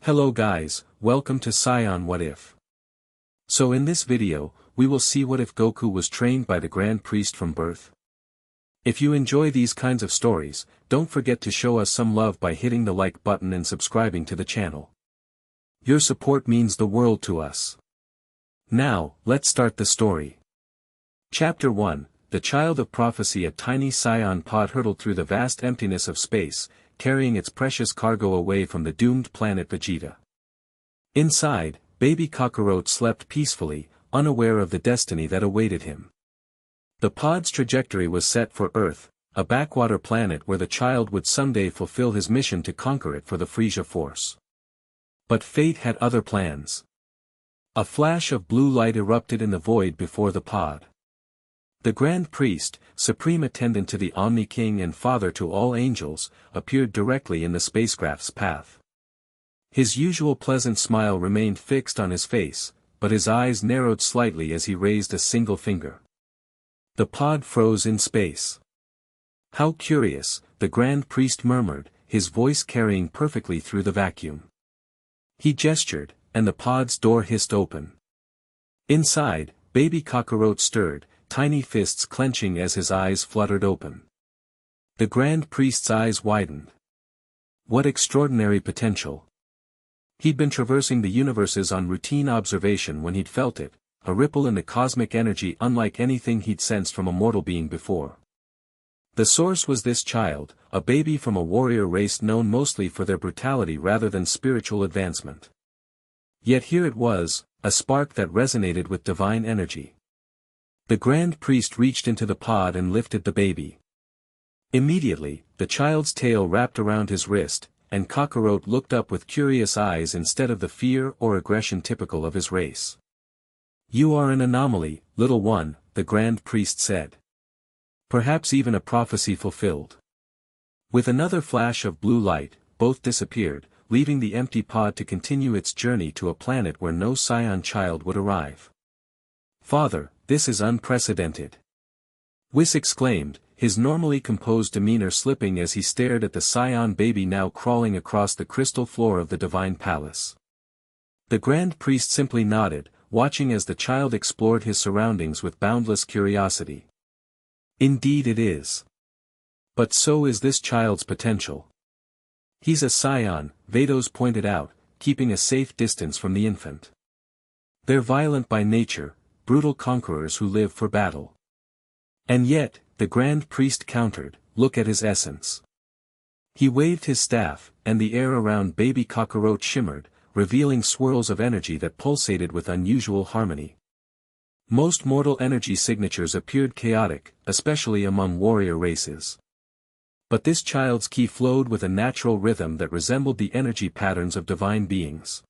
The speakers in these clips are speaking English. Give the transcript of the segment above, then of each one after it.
Hello guys, welcome to Scion What If. So in this video, we will see what if Goku was trained by the Grand Priest from birth. If you enjoy these kinds of stories, don't forget to show us some love by hitting the like button and subscribing to the channel. Your support means the world to us. Now, let's start the story. Chapter 1, The Child of Prophecy. A tiny Scion pod hurtled through the vast emptiness of space, carrying its precious cargo away from the doomed planet Vegeta. Inside, baby Kakarot slept peacefully, unaware of the destiny that awaited him. The pod's trajectory was set for Earth, a backwater planet where the child would someday fulfill his mission to conquer it for the Frisia Force. But fate had other plans. A flash of blue light erupted in the void before the pod. The Grand Priest, supreme attendant to the Omni King and father to all angels, appeared directly in the spacecraft's path. His usual pleasant smile remained fixed on his face, but his eyes narrowed slightly as he raised a single finger. The pod froze in space. "How curious," the Grand Priest murmured, his voice carrying perfectly through the vacuum. He gestured, and the pod's door hissed open. Inside, baby Kakarot stirred, tiny fists clenching as his eyes fluttered open. The Grand Priest's eyes widened. What extraordinary potential! He'd been traversing the universes on routine observation when he'd felt it, a ripple in the cosmic energy unlike anything he'd sensed from a mortal being before. The source was this child, a baby from a warrior race known mostly for their brutality rather than spiritual advancement. Yet here it was, a spark that resonated with divine energy. The Grand Priest reached into the pod and lifted the baby. Immediately, the child's tail wrapped around his wrist, and Kakarot looked up with curious eyes instead of the fear or aggression typical of his race. "You are an anomaly, little one," the Grand Priest said. "Perhaps even a prophecy fulfilled." With another flash of blue light, both disappeared, leaving the empty pod to continue its journey to a planet where no Scion child would arrive. "Father, this is unprecedented," Whis exclaimed, his normally composed demeanor slipping as he stared at the Scion baby now crawling across the crystal floor of the divine palace. The Grand Priest simply nodded, watching as the child explored his surroundings with boundless curiosity. "Indeed it is. But so is this child's potential. He's a Scion," Vados pointed out, keeping a safe distance from the infant. "They're violent by nature, brutal conquerors who live for battle." "And yet," the Grand Priest countered, "look at his essence." He waved his staff, and the air around baby Kakarot shimmered, revealing swirls of energy that pulsated with unusual harmony. Most mortal energy signatures appeared chaotic, especially among warrior races. But this child's ki flowed with a natural rhythm that resembled the energy patterns of divine beings.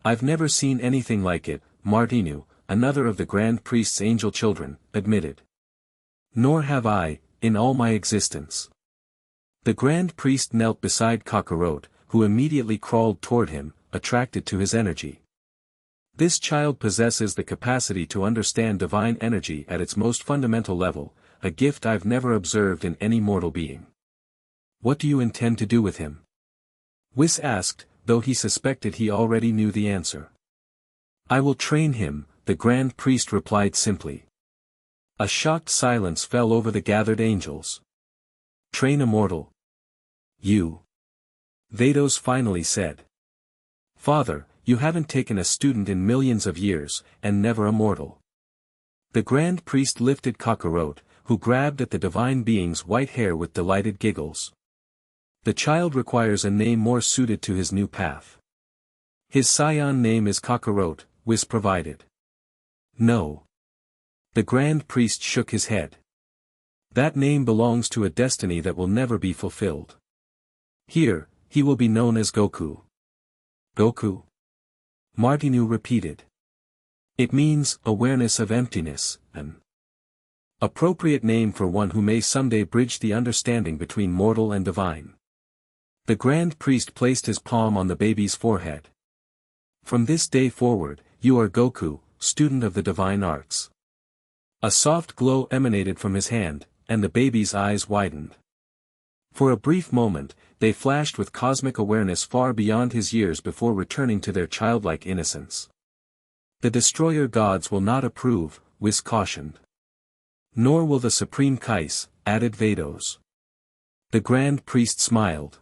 "I've never seen anything like it," Martinu, another of the Grand Priest's angel children, admitted. "Nor have I, in all my existence." The Grand Priest knelt beside Kakarot, who immediately crawled toward him, attracted to his energy. "This child possesses the capacity to understand divine energy at its most fundamental level, a gift I've never observed in any mortal being. What do you intend to do with him?" Whis asked, though he suspected he already knew the answer. "I will train him," the Grand Priest replied simply. A shocked silence fell over the gathered angels. "Train a mortal? You?" Vados finally said. "Father, you haven't taken a student in millions of years, and never a mortal." The Grand Priest lifted Kakarot, who grabbed at the divine being's white hair with delighted giggles. "The child requires a name more suited to his new path. His Scion name is Kakarot," Whis provided. "No." The Grand Priest shook his head. "That name belongs to a destiny that will never be fulfilled. Here, he will be known as Goku." "Goku?" Martinu repeated. "It means, awareness of emptiness, an appropriate name for one who may someday bridge the understanding between mortal and divine." The Grand Priest placed his palm on the baby's forehead. "From this day forward, you are Goku, student of the divine arts." A soft glow emanated from his hand, and the baby's eyes widened. For a brief moment, they flashed with cosmic awareness far beyond his years before returning to their childlike innocence. The destroyer gods will not approve, Whis cautioned. Nor will the supreme Kais, added Vados. The grand priest smiled.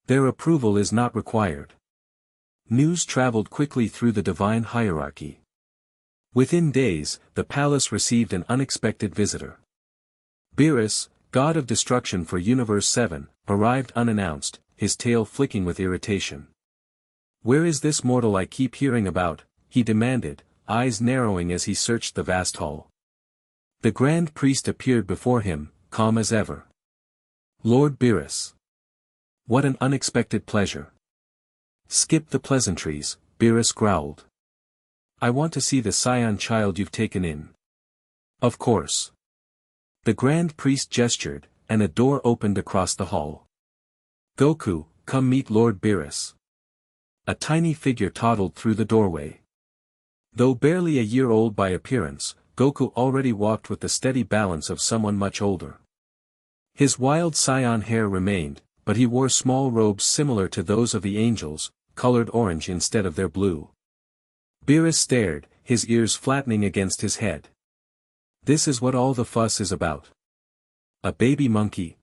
Their approval is not required. News traveled quickly through the divine hierarchy. Within days, the palace received an unexpected visitor. Beerus, god of destruction for Universe 7, arrived unannounced, his tail flicking with irritation. "Where is this mortal I keep hearing about?" he demanded, eyes narrowing as he searched the vast hall. The grand priest appeared before him, calm as ever. "Lord Beerus. What an unexpected pleasure." "Skip the pleasantries," Beerus growled. "I want to see the scion child you've taken in." "Of course." The grand priest gestured, and a door opened across the hall. "Goku, come meet Lord Beerus." A tiny figure toddled through the doorway. Though barely a year old by appearance, Goku already walked with the steady balance of someone much older. His wild scion hair remained, but he wore small robes similar to those of the angels, colored orange instead of their blue. Beerus stared, his ears flattening against his head. "This is what all the fuss is about. A baby monkey?"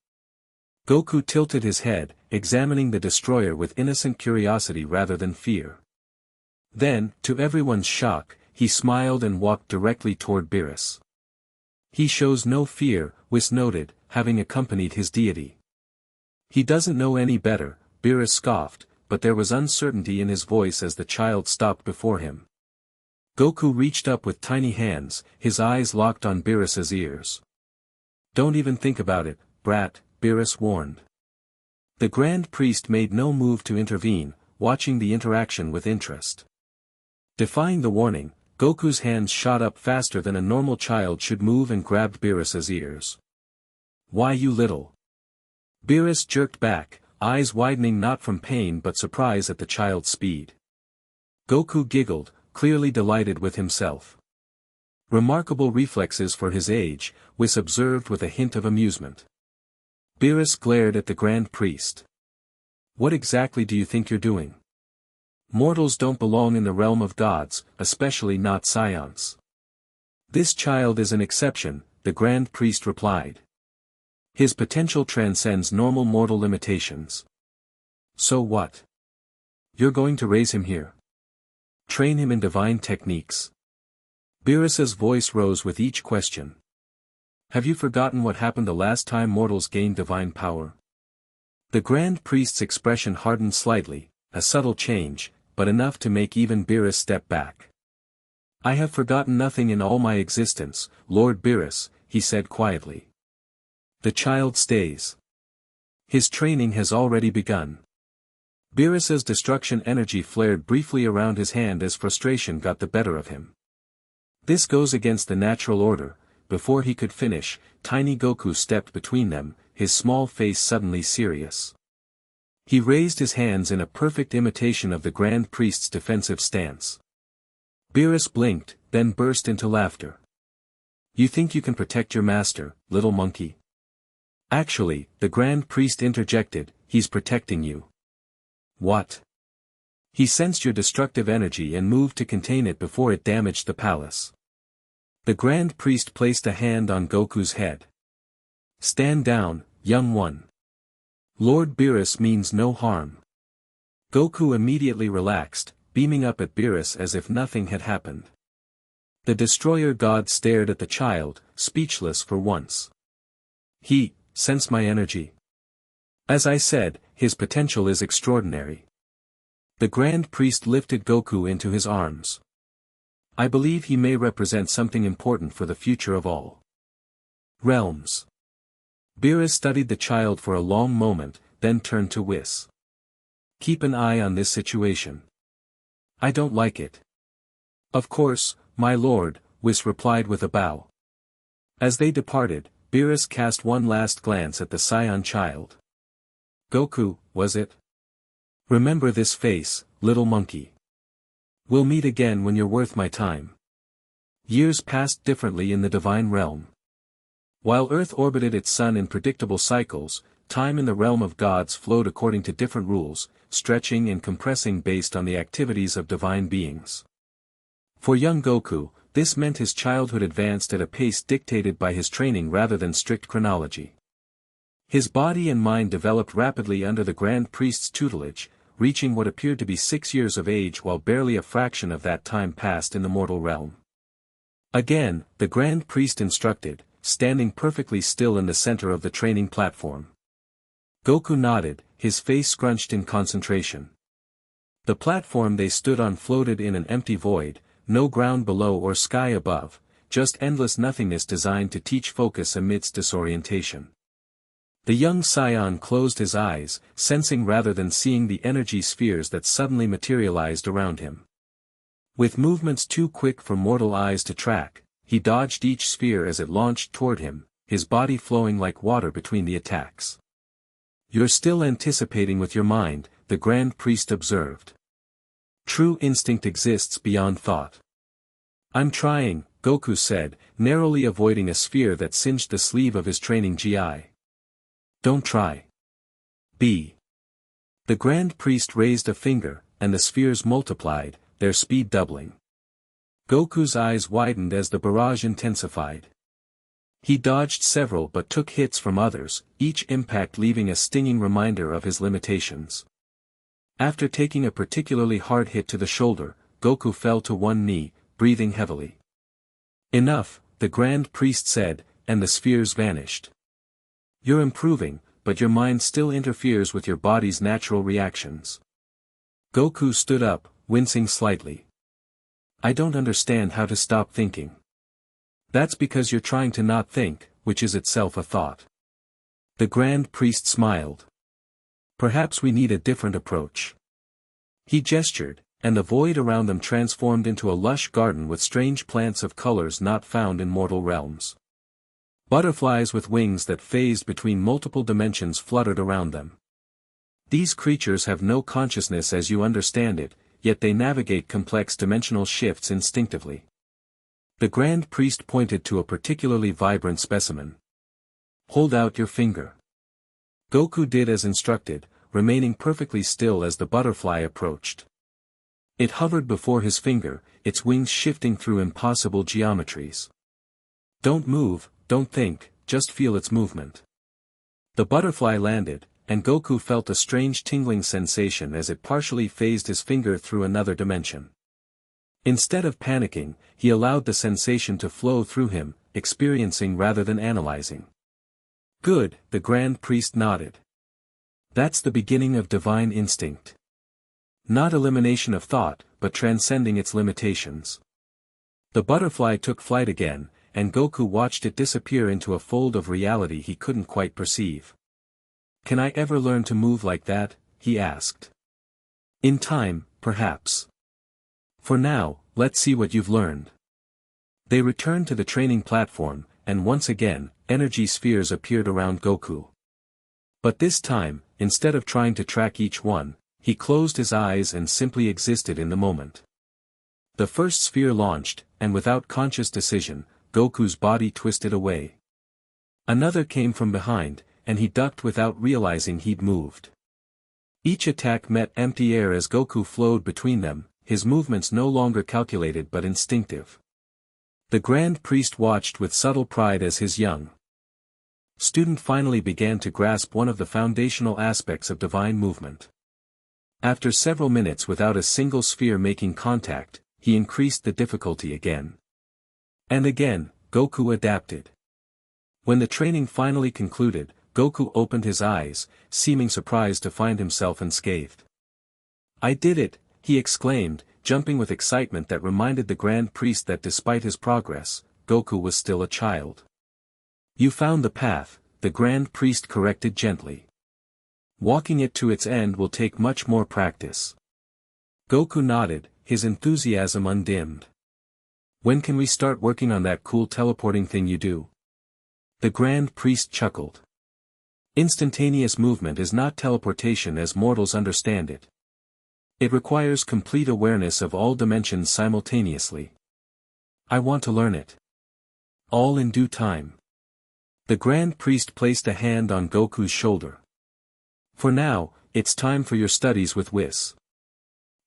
Goku tilted his head, examining the destroyer with innocent curiosity rather than fear. Then, to everyone's shock, he smiled and walked directly toward Beerus. "He shows no fear," Whis noted, having accompanied his deity. "He doesn't know any better," Beerus scoffed, but there was uncertainty in his voice as the child stopped before him. Goku reached up with tiny hands, his eyes locked on Beerus's ears. "Don't even think about it, brat," Beerus warned. The grand priest made no move to intervene, watching the interaction with interest. Defying the warning, Goku's hands shot up faster than a normal child should move and grabbed Beerus's ears. "Why, you little..." Beerus jerked back, eyes widening not from pain but surprise at the child's speed. Goku giggled, clearly delighted with himself. "Remarkable reflexes for his age," Whis observed with a hint of amusement. Beerus glared at the grand priest. "What exactly do you think you're doing? Mortals don't belong in the realm of gods, especially not scions." "This child is an exception," the grand priest replied. "His potential transcends normal mortal limitations." "So what? You're going to raise him here? Train him in divine techniques?" Beerus's voice rose with each question. "Have you forgotten what happened the last time mortals gained divine power?" The grand priest's expression hardened slightly, a subtle change, but enough to make even Beerus step back. "I have forgotten nothing in all my existence, Lord Beerus," he said quietly. "The child stays. His training has already begun." Beerus's destruction energy flared briefly around his hand as frustration got the better of him. "This goes against the natural order." Before he could finish, tiny Goku stepped between them, his small face suddenly serious. He raised his hands in a perfect imitation of the grand priest's defensive stance. Beerus blinked, then burst into laughter. "You think you can protect your master, little monkey?" "Actually," the grand priest interjected, "he's protecting you." "What?" "He sensed your destructive energy and moved to contain it before it damaged the palace." The grand priest placed a hand on Goku's head. "Stand down, young one. Lord Beerus means no harm." Goku immediately relaxed, beaming up at Beerus as if nothing had happened. The destroyer god stared at the child, speechless for once. "He sensed my energy. As I said, his potential is extraordinary." The grand priest lifted Goku into his arms. "I believe he may represent something important for the future of all realms." Beerus studied the child for a long moment, then turned to Whis. "Keep an eye on this situation. I don't like it." "Of course, my lord," Whis replied with a bow. As they departed, Beerus cast one last glance at the scion child. "Goku, was it? Remember this face, little monkey. We'll meet again when you're worth my time." Years passed differently in the divine realm. While Earth orbited its sun in predictable cycles, time in the realm of gods flowed according to different rules, stretching and compressing based on the activities of divine beings. For young Goku, this meant his childhood advanced at a pace dictated by his training rather than strict chronology. His body and mind developed rapidly under the Grand Priest's tutelage, reaching what appeared to be 6 years of age while barely a fraction of that time passed in the mortal realm. Again, the Grand Priest instructed, standing perfectly still in the center of the training platform. Goku nodded, his face scrunched in concentration. The platform they stood on floated in an empty void, no ground below or sky above, just endless nothingness designed to teach focus amidst disorientation. The young scion closed his eyes, sensing rather than seeing the energy spheres that suddenly materialized around him. With movements too quick for mortal eyes to track, he dodged each sphere as it launched toward him, his body flowing like water between the attacks. "You're still anticipating with your mind," the Grand Priest observed. "True instinct exists beyond thought." "I'm trying," Goku said, narrowly avoiding a sphere that singed the sleeve of his training gi. "Don't try. B." The Grand Priest raised a finger, and the spheres multiplied, their speed doubling. Goku's eyes widened as the barrage intensified. He dodged several but took hits from others, each impact leaving a stinging reminder of his limitations. After taking a particularly hard hit to the shoulder, Goku fell to one knee, breathing heavily. "Enough," the Grand Priest said, and the spheres vanished. "You're improving, but your mind still interferes with your body's natural reactions." Goku stood up, wincing slightly. "I don't understand how to stop thinking." "That's because you're trying to not think, which is itself a thought." The Grand Priest smiled. "Perhaps we need a different approach." He gestured, and the void around them transformed into a lush garden with strange plants of colors not found in mortal realms. Butterflies with wings that phased between multiple dimensions fluttered around them. These creatures have no consciousness as you understand it, yet they navigate complex dimensional shifts instinctively. The Grand Priest pointed to a particularly vibrant specimen. "Hold out your finger." Goku did as instructed, remaining perfectly still as the butterfly approached. It hovered before his finger, its wings shifting through impossible geometries. "Don't move, don't think, just feel its movement." The butterfly landed, and Goku felt a strange tingling sensation as it partially phased his finger through another dimension. Instead of panicking, he allowed the sensation to flow through him, experiencing rather than analyzing. "Good," the Grand Priest nodded. "That's the beginning of divine instinct. Not elimination of thought, but transcending its limitations." The butterfly took flight again, and Goku watched it disappear into a fold of reality he couldn't quite perceive. "Can I ever learn to move like that?" he asked. "In time, perhaps. For now, let's see what you've learned." They returned to the training platform, and once again, energy spheres appeared around Goku. But this time, instead of trying to track each one, he closed his eyes and simply existed in the moment. The first sphere launched, and without conscious decision, Goku's body twisted away. Another came from behind, and he ducked without realizing he'd moved. Each attack met empty air as Goku flowed between them, his movements no longer calculated but instinctive. The Grand Priest watched with subtle pride as his young student finally began to grasp one of the foundational aspects of divine movement. After several minutes without a single sphere making contact, he increased the difficulty again. And again, Goku adapted. When the training finally concluded, Goku opened his eyes, seeming surprised to find himself unscathed. "I did it," he exclaimed, jumping with excitement that reminded the Grand Priest that despite his progress, Goku was still a child. "You found the path," the Grand Priest corrected gently. "Walking it to its end will take much more practice." Goku nodded, his enthusiasm undimmed. "When can we start working on that cool teleporting thing you do?" The Grand Priest chuckled. "Instantaneous movement is not teleportation as mortals understand it. It requires complete awareness of all dimensions simultaneously. I want to learn it. All in due time." The Grand Priest placed a hand on Goku's shoulder. For now, it's time for your studies with Whis.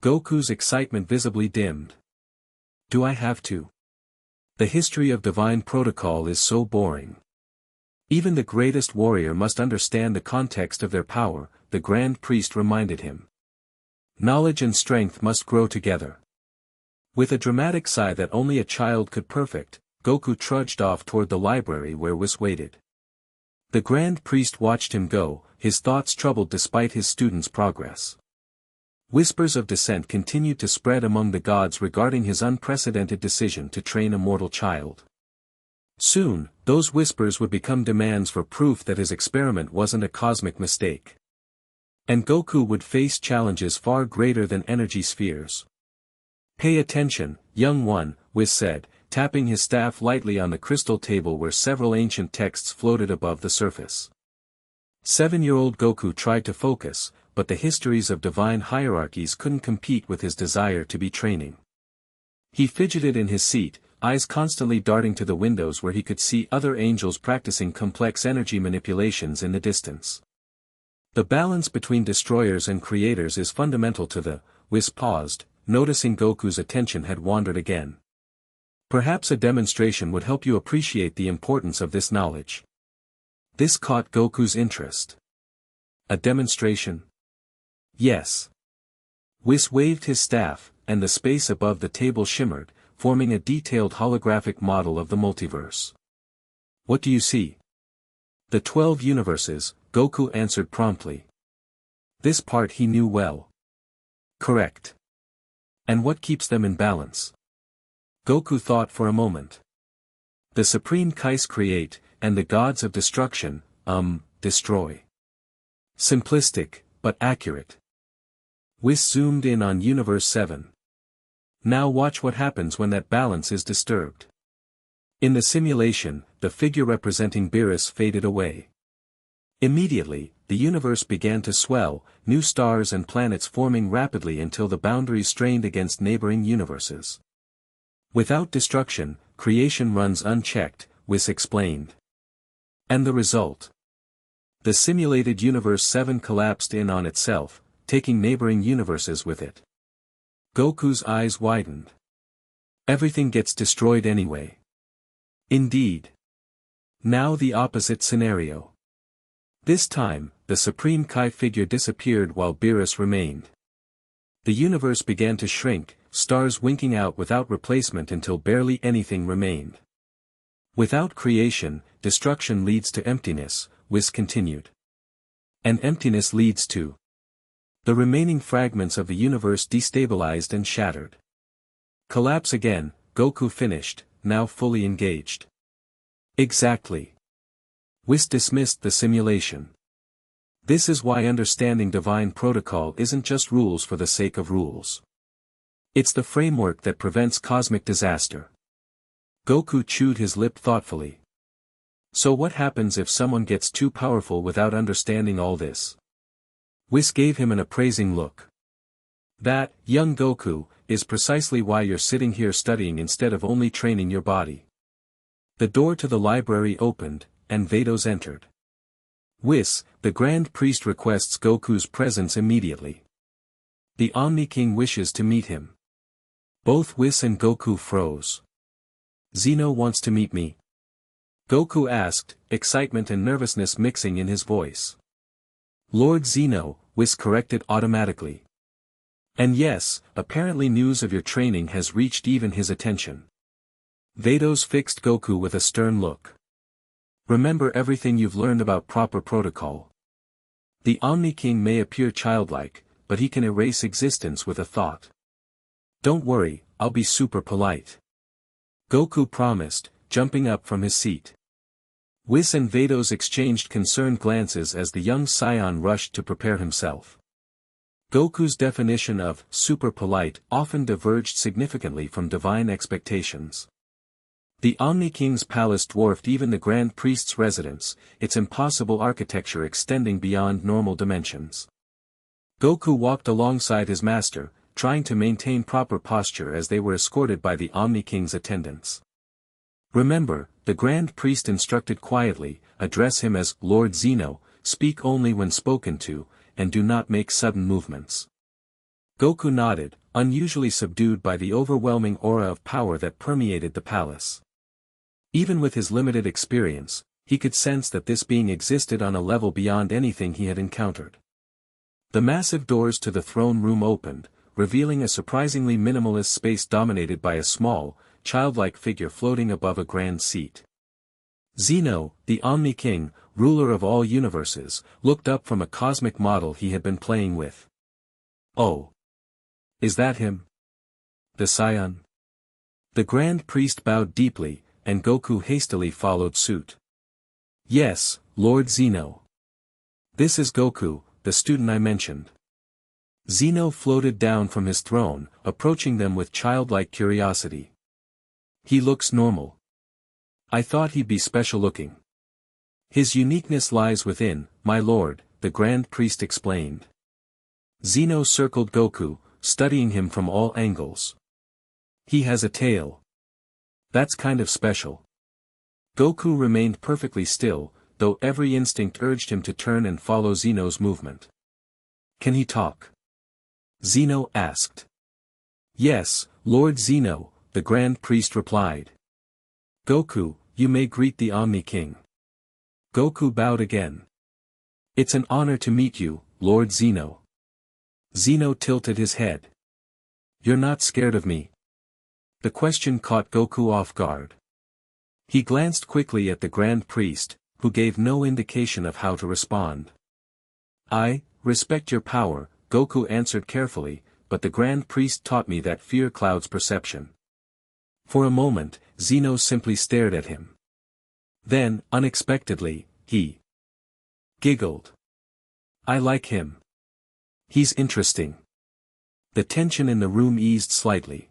Goku's excitement visibly dimmed. Do I have to? The history of divine protocol is so boring. Even the greatest warrior must understand the context of their power, the Grand Priest reminded him. Knowledge and strength must grow together. With a dramatic sigh that only a child could perfect, Goku trudged off toward the library where Whis waited. The Grand Priest watched him go, his thoughts troubled despite his student's progress. Whispers of dissent continued to spread among the gods regarding his unprecedented decision to train a mortal child. Soon, those whispers would become demands for proof that his experiment wasn't a cosmic mistake. And Goku would face challenges far greater than energy spheres. Pay attention, young one, Whis said, tapping his staff lightly on the crystal table where several ancient texts floated above the surface. 7-year-old Goku tried to focus, but the histories of divine hierarchies couldn't compete with his desire to be training. He fidgeted in his seat, eyes constantly darting to the windows where he could see other angels practicing complex energy manipulations in the distance. The balance between destroyers and creators is fundamental to the. Whis paused, noticing Goku's attention had wandered again. Perhaps a demonstration would help you appreciate the importance of this knowledge. This caught Goku's interest. A demonstration? Yes. Whis waved his staff, and the space above the table shimmered, forming a detailed holographic model of the multiverse. What do you see? The 12 universes, Goku answered promptly. This part he knew well. Correct. And what keeps them in balance? Goku thought for a moment. The Supreme Kais create, and the gods of destruction, destroy. Simplistic, but accurate. Whis zoomed in on Universe 7. Now watch what happens when that balance is disturbed. In the simulation, the figure representing Beerus faded away. Immediately, the universe began to swell, new stars and planets forming rapidly until the boundaries strained against neighboring universes. Without destruction, creation runs unchecked, Whis explained. And the result? The simulated Universe 7 collapsed in on itself, taking neighboring universes with it. Goku's eyes widened. Everything gets destroyed anyway. Indeed. Now the opposite scenario. This time, the Supreme Kai figure disappeared while Beerus remained. The universe began to shrink, stars winking out without replacement until barely anything remained. Without creation, destruction leads to emptiness, Whis continued. And emptiness leads to. The remaining fragments of the universe destabilized and shattered. Collapse again, Goku finished, now fully engaged. Exactly. Whis dismissed the simulation. This is why understanding divine protocol isn't just rules for the sake of rules. It's the framework that prevents cosmic disaster. Goku chewed his lip thoughtfully. So what happens if someone gets too powerful without understanding all this? Whis gave him an appraising look. That, young Goku, is precisely why you're sitting here studying instead of only training your body. The door to the library opened, and Vados entered. Whis, the Grand Priest requests Goku's presence immediately. The Omni King wishes to meet him. Both Whis and Goku froze. Zeno wants to meet me? Goku asked, excitement and nervousness mixing in his voice. Lord Zeno, Whis corrected automatically. And yes, apparently news of your training has reached even his attention. Vados fixed Goku with a stern look. Remember everything you've learned about proper protocol. The Omni King may appear childlike, but he can erase existence with a thought. Don't worry, I'll be super polite. Goku promised, jumping up from his seat. Whis and Vados exchanged concerned glances as the young scion rushed to prepare himself. Goku's definition of super polite often diverged significantly from divine expectations. The Omni King's palace dwarfed even the Grand Priest's residence, its impossible architecture extending beyond normal dimensions. Goku walked alongside his master, trying to maintain proper posture as they were escorted by the Omni King's attendants. Remember, the Grand Priest instructed quietly, address him as Lord Zeno, speak only when spoken to, and do not make sudden movements. Goku nodded, unusually subdued by the overwhelming aura of power that permeated the palace. Even with his limited experience, he could sense that this being existed on a level beyond anything he had encountered. The massive doors to the throne room opened, revealing a surprisingly minimalist space dominated by a small, childlike figure floating above a grand seat. Zeno, the Omni King, ruler of all universes, looked up from a cosmic model he had been playing with. Oh! Is that him? The Scion? The Grand Priest bowed deeply, and Goku hastily followed suit. Yes, Lord Zeno. This is Goku, the student I mentioned. Zeno floated down from his throne, approaching them with childlike curiosity. He looks normal. I thought he'd be special looking. His uniqueness lies within, my lord, the Grand Priest explained. Zeno circled Goku, studying him from all angles. He has a tail. That's kind of special. Goku remained perfectly still, though every instinct urged him to turn and follow Zeno's movement. Can he talk? Zeno asked. Yes, Lord Zeno, the Grand Priest replied. Goku, you may greet the Omni King. Goku bowed again. It's an honor to meet you, Lord Zeno. Zeno tilted his head. You're not scared of me? The question caught Goku off guard. He glanced quickly at the Grand Priest, who gave no indication of how to respond. I respect your power, Goku answered carefully, but the Grand Priest taught me that fear clouds perception. For a moment, Zeno simply stared at him. Then, unexpectedly, he giggled. I like him. He's interesting. The tension in the room eased slightly.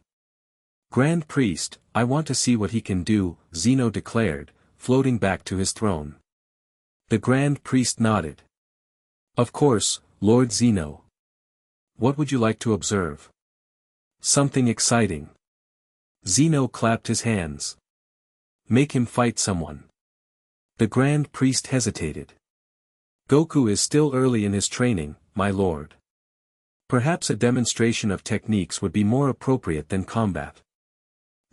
Grand Priest, I want to see what he can do, Zeno declared, floating back to his throne. The Grand Priest nodded. Of course, Lord Zeno. What would you like to observe? Something exciting. Zeno clapped his hands. Make him fight someone. The Grand Priest hesitated. Goku is still early in his training, my lord. Perhaps a demonstration of techniques would be more appropriate than combat.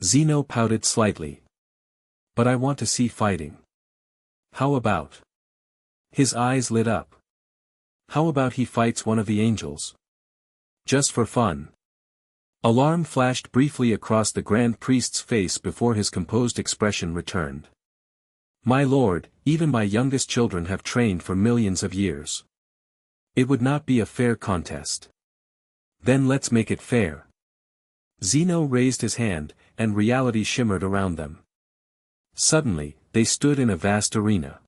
Zeno pouted slightly. But I want to see fighting. How about? His eyes lit up. How about he fights one of the angels? Just for fun. Alarm flashed briefly across the Grand Priest's face before his composed expression returned. My lord, even my youngest children have trained for millions of years. It would not be a fair contest. Then let's make it fair. Zeno raised his hand, and reality shimmered around them. Suddenly, they stood in a vast arena.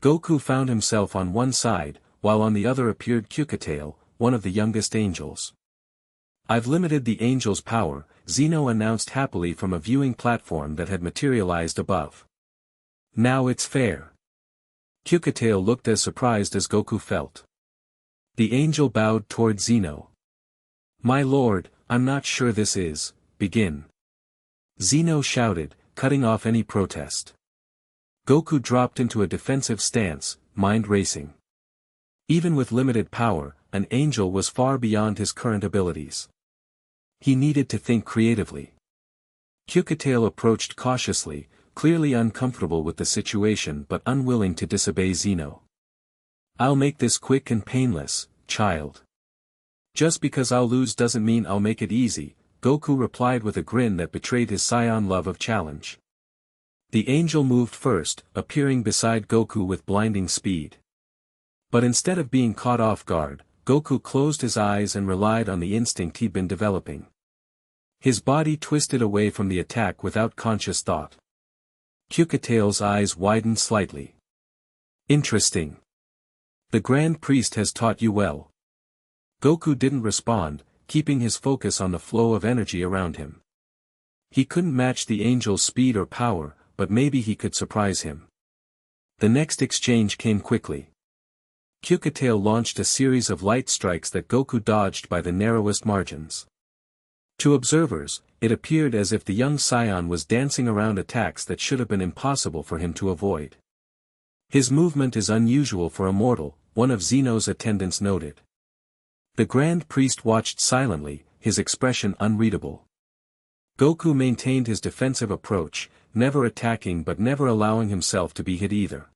Goku found himself on one side, while on the other appeared Kukatail, one of the youngest angels. I've limited the angel's power, Zeno announced happily from a viewing platform that had materialized above. Now it's fair. Kukatail looked as surprised as Goku felt. The angel bowed toward Zeno. My lord, I'm not sure this is, begin. Zeno shouted, cutting off any protest. Goku dropped into a defensive stance, mind racing. Even with limited power, an angel was far beyond his current abilities. He needed to think creatively. Kukatail approached cautiously, clearly uncomfortable with the situation but unwilling to disobey Zeno. I'll make this quick and painless, child. Just because I'll lose doesn't mean I'll make it easy, Goku replied with a grin that betrayed his Saiyan love of challenge. The angel moved first, appearing beside Goku with blinding speed. But instead of being caught off guard, Goku closed his eyes and relied on the instinct he'd been developing. His body twisted away from the attack without conscious thought. Kukatail's eyes widened slightly. Interesting. The Grand Priest has taught you well. Goku didn't respond, keeping his focus on the flow of energy around him. He couldn't match the angel's speed or power, but maybe he could surprise him. The next exchange came quickly. Kukatail launched a series of light strikes that Goku dodged by the narrowest margins. To observers, it appeared as if the young scion was dancing around attacks that should have been impossible for him to avoid. His movement is unusual for a mortal, one of Zeno's attendants noted. The Grand Priest watched silently, his expression unreadable. Goku maintained his defensive approach, never attacking but never allowing himself to be hit either.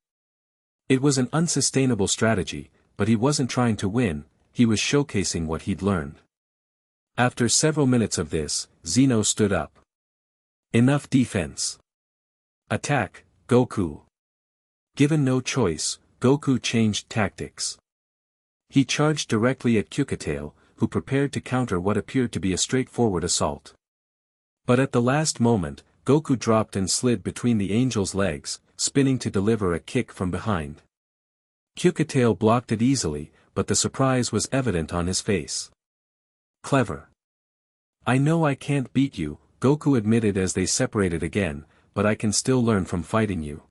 It was an unsustainable strategy, but he wasn't trying to win, he was showcasing what he'd learned. After several minutes of this, Zeno stood up. Enough defense. Attack, Goku. Given no choice, Goku changed tactics. He charged directly at Kyukatail, who prepared to counter what appeared to be a straightforward assault. But at the last moment, Goku dropped and slid between the angel's legs, spinning to deliver a kick from behind. Kyukatail blocked it easily, but the surprise was evident on his face. Clever. I know I can't beat you, Goku admitted as they separated again, but I can still learn from fighting you.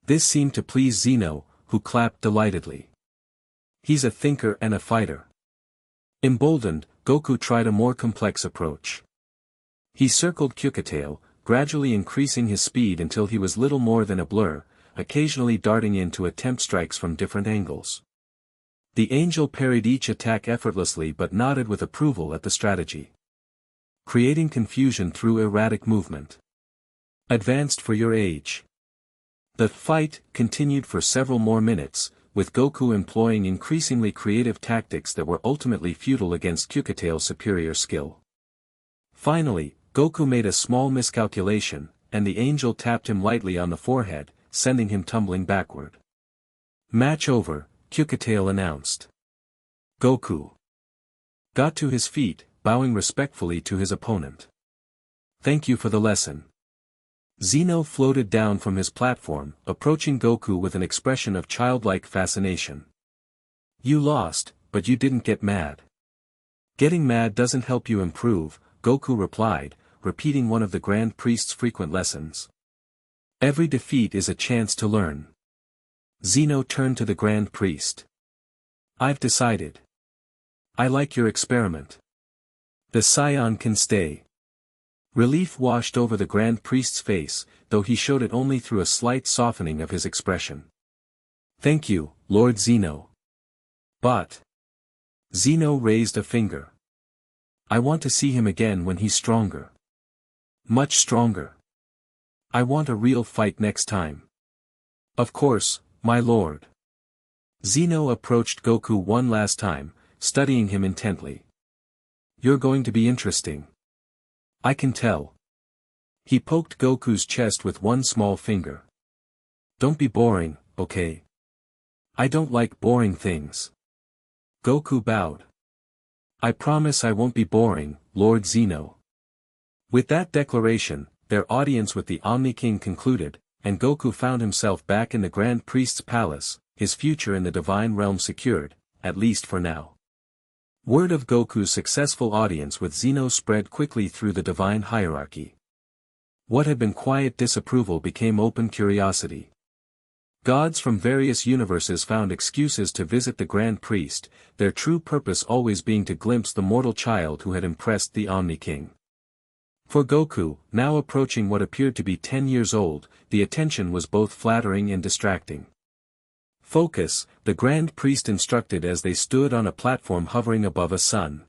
This seemed to please Zeno, who clapped delightedly. He's a thinker and a fighter. Emboldened, Goku tried a more complex approach. He circled Kyukatail, gradually increasing his speed until he was little more than a blur, occasionally darting in to attempt strikes from different angles. The angel parried each attack effortlessly but nodded with approval at the strategy. Creating confusion through erratic movement. Advanced for your age. The fight continued for several more minutes, with Goku employing increasingly creative tactics that were ultimately futile against Kyukatail's superior skill. Finally, Goku made a small miscalculation, and the angel tapped him lightly on the forehead, sending him tumbling backward. Match over, Kyukatail announced. Goku got to his feet, bowing respectfully to his opponent. Thank you for the lesson. Zeno floated down from his platform, approaching Goku with an expression of childlike fascination. You lost, but you didn't get mad. Getting mad doesn't help you improve, Goku replied, repeating one of the Grand Priest's frequent lessons. Every defeat is a chance to learn. Zeno turned to the Grand Priest. I've decided. I like your experiment. The scion can stay. Relief washed over the Grand Priest's face, though he showed it only through a slight softening of his expression. Thank you, Lord Zeno. But. Zeno raised a finger. I want to see him again when he's stronger. Much stronger. I want a real fight next time. Of course, my lord. Zeno approached Goku one last time, studying him intently. You're going to be interesting. I can tell. He poked Goku's chest with one small finger. Don't be boring, okay? I don't like boring things. Goku bowed. I promise I won't be boring, Lord Zeno. With that declaration, their audience with the Omni King concluded, and Goku found himself back in the Grand Priest's palace, his future in the Divine Realm secured, at least for now. Word of Goku's successful audience with Zeno spread quickly through the divine hierarchy. What had been quiet disapproval became open curiosity. Gods from various universes found excuses to visit the Grand Priest, their true purpose always being to glimpse the mortal child who had impressed the Omni King. For Goku, now approaching what appeared to be 10 years old, the attention was both flattering and distracting. Focus, the Grand Priest instructed as they stood on a platform hovering above a sun.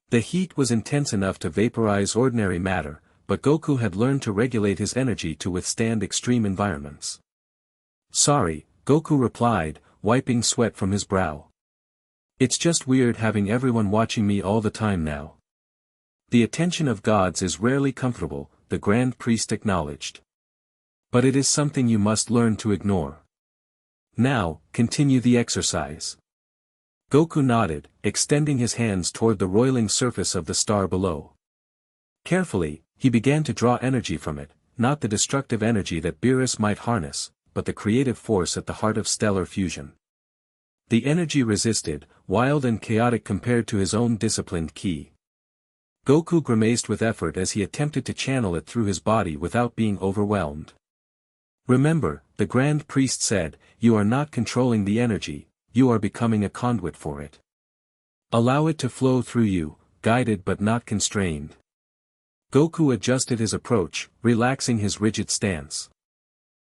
The heat was intense enough to vaporize ordinary matter, but Goku had learned to regulate his energy to withstand extreme environments. Sorry, Goku replied, wiping sweat from his brow. It's just weird having everyone watching me all the time now. The attention of gods is rarely comfortable, the Grand Priest acknowledged. But it is something you must learn to ignore. Now, continue the exercise. Goku nodded, extending his hands toward the roiling surface of the star below. Carefully, he began to draw energy from it, not the destructive energy that Beerus might harness, but the creative force at the heart of stellar fusion. The energy resisted, wild and chaotic compared to his own disciplined ki. Goku grimaced with effort as he attempted to channel it through his body without being overwhelmed. Remember, the Grand Priest said, you are not controlling the energy, you are becoming a conduit for it. Allow it to flow through you, guided but not constrained. Goku adjusted his approach, relaxing his rigid stance.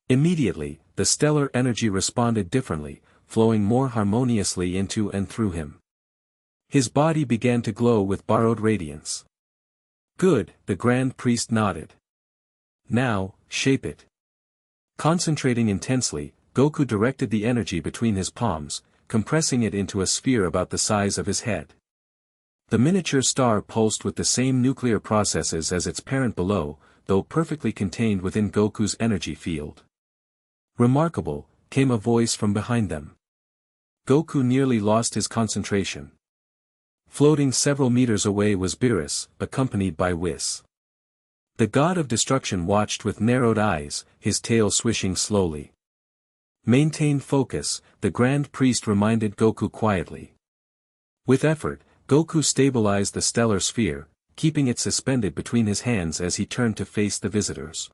Immediately, the stellar energy responded differently, flowing more harmoniously into and through him. His body began to glow with borrowed radiance. Good, the Grand Priest nodded. Now, shape it. Concentrating intensely, Goku directed the energy between his palms, compressing it into a sphere about the size of his head. The miniature star pulsed with the same nuclear processes as its parent below, though perfectly contained within Goku's energy field. Remarkable, came a voice from behind them. Goku nearly lost his concentration. Floating several meters away was Beerus, accompanied by Whis. The god of destruction watched with narrowed eyes, his tail swishing slowly. Maintain focus, the Grand Priest reminded Goku quietly. With effort, Goku stabilized the stellar sphere, keeping it suspended between his hands as he turned to face the visitors.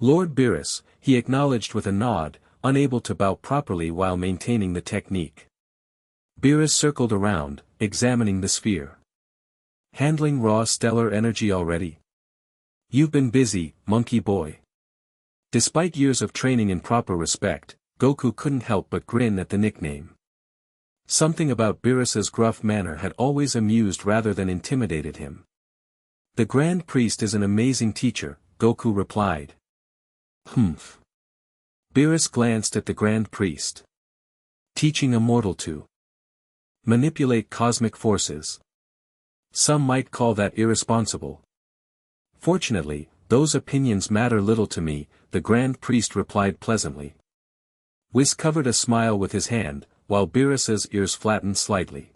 Lord Beerus, he acknowledged with a nod, unable to bow properly while maintaining the technique. Beerus circled around, examining the sphere. Handling raw stellar energy already? You've been busy, monkey boy. Despite years of training in proper respect, Goku couldn't help but grin at the nickname. Something about Beerus's gruff manner had always amused rather than intimidated him. The Grand Priest is an amazing teacher, Goku replied. Humph. Beerus glanced at the Grand Priest. Teaching a mortal to manipulate cosmic forces. Some might call that irresponsible. Fortunately, those opinions matter little to me, the Grand Priest replied pleasantly. Whis covered a smile with his hand, while Beerus's ears flattened slightly.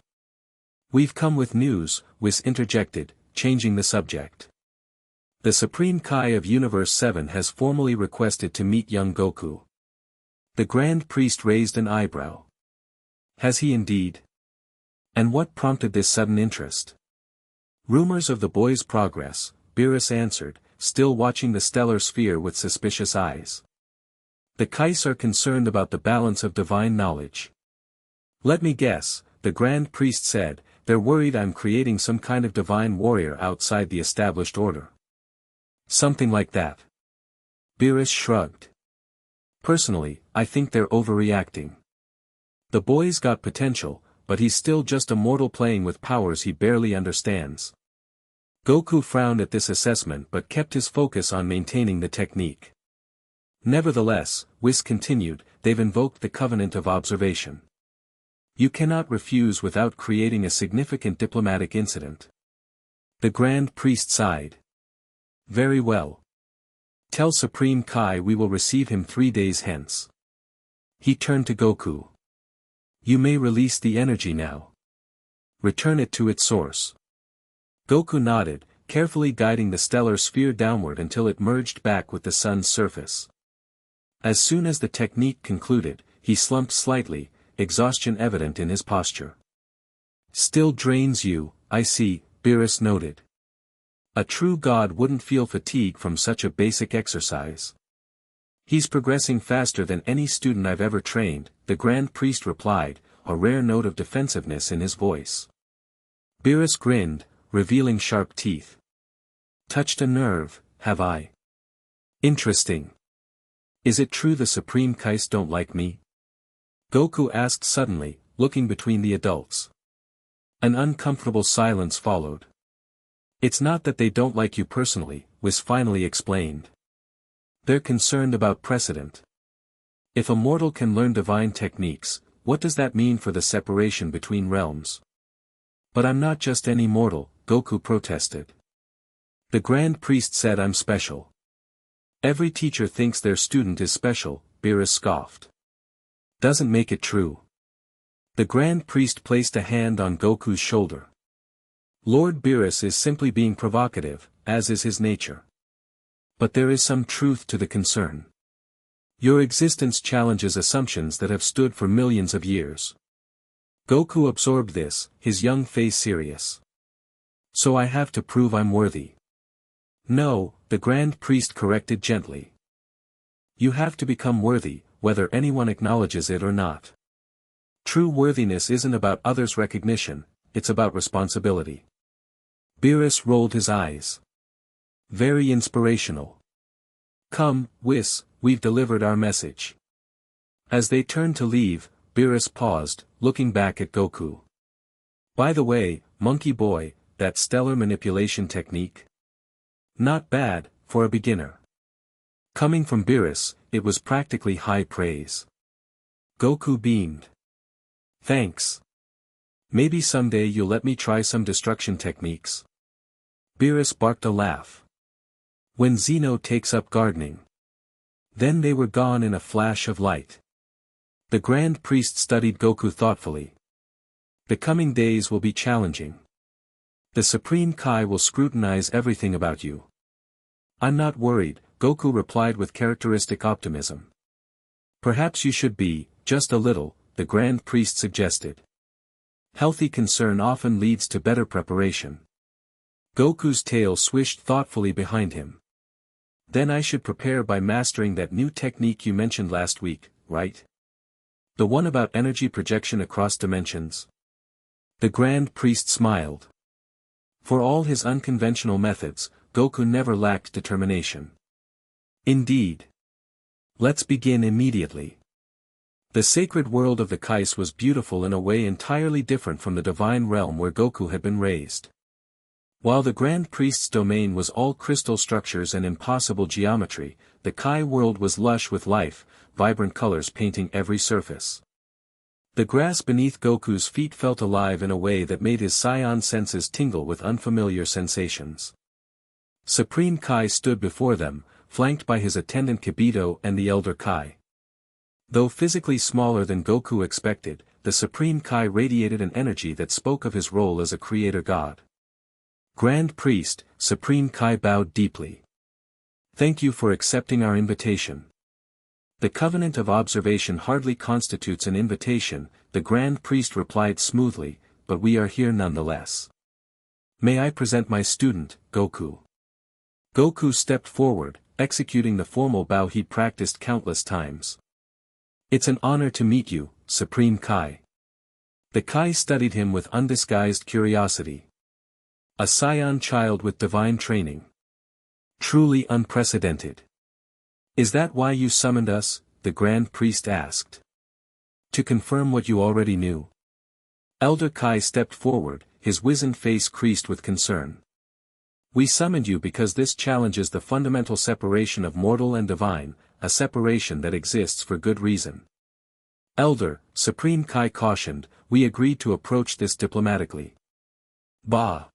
We've come with news, Whis interjected, changing the subject. The Supreme Kai of Universe 7 has formally requested to meet young Goku. The Grand Priest raised an eyebrow. Has he indeed? And what prompted this sudden interest? Rumors of the boy's progress, Beerus answered, still watching the stellar sphere with suspicious eyes. The Kais are concerned about the balance of divine knowledge. Let me guess, the Grand Priest said, they're worried I'm creating some kind of divine warrior outside the established order. Something like that. Beerus shrugged. Personally, I think they're overreacting. The boy's got potential, but he's still just a mortal playing with powers he barely understands. Goku frowned at this assessment but kept his focus on maintaining the technique. Nevertheless, Whis continued, they've invoked the covenant of observation. You cannot refuse without creating a significant diplomatic incident. The Grand Priest sighed. Very well. Tell Supreme Kai we will receive him 3 days hence. He turned to Goku. You may release the energy now. Return it to its source. Goku nodded, carefully guiding the stellar sphere downward until it merged back with the sun's surface. As soon as the technique concluded, he slumped slightly, exhaustion evident in his posture. Still drains you, I see, Beerus noted. A true god wouldn't feel fatigue from such a basic exercise. He's progressing faster than any student I've ever trained, the Grand Priest replied, a rare note of defensiveness in his voice. Beerus grinned, revealing sharp teeth. Touched a nerve, have I? Interesting. Is it true the Supreme Kais don't like me? Goku asked suddenly, looking between the adults. An uncomfortable silence followed. It's not that they don't like you personally, Whis finally explained. They're concerned about precedent. If a mortal can learn divine techniques, what does that mean for the separation between realms? But I'm not just any mortal, Goku protested. The Grand Priest said I'm special. Every teacher thinks their student is special, Beerus scoffed. Doesn't make it true. The Grand Priest placed a hand on Goku's shoulder. Lord Beerus is simply being provocative, as is his nature. But there is some truth to the concern. Your existence challenges assumptions that have stood for millions of years. Goku absorbed this, his young face serious. So I have to prove I'm worthy. No, the Grand Priest corrected gently. You have to become worthy, whether anyone acknowledges it or not. True worthiness isn't about others' recognition, it's about responsibility. Beerus rolled his eyes. Very inspirational. Come, Whis, we've delivered our message. As they turned to leave, Beerus paused, looking back at Goku. By the way, monkey boy, that stellar manipulation technique? Not bad, for a beginner. Coming from Beerus, it was practically high praise. Goku beamed. Thanks. Maybe someday you'll let me try some destruction techniques. Beerus barked a laugh. When Zeno takes up gardening. Then they were gone in a flash of light. The Grand Priest studied Goku thoughtfully. The coming days will be challenging. The Supreme Kai will scrutinize everything about you. I'm not worried, Goku replied with characteristic optimism. Perhaps you should be, just a little, the Grand Priest suggested. Healthy concern often leads to better preparation. Goku's tail swished thoughtfully behind him. Then I should prepare by mastering that new technique you mentioned last week, right? The one about energy projection across dimensions? The Grand Priest smiled. For all his unconventional methods, Goku never lacked determination. Indeed. Let's begin immediately. The sacred world of the Kais was beautiful in a way entirely different from the divine realm where Goku had been raised. While the Grand Priest's domain was all crystal structures and impossible geometry, the Kai world was lush with life, vibrant colors painting every surface. The grass beneath Goku's feet felt alive in a way that made his Saiyan senses tingle with unfamiliar sensations. Supreme Kai stood before them, flanked by his attendant Kibito and the Elder Kai. Though physically smaller than Goku expected, the Supreme Kai radiated an energy that spoke of his role as a creator god. Grand Priest, Supreme Kai bowed deeply. Thank you for accepting our invitation. The covenant of observation hardly constitutes an invitation, the Grand Priest replied smoothly, but we are here nonetheless. May I present my student, Goku? Goku stepped forward, executing the formal bow he'd practiced countless times. It's an honor to meet you, Supreme Kai. The Kai studied him with undisguised curiosity. A Saiyan child with divine training. Truly unprecedented. Is that why you summoned us? The Grand Priest asked. To confirm what you already knew. Elder Kai stepped forward, his wizened face creased with concern. We summoned you because this challenges the fundamental separation of mortal and divine, a separation that exists for good reason. Elder, Supreme Kai cautioned, we agreed to approach this diplomatically. Bah!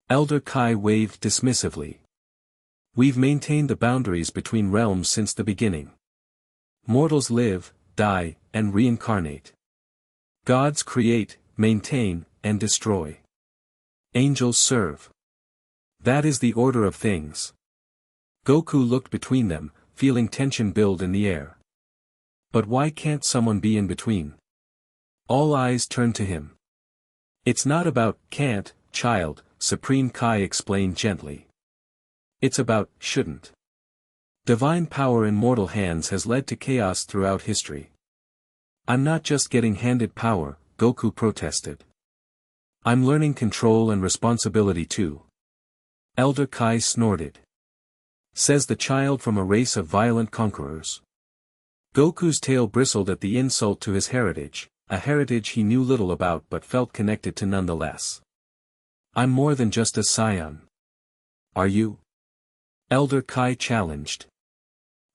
Elder Kai waved dismissively. We've maintained the boundaries between realms since the beginning. Mortals live, die, and reincarnate. Gods create, maintain, and destroy. Angels serve. That is the order of things. Goku looked between them, feeling tension build in the air. But why can't someone be in between? All eyes turned to him. It's not about can't, child, Supreme Kai explained gently. It's about shouldn't. Divine power in mortal hands has led to chaos throughout history. I'm not just getting handed power, Goku protested. I'm learning control and responsibility too. Elder Kai snorted. Says the child from a race of violent conquerors. Goku's tail bristled at the insult to his heritage, a heritage he knew little about but felt connected to nonetheless. I'm more than just a Saiyan. Are you? Elder Kai challenged.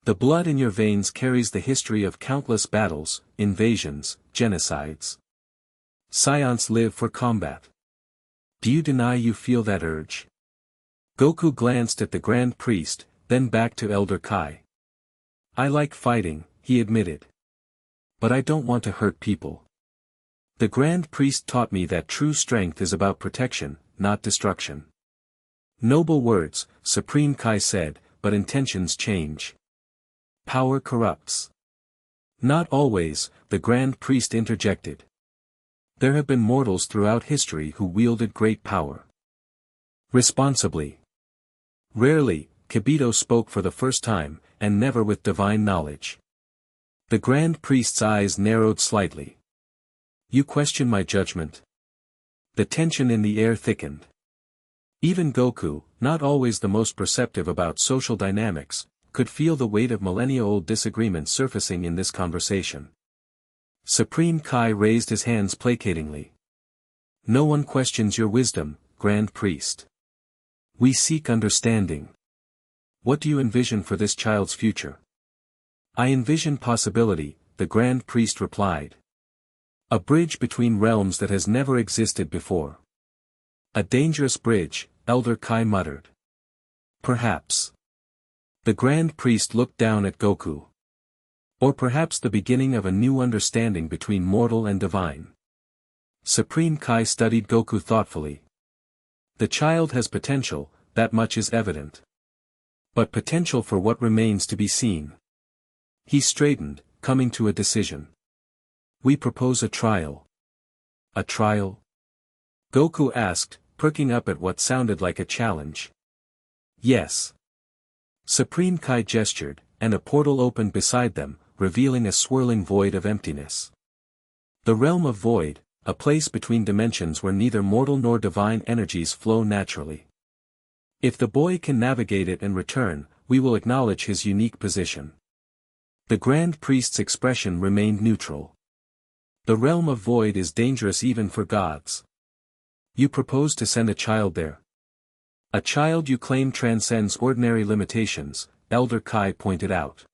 The blood in your veins carries the history of countless battles, invasions, genocides. Saiyans live for combat. Do you deny you feel that urge? Goku glanced at the Grand Priest, then back to Elder Kai. I like fighting, he admitted. But I don't want to hurt people. The Grand Priest taught me that true strength is about protection, not destruction. Noble words, Supreme Kai said, but intentions change. Power corrupts. Not always, the Grand Priest interjected. There have been mortals throughout history who wielded great power. Responsibly. Rarely, Kibito spoke for the first time, and never with divine knowledge. The Grand Priest's eyes narrowed slightly. You question my judgment? The tension in the air thickened. Even Goku, not always the most perceptive about social dynamics, could feel the weight of millennia-old disagreements surfacing in this conversation. Supreme Kai raised his hands placatingly. No one questions your wisdom, Grand Priest. We seek understanding. What do you envision for this child's future? I envision possibility, the Grand Priest replied. A bridge between realms that has never existed before. A dangerous bridge, Elder Kai muttered. Perhaps. The Grand Priest looked down at Goku. Or perhaps the beginning of a new understanding between mortal and divine. Supreme Kai studied Goku thoughtfully. The child has potential, that much is evident. But potential for what remains to be seen. He straightened, coming to a decision. We propose a trial. A trial? Goku asked, perking up at what sounded like a challenge. Yes. Supreme Kai gestured, and a portal opened beside them, revealing a swirling void of emptiness. The realm of void, a place between dimensions where neither mortal nor divine energies flow naturally. If the boy can navigate it and return, we will acknowledge his unique position. The Grand Priest's expression remained neutral. The realm of void is dangerous even for gods. You propose to send a child there. A child you claim transcends ordinary limitations, Elder Kai pointed out.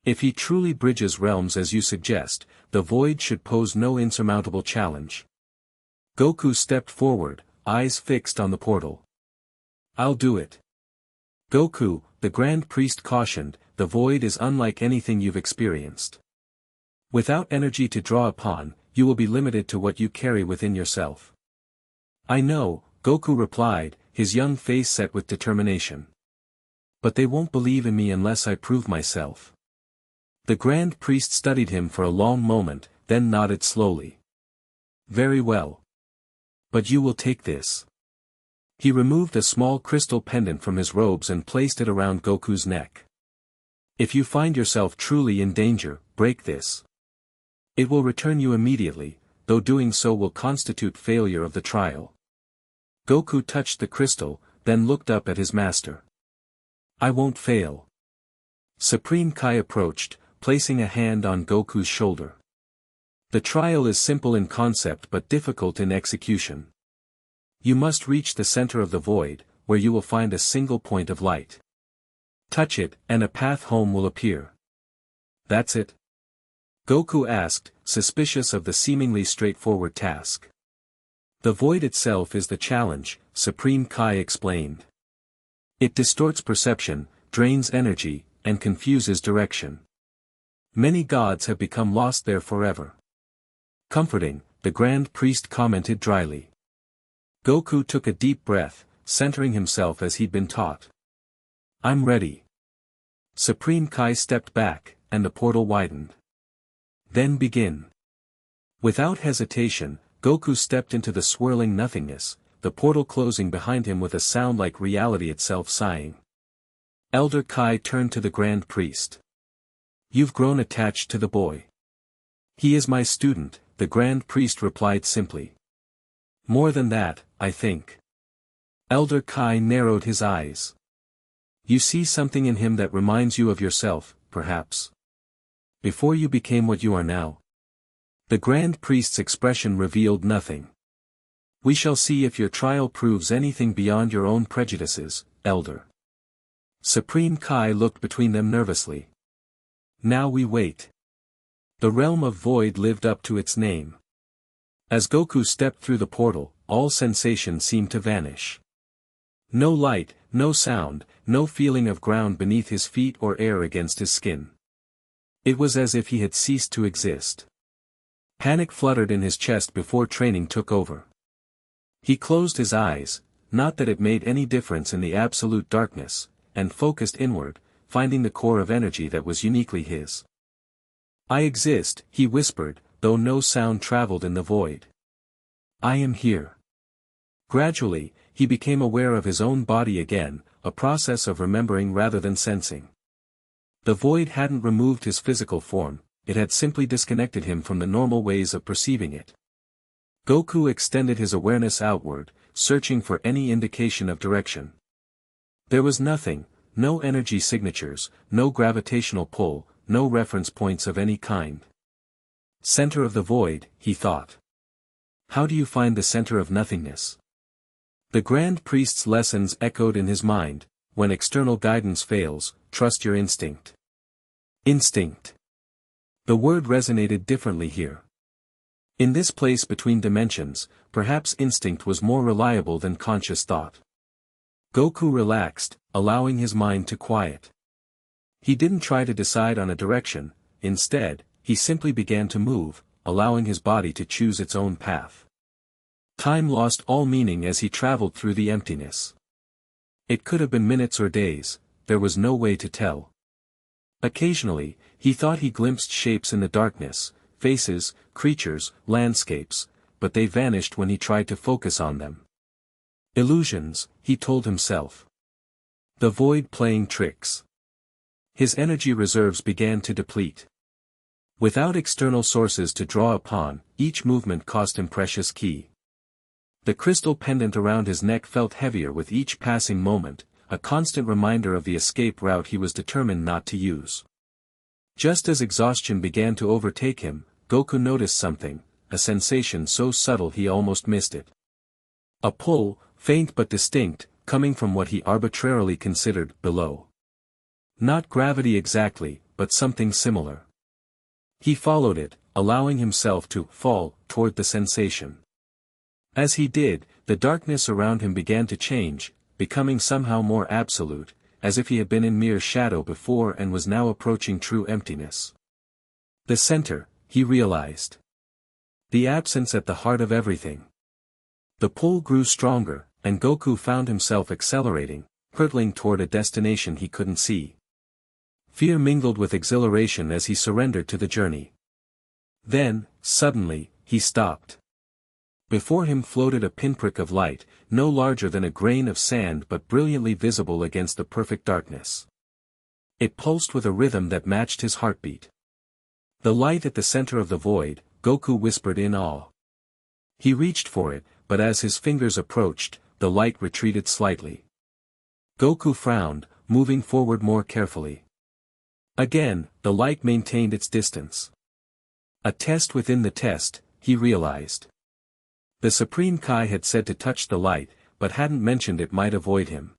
If he truly bridges realms as you suggest, the void should pose no insurmountable challenge. Goku stepped forward, eyes fixed on the portal. I'll do it. Goku, the Grand Priest cautioned, the void is unlike anything you've experienced. Without energy to draw upon, you will be limited to what you carry within yourself. I know, Goku replied, his young face set with determination. But they won't believe in me unless I prove myself. The Grand Priest studied him for a long moment, then nodded slowly. Very well. But you will take this. He removed a small crystal pendant from his robes and placed it around Goku's neck. If you find yourself truly in danger, break this. It will return you immediately, though doing so will constitute failure of the trial. Goku touched the crystal, then looked up at his master. I won't fail. Supreme Kai approached, placing a hand on Goku's shoulder. The trial is simple in concept but difficult in execution. You must reach the center of the void, where you will find a single point of light. Touch it, and a path home will appear. That's it? Goku asked, suspicious of the seemingly straightforward task. The void itself is the challenge, Supreme Kai explained. It distorts perception, drains energy, and confuses direction. Many gods have become lost there forever. Comforting, the Grand Priest commented dryly. Goku took a deep breath, centering himself as he'd been taught. I'm ready. Supreme Kai stepped back, and the portal widened. Then begin. Without hesitation, Goku stepped into the swirling nothingness, the portal closing behind him with a sound like reality itself sighing. Elder Kai turned to the Grand Priest. You've grown attached to the boy. He is my student, the Grand Priest replied simply. More than that, I think. Elder Kai narrowed his eyes. You see something in him that reminds you of yourself, perhaps. Before you became what you are now. The Grand Priest's expression revealed nothing. We shall see if your trial proves anything beyond your own prejudices, Elder. Supreme Kai looked between them nervously. Now we wait. The realm of void lived up to its name. As Goku stepped through the portal, all sensation seemed to vanish. No light, no sound, no feeling of ground beneath his feet or air against his skin. It was as if he had ceased to exist. Panic fluttered in his chest before training took over. He closed his eyes, not that it made any difference in the absolute darkness, and focused inward, finding the core of energy that was uniquely his. I exist, he whispered, though no sound traveled in the void. I am here. Gradually, he became aware of his own body again, a process of remembering rather than sensing. The void hadn't removed his physical form, it had simply disconnected him from the normal ways of perceiving it. Goku extended his awareness outward, searching for any indication of direction. There was nothing, no energy signatures, no gravitational pull, no reference points of any kind. Center of the void, he thought. How do you find the center of nothingness? The Grand Priest's lessons echoed in his mind: when external guidance fails, trust your instinct. Instinct. The word resonated differently here. In this place between dimensions, perhaps instinct was more reliable than conscious thought. Goku relaxed, allowing his mind to quiet. He didn't try to decide on a direction, instead, he simply began to move, allowing his body to choose its own path. Time lost all meaning as he traveled through the emptiness. It could have been minutes or days, there was no way to tell. Occasionally, he thought he glimpsed shapes in the darkness, faces, creatures, landscapes, but they vanished when he tried to focus on them. Illusions, he told himself. The void playing tricks. His energy reserves began to deplete. Without external sources to draw upon, each movement cost him precious ki. The crystal pendant around his neck felt heavier with each passing moment, a constant reminder of the escape route he was determined not to use. Just as exhaustion began to overtake him, Goku noticed something, a sensation so subtle he almost missed it. A pull, faint but distinct, coming from what he arbitrarily considered below. Not gravity exactly, but something similar. He followed it, allowing himself to fall toward the sensation. As he did, the darkness around him began to change, becoming somehow more absolute, as if he had been in mere shadow before and was now approaching true emptiness. The center, he realized. The absence at the heart of everything. The pull grew stronger, and Goku found himself accelerating, hurtling toward a destination he couldn't see. Fear mingled with exhilaration as he surrendered to the journey. Then, suddenly, he stopped. Before him floated a pinprick of light, no larger than a grain of sand but brilliantly visible against the perfect darkness. It pulsed with a rhythm that matched his heartbeat. The light at the center of the void, Goku whispered in awe. He reached for it, but as his fingers approached, the light retreated slightly. Goku frowned, moving forward more carefully. Again, the light maintained its distance. A test within the test, he realized. The Supreme Kai had said to touch the light, but hadn't mentioned it might avoid him.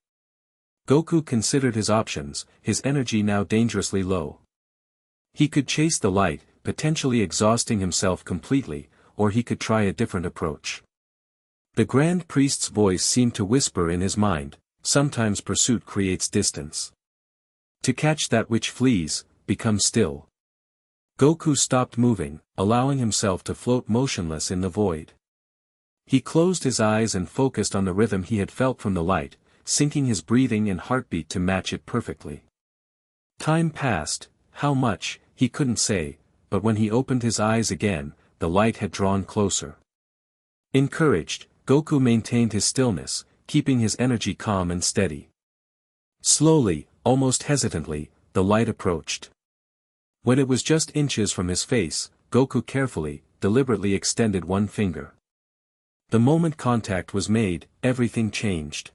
Goku considered his options, his energy now dangerously low. He could chase the light, potentially exhausting himself completely, or he could try a different approach. The Grand Priest's voice seemed to whisper in his mind, sometimes pursuit creates distance. To catch that which flees, become still. Goku stopped moving, allowing himself to float motionless in the void. He closed his eyes and focused on the rhythm he had felt from the light, syncing his breathing and heartbeat to match it perfectly. Time passed, how much, he couldn't say, but when he opened his eyes again, the light had drawn closer. Encouraged, Goku maintained his stillness, keeping his energy calm and steady. Slowly, almost hesitantly, the light approached. When it was just inches from his face, Goku carefully, deliberately extended one finger. The moment contact was made, everything changed.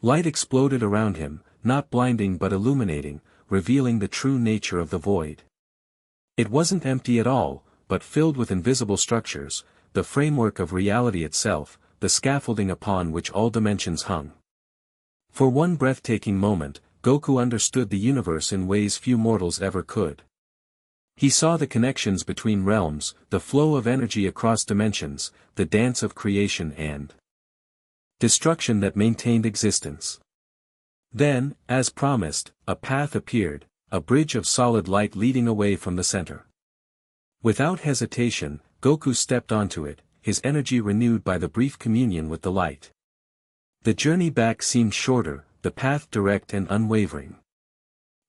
Light exploded around him, not blinding but illuminating, revealing the true nature of the void. It wasn't empty at all, but filled with invisible structures, the framework of reality itself, the scaffolding upon which all dimensions hung. For one breathtaking moment, Goku understood the universe in ways few mortals ever could. He saw the connections between realms, the flow of energy across dimensions, the dance of creation and destruction that maintained existence. Then, as promised, a path appeared, a bridge of solid light leading away from the center. Without hesitation, Goku stepped onto it, his energy renewed by the brief communion with the light. The journey back seemed shorter, the path direct and unwavering.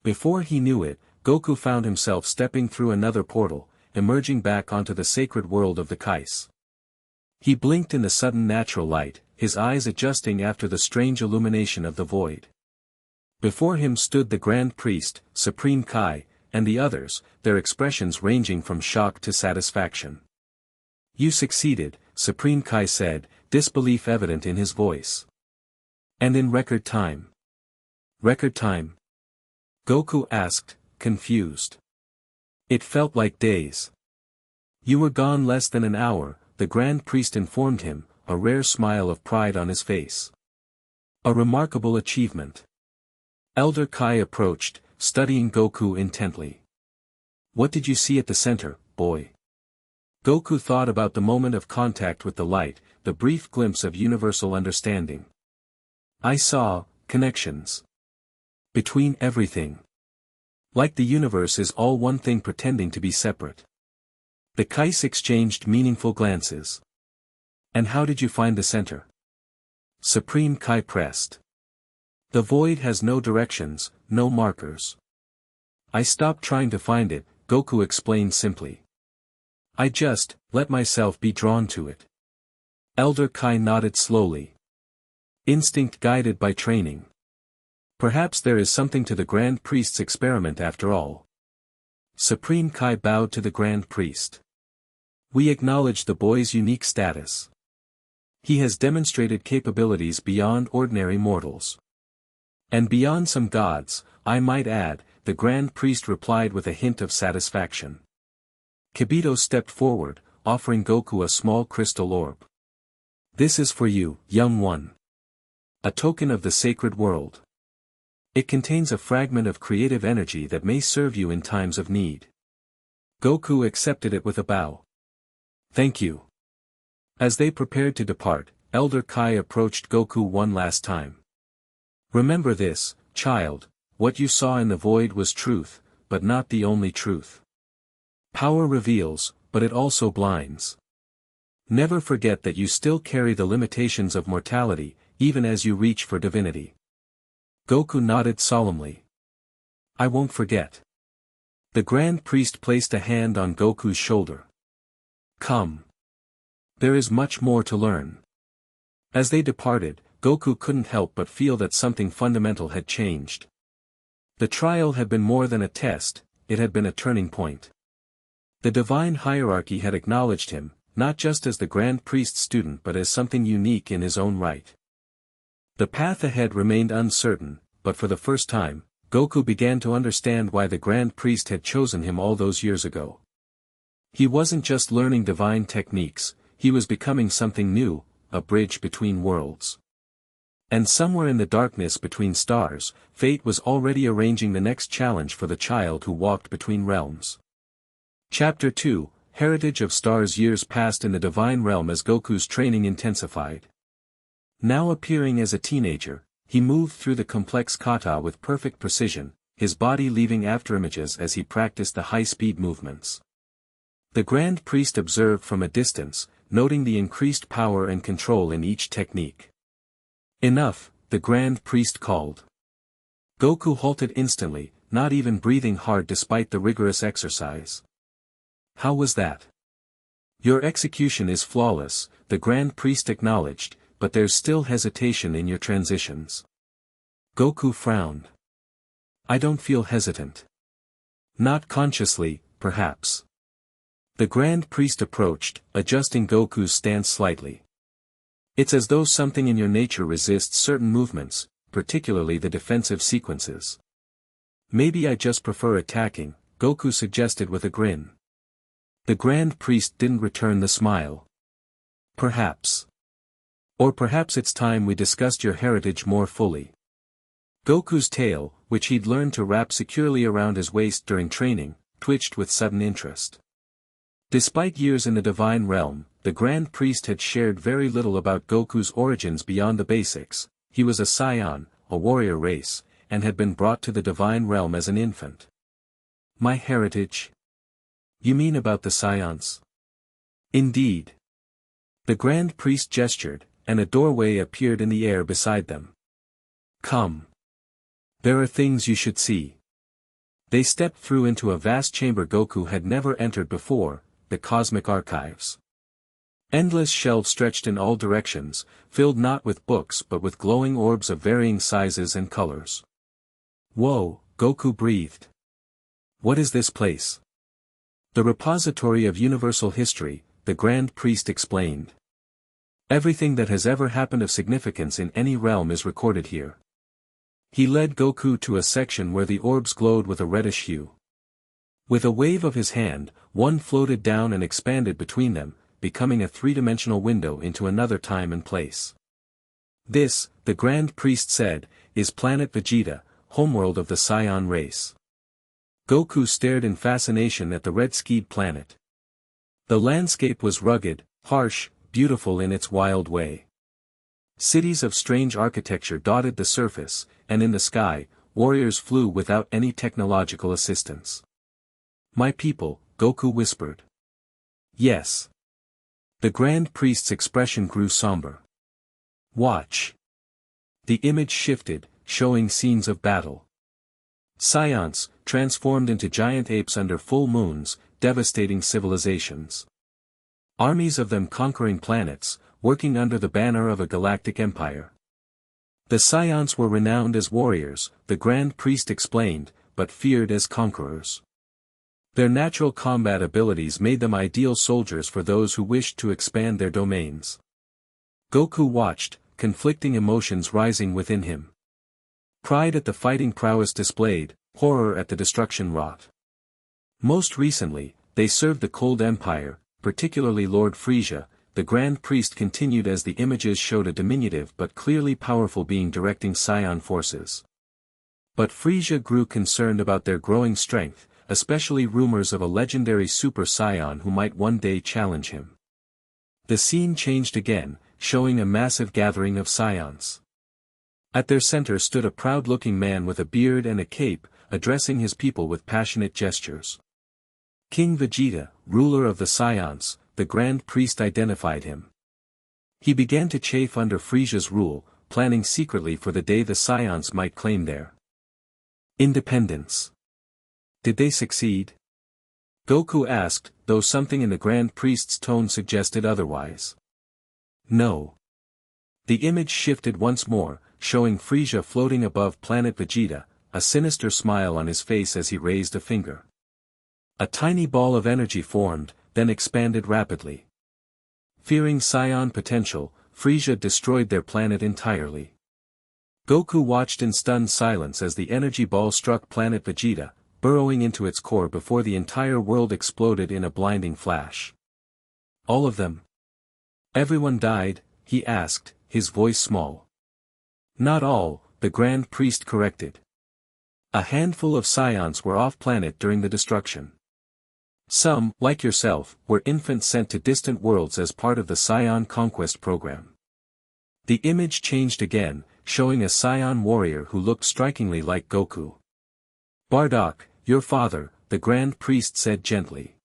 Before he knew it, Goku found himself stepping through another portal, emerging back onto the sacred world of the Kais. He blinked in the sudden natural light, his eyes adjusting after the strange illumination of the void. Before him stood the Grand Priest, Supreme Kai, and the others, their expressions ranging from shock to satisfaction. "You succeeded," Supreme Kai said, disbelief evident in his voice. And in record time. Record time? Goku asked, confused. It felt like days. You were gone less than an hour, the Grand Priest informed him, a rare smile of pride on his face. A remarkable achievement. Elder Kai approached, studying Goku intently. What did you see at the center, boy? Goku thought about the moment of contact with the light, the brief glimpse of universal understanding. I saw connections between everything. Like the universe is all one thing pretending to be separate. The Kais exchanged meaningful glances. And how did you find the center? Supreme Kai pressed. The void has no directions, no markers. I stopped trying to find it, Goku explained simply. I just let myself be drawn to it. Elder Kai nodded slowly. Instinct guided by training. Perhaps there is something to the Grand Priest's experiment after all. Supreme Kai bowed to the Grand Priest. We acknowledge the boy's unique status. He has demonstrated capabilities beyond ordinary mortals. And beyond some gods, I might add, the Grand Priest replied with a hint of satisfaction. Kibito stepped forward, offering Goku a small crystal orb. This is for you, young one. A token of the sacred world. It contains a fragment of creative energy that may serve you in times of need. Goku accepted it with a bow. Thank you. As they prepared to depart, Elder Kai approached Goku one last time. Remember this, child, what you saw in the void was truth, but not the only truth. Power reveals, but it also blinds. Never forget that you still carry the limitations of mortality, even as you reach for divinity. Goku nodded solemnly. I won't forget. The Grand Priest placed a hand on Goku's shoulder. Come. There is much more to learn. As they departed, Goku couldn't help but feel that something fundamental had changed. The trial had been more than a test, it had been a turning point. The divine hierarchy had acknowledged him, not just as the Grand Priest's student but as something unique in his own right. The path ahead remained uncertain, but for the first time, Goku began to understand why the Grand Priest had chosen him all those years ago. He wasn't just learning divine techniques, he was becoming something new, a bridge between worlds. And somewhere in the darkness between stars, fate was already arranging the next challenge for the child who walked between realms. Chapter 2, Heritage of Stars. Years passed in the divine realm as Goku's training intensified. Now appearing as a teenager, he moved through the complex kata with perfect precision, his body leaving afterimages as he practiced the high-speed movements. The Grand Priest observed from a distance, noting the increased power and control in each technique. Enough, the Grand Priest called. Goku halted instantly, not even breathing hard despite the rigorous exercise. How was that? Your execution is flawless, the Grand Priest acknowledged, but there's still hesitation in your transitions. Goku frowned. I don't feel hesitant. Not consciously, perhaps. The Grand Priest approached, adjusting Goku's stance slightly. It's as though something in your nature resists certain movements, particularly the defensive sequences. Maybe I just prefer attacking, Goku suggested with a grin. The Grand Priest didn't return the smile. Perhaps. Or perhaps it's time we discussed your heritage more fully. Goku's tail, which he'd learned to wrap securely around his waist during training, twitched with sudden interest. Despite years in the divine realm, the Grand Priest had shared very little about Goku's origins beyond the basics. He was a scion, a warrior race, and had been brought to the divine realm as an infant. My heritage? You mean about the scions? Indeed. The Grand Priest gestured, and a doorway appeared in the air beside them. Come. There are things you should see. They stepped through into a vast chamber Goku had never entered before, the cosmic archives. Endless shelves stretched in all directions, filled not with books but with glowing orbs of varying sizes and colors. Whoa, Goku breathed. What is this place? The repository of universal history, the Grand Priest explained. Everything that has ever happened of significance in any realm is recorded here. He led Goku to a section where the orbs glowed with a reddish hue. With a wave of his hand, one floated down and expanded between them, becoming a three-dimensional window into another time and place. This, the Grand Priest said, is planet Vegeta, homeworld of the Saiyan race. Goku stared in fascination at the red-skied planet. The landscape was rugged, harsh, beautiful in its wild way. Cities of strange architecture dotted the surface, and in the sky, warriors flew without any technological assistance. "My people," Goku whispered. "Yes." The Grand Priest's expression grew somber. "Watch." The image shifted, showing scenes of battle. Saiyans, transformed into giant apes under full moons, devastating civilizations. Armies of them conquering planets, working under the banner of a galactic empire. The Saiyans were renowned as warriors, the Grand Priest explained, but feared as conquerors. Their natural combat abilities made them ideal soldiers for those who wished to expand their domains. Goku watched, conflicting emotions rising within him. Pride at the fighting prowess displayed, horror at the destruction wrought. Most recently, they served the Cold Empire, particularly Lord Frieza. The Grand Priest continued as the images showed a diminutive but clearly powerful being directing Saiyan forces. But Frieza grew concerned about their growing strength, especially rumors of a legendary Super Saiyan who might one day challenge him. The scene changed again, showing a massive gathering of Saiyans. At their center stood a proud-looking man with a beard and a cape, addressing his people with passionate gestures. King Vegeta, ruler of the Saiyans, the Grand Priest identified him. He began to chafe under Frieza's rule, planning secretly for the day the Saiyans might claim their independence. Did they succeed? Goku asked, though something in the Grand Priest's tone suggested otherwise. No. The image shifted once more, showing Frieza floating above planet Vegeta, a sinister smile on his face as he raised a finger. A tiny ball of energy formed, then expanded rapidly. Fearing Saiyan potential, Frieza destroyed their planet entirely. Goku watched in stunned silence as the energy ball struck planet Vegeta, burrowing into its core before the entire world exploded in a blinding flash. All of them? Everyone died? He asked, his voice small. Not all, the Grand Priest corrected. A handful of Saiyans were off-planet during the destruction. Some, like yourself, were infants sent to distant worlds as part of the Saiyan conquest program. The image changed again, showing a Saiyan warrior who looked strikingly like Goku. Bardock, your father, the Grand Priest said gently.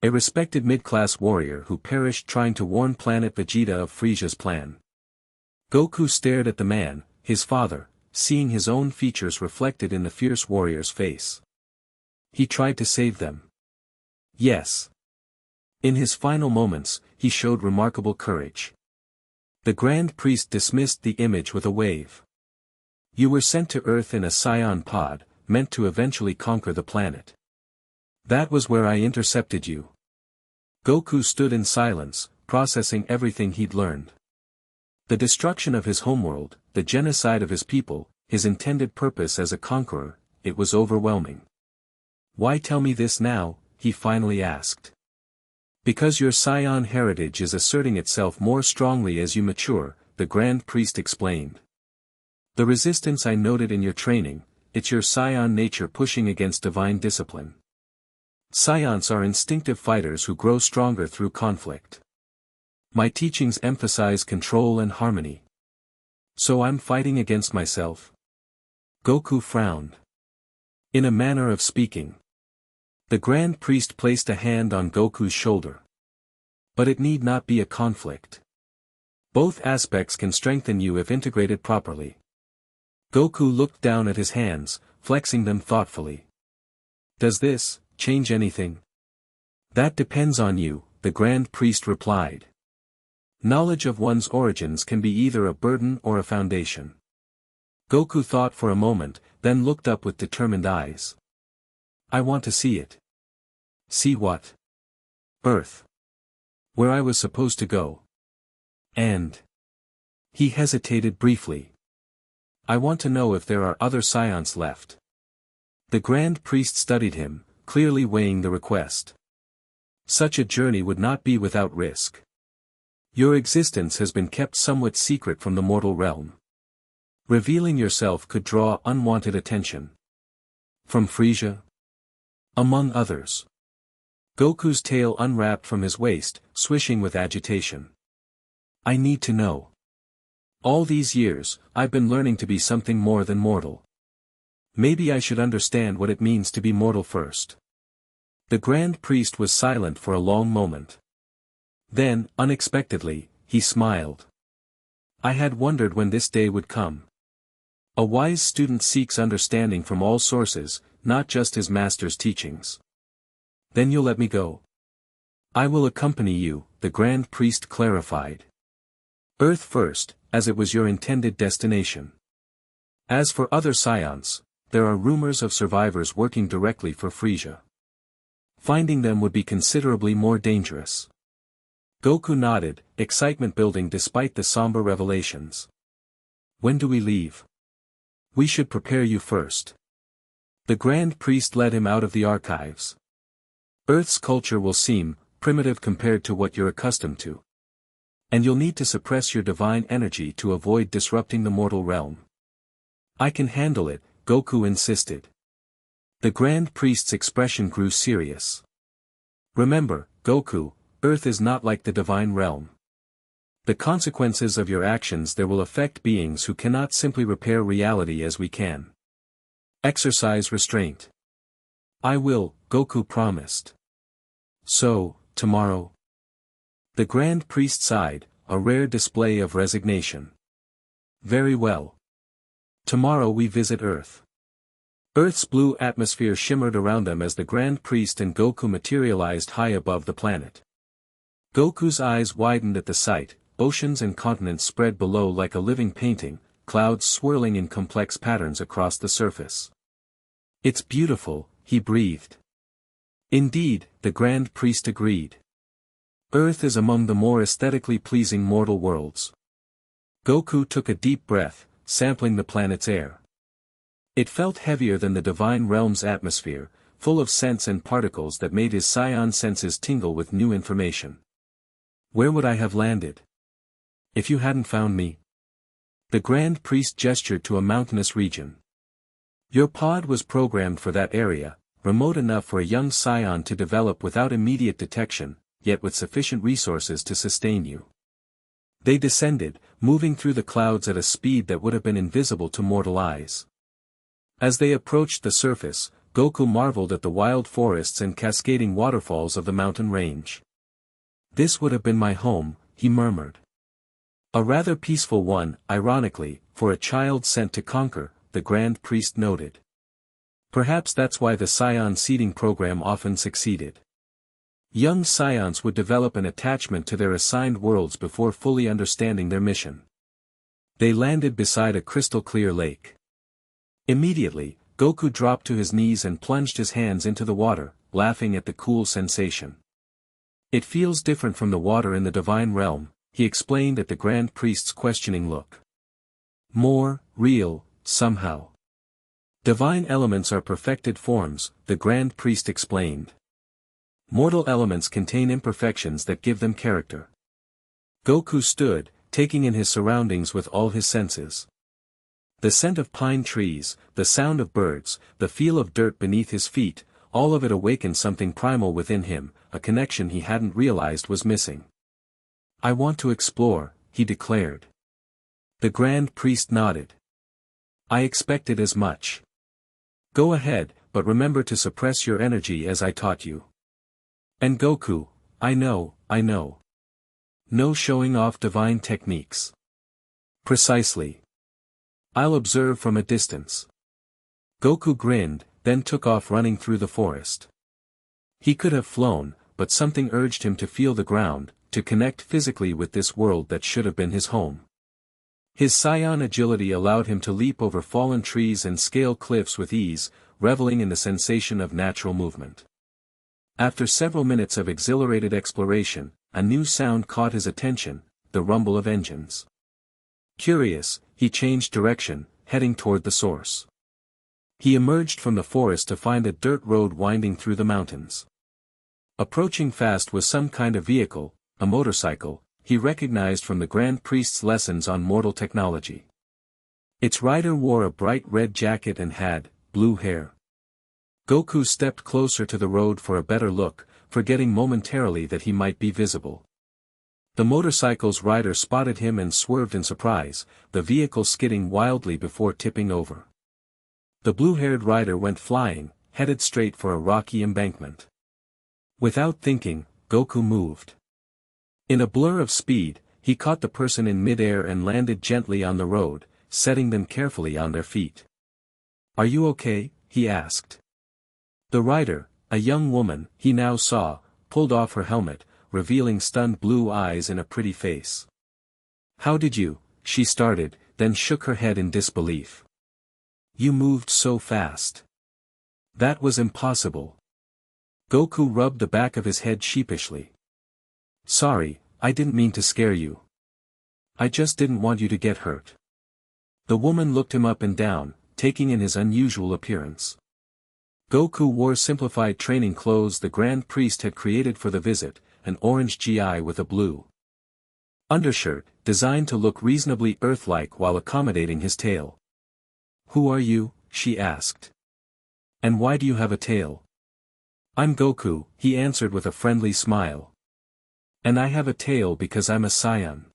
A respected mid-class warrior who perished trying to warn planet Vegeta of Frieza's plan. Goku stared at the man, his father, seeing his own features reflected in the fierce warrior's face. He tried to save them. Yes. In his final moments, he showed remarkable courage. The Grand Priest dismissed the image with a wave. You were sent to Earth in a Saiyan pod, meant to eventually conquer the planet. That was where I intercepted you. Goku stood in silence, processing everything he'd learned. The destruction of his homeworld, the genocide of his people, his intended purpose as a conqueror, it was overwhelming. Why tell me this now? He finally asked. Because your Saiyan heritage is asserting itself more strongly as you mature, the Grand Priest explained. The resistance I noted in your training, it's your Saiyan nature pushing against divine discipline. Saiyans are instinctive fighters who grow stronger through conflict. My teachings emphasize control and harmony. So I'm fighting against myself? Goku frowned. In a manner of speaking. The Grand Priest placed a hand on Goku's shoulder. But it need not be a conflict. Both aspects can strengthen you if integrated properly. Goku looked down at his hands, flexing them thoughtfully. Does this change anything? That depends on you, the Grand Priest replied. Knowledge of one's origins can be either a burden or a foundation. Goku thought for a moment, then looked up with determined eyes. I want to see it. See what? Earth. Where I was supposed to go. And he hesitated briefly. I want to know if there are other scions left. The Grand Priest studied him, clearly weighing the request. Such a journey would not be without risk. Your existence has been kept somewhat secret from the mortal realm. Revealing yourself could draw unwanted attention. From Frisia? Among others. Goku's tail unwrapped from his waist, swishing with agitation. I need to know. All these years, I've been learning to be something more than mortal. Maybe I should understand what it means to be mortal first. The Grand Priest was silent for a long moment. Then, unexpectedly, he smiled. I had wondered when this day would come. A wise student seeks understanding from all sources, not just his master's teachings. Then you'll let me go? I will accompany you, the Grand Priest clarified. Earth first, as it was your intended destination. As for other scions, there are rumors of survivors working directly for Frisia. Finding them would be considerably more dangerous. Goku nodded, excitement building despite the somber revelations. When do we leave? We should prepare you first. The Grand Priest led him out of the archives. Earth's culture will seem primitive compared to what you're accustomed to. And you'll need to suppress your divine energy to avoid disrupting the mortal realm. I can handle it, Goku insisted. The Grand Priest's expression grew serious. Remember, Goku, Earth is not like the divine realm. The consequences of your actions there will affect beings who cannot simply repair reality as we can. Exercise restraint. I will, Goku promised. So, tomorrow? The Grand Priest sighed, a rare display of resignation. Very well. Tomorrow we visit Earth. Earth's blue atmosphere shimmered around them as the Grand Priest and Goku materialized high above the planet. Goku's eyes widened at the sight, oceans and continents spread below like a living painting, clouds swirling in complex patterns across the surface. It's beautiful, he breathed. Indeed, the Grand Priest agreed. Earth is among the more aesthetically pleasing mortal worlds. Goku took a deep breath, sampling the planet's air. It felt heavier than the divine realm's atmosphere, full of scents and particles that made his scion senses tingle with new information. Where would I have landed? If you hadn't found me? The Grand Priest gestured to a mountainous region. Your pod was programmed for that area, remote enough for a young scion to develop without immediate detection, yet with sufficient resources to sustain you. They descended, moving through the clouds at a speed that would have been invisible to mortal eyes. As they approached the surface, Goku marveled at the wild forests and cascading waterfalls of the mountain range. This would have been my home, he murmured. A rather peaceful one, ironically, for a child sent to conquer, the Grand Priest noted. Perhaps that's why the scion seeding program often succeeded. Young scions would develop an attachment to their assigned worlds before fully understanding their mission. They landed beside a crystal-clear lake. Immediately, Goku dropped to his knees and plunged his hands into the water, laughing at the cool sensation. It feels different from the water in the divine realm, he explained at the Grand Priest's questioning look. More real, somehow. Divine elements are perfected forms, the Grand Priest explained. Mortal elements contain imperfections that give them character. Goku stood, taking in his surroundings with all his senses. The scent of pine trees, the sound of birds, the feel of dirt beneath his feet, all of it awakened something primal within him, a connection he hadn't realized was missing. I want to explore, he declared. The Grand Priest nodded. I expected as much. Go ahead, but remember to suppress your energy as I taught you. And Goku, I know. No showing off divine techniques. Precisely. I'll observe from a distance. Goku grinned, then took off running through the forest. He could have flown, but something urged him to feel the ground, to connect physically with this world that should have been his home. His scion agility allowed him to leap over fallen trees and scale cliffs with ease, reveling in the sensation of natural movement. After several minutes of exhilarated exploration, a new sound caught his attention, the rumble of engines. Curious, he changed direction, heading toward the source. He emerged from the forest to find a dirt road winding through the mountains. Approaching fast was some kind of vehicle, a motorcycle, he recognized from the Grand Priest's lessons on mortal technology. Its rider wore a bright red jacket and had blue hair. Goku stepped closer to the road for a better look, forgetting momentarily that he might be visible. The motorcycle's rider spotted him and swerved in surprise, the vehicle skidding wildly before tipping over. The blue-haired rider went flying, headed straight for a rocky embankment. Without thinking, Goku moved. In a blur of speed, he caught the person in mid-air and landed gently on the road, setting them carefully on their feet. "Are you okay?" he asked. The rider, a young woman, he now saw, pulled off her helmet, revealing stunned blue eyes and a pretty face. "How did you?" she started, then shook her head in disbelief. "You moved so fast. That was impossible." Goku rubbed the back of his head sheepishly. "Sorry, I didn't mean to scare you. I just didn't want you to get hurt." The woman looked him up and down, taking in his unusual appearance. Goku wore simplified training clothes the Grand Priest had created for the visit, an orange gi with a blue undershirt, designed to look reasonably Earth-like while accommodating his tail. "Who are you?" she asked. "And why do you have a tail?" "I'm Goku," he answered with a friendly smile. "And I have a tail because I'm a Saiyan."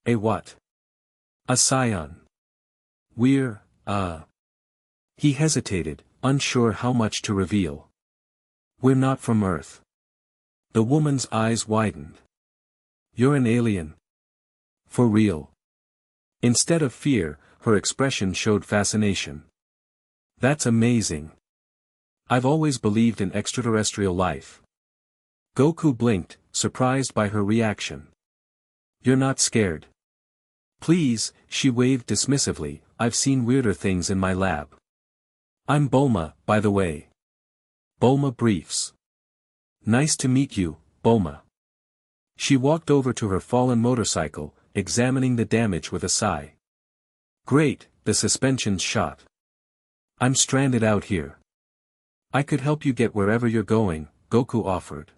"A what?" "A Saiyan. We're, He hesitated, unsure how much to reveal. "We're not from Earth." The woman's eyes widened. "You're an alien? For real?" Instead of fear, her expression showed fascination. "That's amazing. I've always believed in extraterrestrial life." Goku blinked, surprised by her reaction. "You're not scared?" "Please," she waved dismissively, "I've seen weirder things in my lab. I'm Bulma, by the way." Bulma briefs. "Nice to meet you, Bulma." She walked over to her fallen motorcycle, examining the damage with a sigh. "Great, the suspension's shot. I'm stranded out here. I could help you get wherever you're going," Goku offered.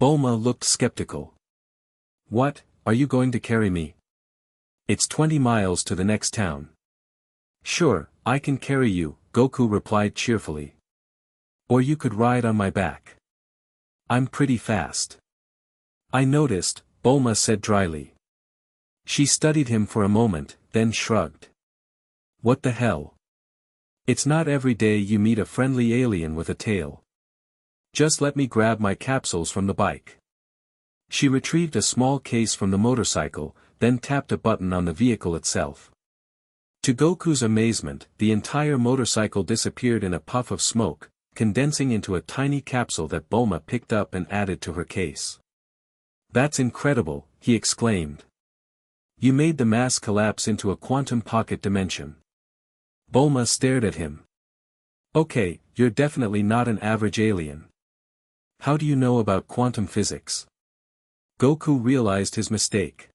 Bulma looked skeptical. "What, are you going to carry me? It's 20 miles to the next town." "Sure, I can carry you," Goku replied cheerfully. "Or you could ride on my back. I'm pretty fast." "I noticed," Bulma said dryly. She studied him for a moment, then shrugged. "What the hell? It's not every day you meet a friendly alien with a tail. Just let me grab my capsules from the bike." She retrieved a small case from the motorcycle, then tapped a button on the vehicle itself. To Goku's amazement, the entire motorcycle disappeared in a puff of smoke, condensing into a tiny capsule that Bulma picked up and added to her case. "That's incredible," he exclaimed. "You made the mass collapse into a quantum pocket dimension." Bulma stared at him. "Okay, you're definitely not an average alien. How do you know about quantum physics?" Goku realized his mistake.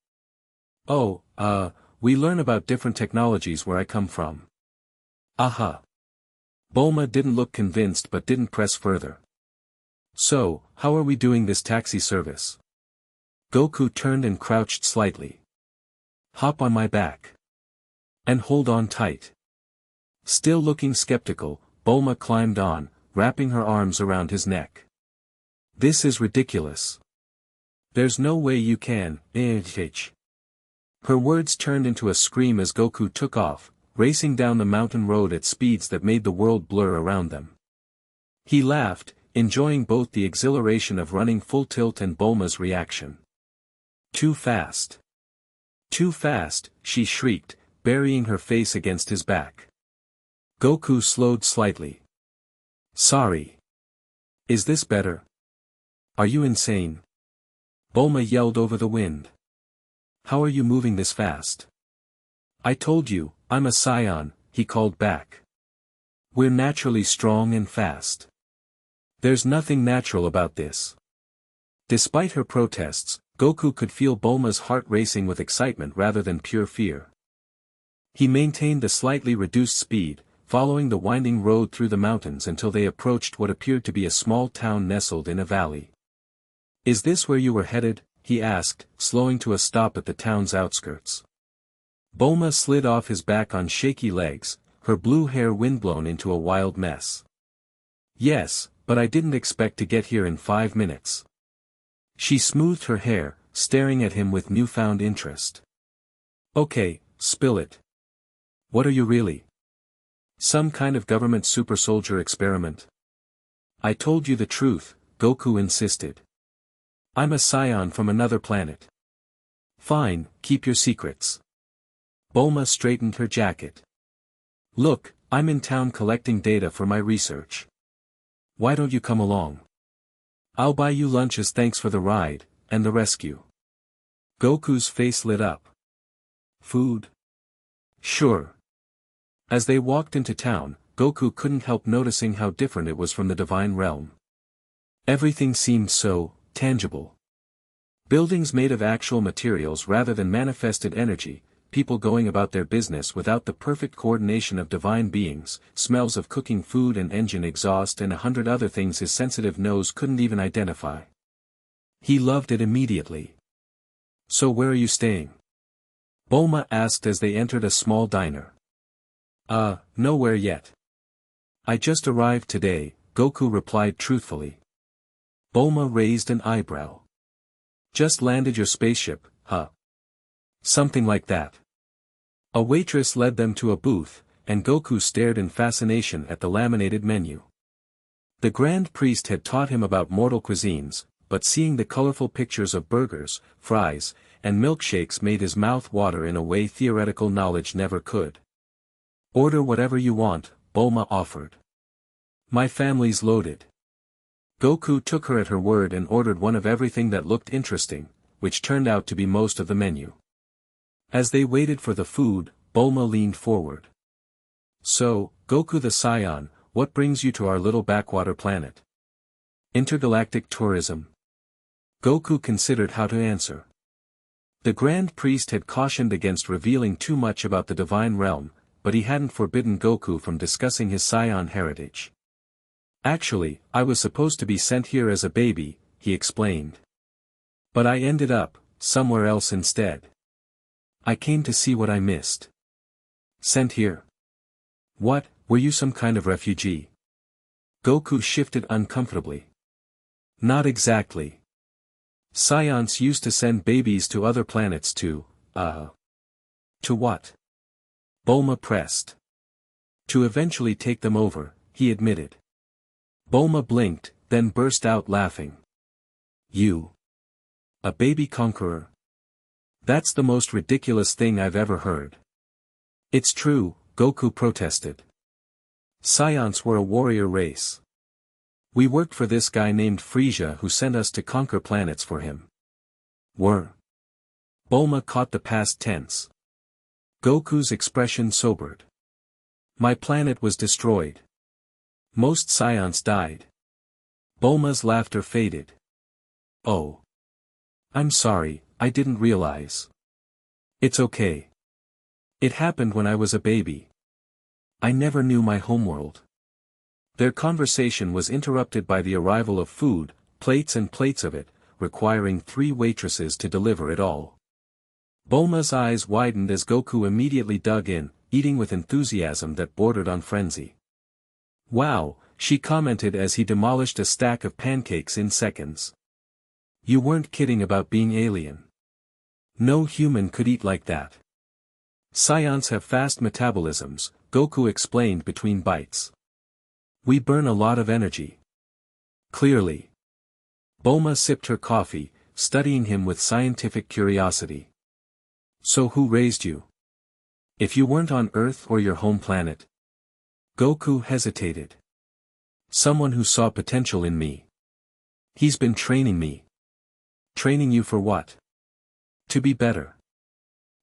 "Oh, we learn about different technologies where I come from." "Aha." Bulma didn't look convinced but didn't press further. "So, how are we doing this taxi service?" Goku turned and crouched slightly. "Hop on my back. And hold on tight." Still looking skeptical, Bulma climbed on, wrapping her arms around his neck. "This is ridiculous. There's no way you can, Her words turned into a scream as Goku took off, racing down the mountain road at speeds that made the world blur around them. He laughed, enjoying both the exhilaration of running full tilt and Bulma's reaction. "Too fast. Too fast," she shrieked, burying her face against his back. Goku slowed slightly. "Sorry. Is this better? Are you insane?" Bulma yelled over the wind. "How are you moving this fast?" "I told you, I'm a Saiyan," he called back. "We're naturally strong and fast. There's nothing natural about this." Despite her protests, Goku could feel Bulma's heart racing with excitement rather than pure fear. He maintained a slightly reduced speed, following the winding road through the mountains until they approached what appeared to be a small town nestled in a valley. "Is this where you were headed?" he asked, slowing to a stop at the town's outskirts. Bulma slid off his back on shaky legs, her blue hair windblown into a wild mess. "Yes, but I didn't expect to get here in 5 minutes." She smoothed her hair, staring at him with newfound interest. "Okay, spill it. What are you really? Some kind of government super soldier experiment?" "I told you the truth," Goku insisted. "I'm a scion from another planet." "Fine, keep your secrets." Bulma straightened her jacket. "Look, I'm in town collecting data for my research. Why don't you come along? I'll buy you lunch as thanks for the ride, and the rescue." Goku's face lit up. "Food? Sure." As they walked into town, Goku couldn't help noticing how different it was from the divine realm. Everything seemed so tangible. Buildings made of actual materials rather than manifested energy, people going about their business without the perfect coordination of divine beings, smells of cooking food and engine exhaust and 100 other things his sensitive nose couldn't even identify. He loved it immediately. "So where are you staying?" Bulma asked as they entered a small diner. Nowhere yet. I just arrived today," Goku replied truthfully. Bulma raised an eyebrow. "Just landed your spaceship, huh?" "Something like that." A waitress led them to a booth, and Goku stared in fascination at the laminated menu. The Grand Priest had taught him about mortal cuisines, but seeing the colorful pictures of burgers, fries, and milkshakes made his mouth water in a way theoretical knowledge never could. "Order whatever you want," Bulma offered. "My family's loaded." Goku took her at her word and ordered one of everything that looked interesting, which turned out to be most of the menu. As they waited for the food, Bulma leaned forward. "So, Goku the Scion, what brings you to our little backwater planet?" "Intergalactic tourism." Goku considered how to answer. The Grand Priest had cautioned against revealing too much about the divine realm, but he hadn't forbidden Goku from discussing his Scion heritage. "Actually, I was supposed to be sent here as a baby," he explained. "But I ended up somewhere else instead. I came to see what I missed." "Sent here? What, were you some kind of refugee?" Goku shifted uncomfortably. "Not exactly. Scions used to send babies to other planets to what?" Bulma pressed. "To eventually take them over," he admitted. Bulma blinked, then burst out laughing. "You? A baby conqueror? That's the most ridiculous thing I've ever heard." "It's true," Goku protested. "Scions were a warrior race. We worked for this guy named Frisia who sent us to conquer planets for him." "Were?" Bulma caught the past tense. Goku's expression sobered. "My planet was destroyed. Most scions died." Bulma's laughter faded. "Oh. I'm sorry, I didn't realize." "It's okay. It happened when I was a baby. I never knew my homeworld." Their conversation was interrupted by the arrival of food, plates and plates of it, requiring 3 waitresses to deliver it all. Bulma's eyes widened as Goku immediately dug in, eating with enthusiasm that bordered on frenzy. "Wow," she commented as he demolished a stack of pancakes in seconds. "You weren't kidding about being alien. No human could eat like that." "Scions have fast metabolisms," Goku explained between bites. "We burn a lot of energy." "Clearly." Bulma sipped her coffee, studying him with scientific curiosity. "So who raised you? If you weren't on Earth or your home planet?" Goku hesitated. "Someone who saw potential in me. He's been training me." "Training you for what?" "To be better.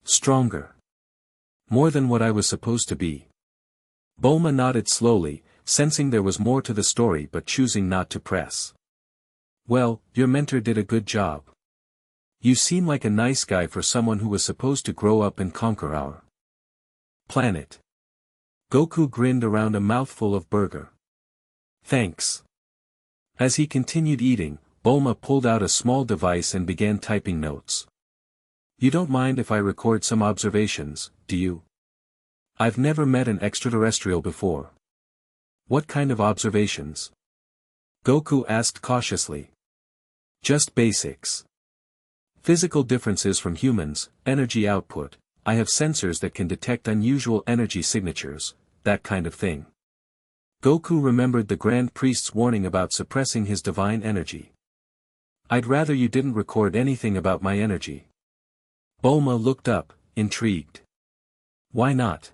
Stronger. More than what I was supposed to be." Bulma nodded slowly, sensing there was more to the story but choosing not to press. "Well, your mentor did a good job. You seem like a nice guy for someone who was supposed to grow up and conquer our planet. Goku grinned around a mouthful of burger. Thanks. As he continued eating, Bulma pulled out a small device and began typing notes. You don't mind if I record some observations, do you? I've never met an extraterrestrial before. What kind of observations? Goku asked cautiously. Just basics. Physical differences from humans, energy output, I have sensors that can detect unusual energy signatures, that kind of thing. Goku remembered the Grand Priest's warning about suppressing his divine energy. I'd rather you didn't record anything about my energy. Bulma looked up, intrigued. Why not?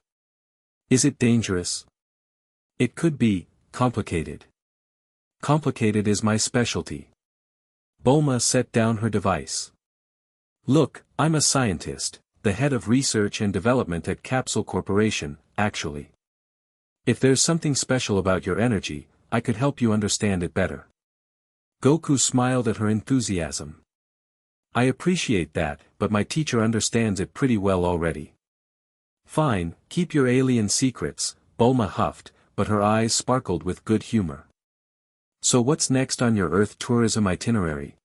Is it dangerous? It could be, complicated. Complicated is my specialty. Bulma set down her device. Look, I'm a scientist, the head of research and development at Capsule Corporation, actually. If there's something special about your energy, I could help you understand it better. Goku smiled at her enthusiasm. I appreciate that, but my teacher understands it pretty well already. Fine, keep your alien secrets, Bulma huffed, but her eyes sparkled with good humor. So what's next on your Earth tourism itinerary?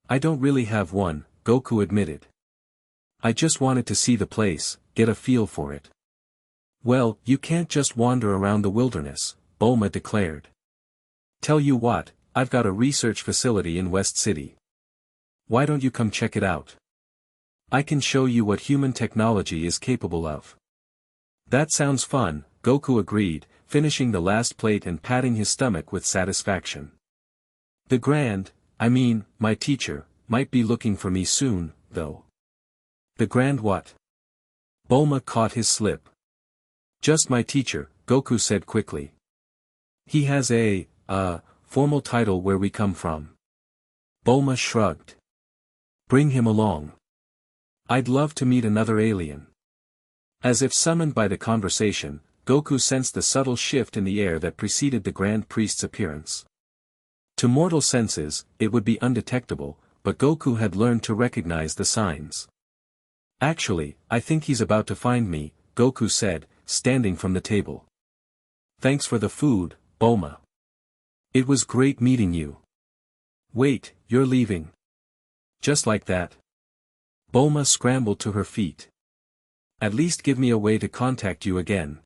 I don't really have one, Goku admitted. I just wanted to see the place, get a feel for it. Well, you can't just wander around the wilderness, Bulma declared. Tell you what, I've got a research facility in West City. Why don't you come check it out? I can show you what human technology is capable of. That sounds fun, Goku agreed, finishing the last plate and patting his stomach with satisfaction. My teacher, might be looking for me soon, though. The Grand what? Bulma caught his slip. Just my teacher, Goku said quickly. He has a formal title where we come from. Bulma shrugged. Bring him along. I'd love to meet another alien. As if summoned by the conversation, Goku sensed the subtle shift in the air that preceded the Grand Priest's appearance. To mortal senses, it would be undetectable, but Goku had learned to recognize the signs. Actually, I think he's about to find me, Goku said, standing from the table. Thanks for the food, Bulma. It was great meeting you. Wait, you're leaving. Just like that? Bulma scrambled to her feet. At least give me a way to contact you again.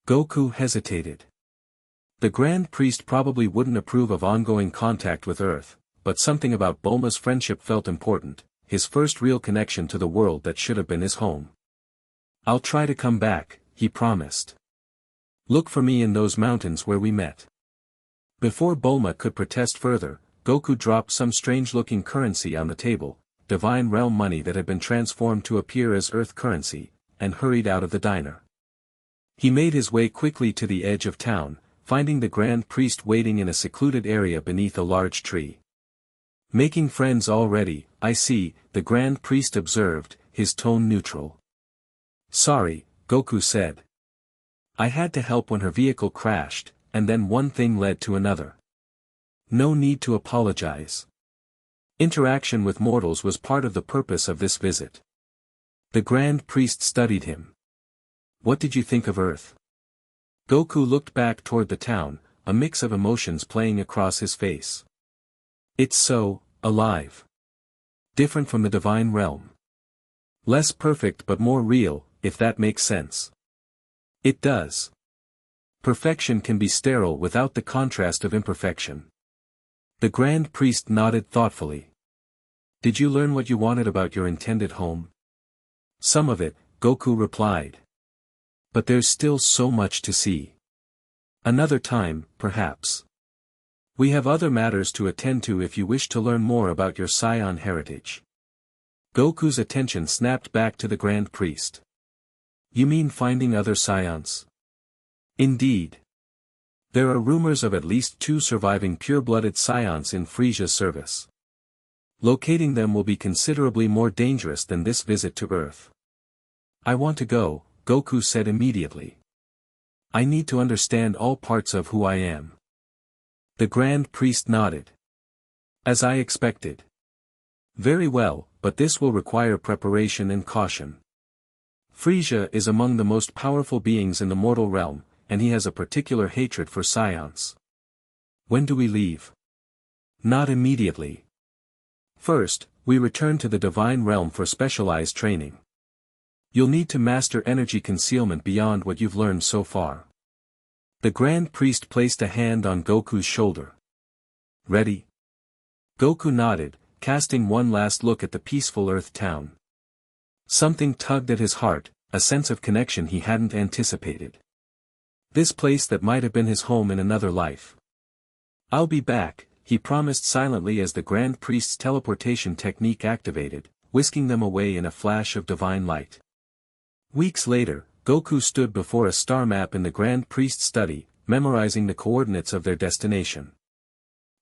Goku hesitated. The Grand Priest probably wouldn't approve of ongoing contact with Earth, but something about Bulma's friendship felt important, his first real connection to the world that should have been his home. I'll try to come back, he promised. Look for me in those mountains where we met. Before Bulma could protest further, Goku dropped some strange-looking currency on the table, divine realm money that had been transformed to appear as Earth currency, and hurried out of the diner. He made his way quickly to the edge of town, finding the Grand Priest waiting in a secluded area beneath a large tree. Making friends already, I see, the Grand Priest observed, his tone neutral. Sorry, Goku said. I had to help when her vehicle crashed, and then one thing led to another. No need to apologize. Interaction with mortals was part of the purpose of this visit. The Grand Priest studied him. What did you think of Earth? Goku looked back toward the town, a mix of emotions playing across his face. It's so alive. Different from the divine realm. Less perfect but more real, if that makes sense. It does. Perfection can be sterile without the contrast of imperfection. The Grand Priest nodded thoughtfully. Did you learn what you wanted about your intended home? Some of it, Goku replied. But there's still so much to see. Another time, perhaps. We have other matters to attend to if you wish to learn more about your Saiyan heritage. Goku's attention snapped back to the Grand Priest. You mean finding other Saiyans? Indeed. There are rumors of at least 2 surviving pure-blooded Saiyans in Frisia's service. Locating them will be considerably more dangerous than this visit to Earth. I want to go, Goku said immediately. I need to understand all parts of who I am. The Grand Priest nodded. As I expected. Very well, but this will require preparation and caution. Frisia is among the most powerful beings in the mortal realm, and he has a particular hatred for scions. When do we leave? Not immediately. First, we return to the divine realm for specialized training. You'll need to master energy concealment beyond what you've learned so far. The Grand Priest placed a hand on Goku's shoulder. Ready? Goku nodded, casting one last look at the peaceful Earth town. Something tugged at his heart, a sense of connection he hadn't anticipated. This place that might have been his home in another life. I'll be back, he promised silently as the Grand Priest's teleportation technique activated, whisking them away in a flash of divine light. Weeks later, Goku stood before a star map in the Grand Priest's study, memorizing the coordinates of their destination.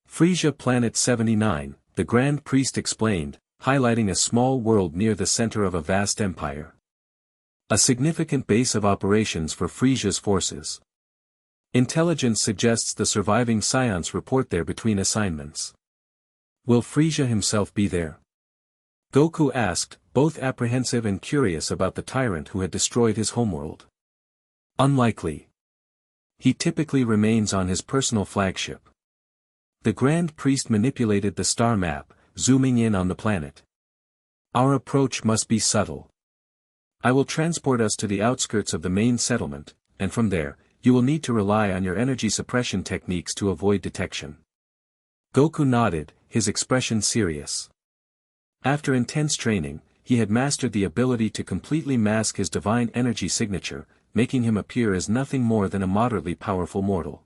Frisia Planet 79, the Grand Priest explained, highlighting a small world near the center of a vast empire. A significant base of operations for Frisia's forces. Intelligence suggests the surviving scions report there between assignments. Will Frisia himself be there? Goku asked, both apprehensive and curious about the tyrant who had destroyed his homeworld. Unlikely. He typically remains on his personal flagship. The Grand Priest manipulated the star map, zooming in on the planet. Our approach must be subtle. I will transport us to the outskirts of the main settlement, and from there, you will need to rely on your energy suppression techniques to avoid detection. Goku nodded, his expression serious. After intense training, he had mastered the ability to completely mask his divine energy signature, making him appear as nothing more than a moderately powerful mortal.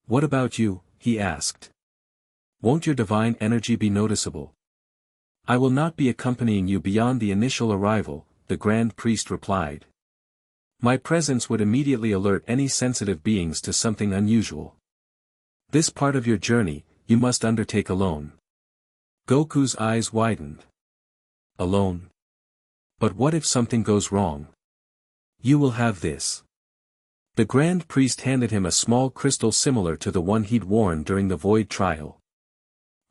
What about you? He asked. Won't your divine energy be noticeable? I will not be accompanying you beyond the initial arrival, the Grand Priest replied. My presence would immediately alert any sensitive beings to something unusual. This part of your journey, you must undertake alone. Goku's eyes widened. Alone? But what if something goes wrong? You will have this. The Grand Priest handed him a small crystal similar to the one he'd worn during the Void trial.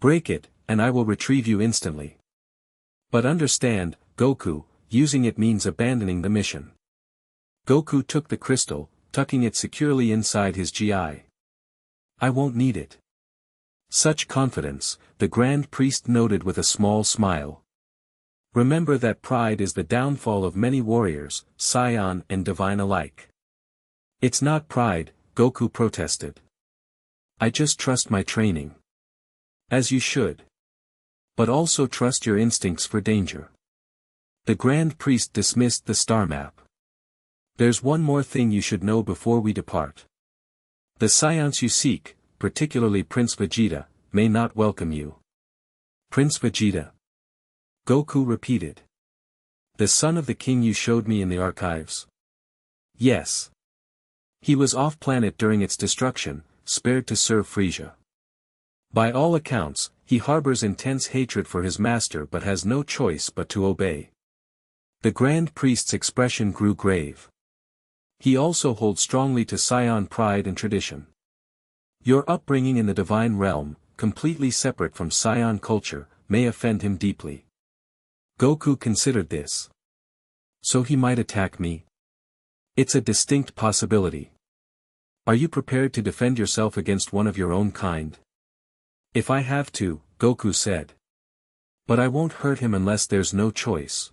Break it, and I will retrieve you instantly. But understand, Goku, using it means abandoning the mission. Goku took the crystal, tucking it securely inside his GI. I won't need it. Such confidence, the Grand Priest noted with a small smile. Remember that pride is the downfall of many warriors, scion and divine alike. It's not pride, Goku protested. I just trust my training. As you should. But also trust your instincts for danger. The Grand Priest dismissed the star map. There's one more thing you should know before we depart. The scions you seek, particularly Prince Vegeta, may not welcome you. Prince Vegeta? Goku repeated. The son of the king you showed me in the archives? Yes. He was off-planet during its destruction, spared to serve Frisia. By all accounts, he harbors intense hatred for his master but has no choice but to obey. The Grand Priest's expression grew grave. He also holds strongly to scion pride and tradition. Your upbringing in the divine realm, completely separate from scion culture, may offend him deeply. Goku considered this. So he might attack me? It's a distinct possibility. Are you prepared to defend yourself against one of your own kind? If I have to, Goku said. But I won't hurt him unless there's no choice.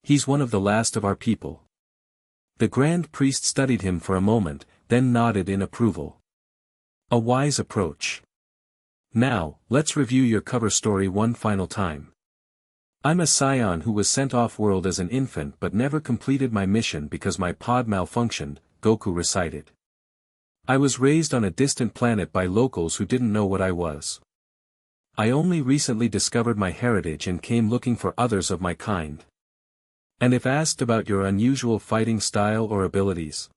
He's one of the last of our people. The Grand Priest studied him for a moment, then nodded in approval. A wise approach. Now, let's review your cover story one final time. I'm a scion who was sent off-world as an infant but never completed my mission because my pod malfunctioned, Goku recited. I was raised on a distant planet by locals who didn't know what I was. I only recently discovered my heritage and came looking for others of my kind. And if asked about your unusual fighting style or abilities,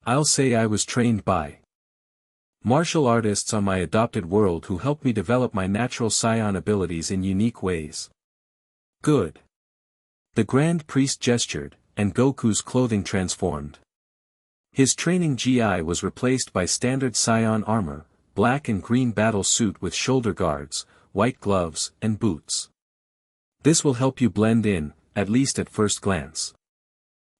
I'll say I was trained by martial artists on my adopted world who helped me develop my natural scion abilities in unique ways. Good. The Grand Priest gestured, and Goku's clothing transformed. His training GI was replaced by standard scion armor, black and green battle suit with shoulder guards, white gloves, and boots. This will help you blend in, at least at first glance.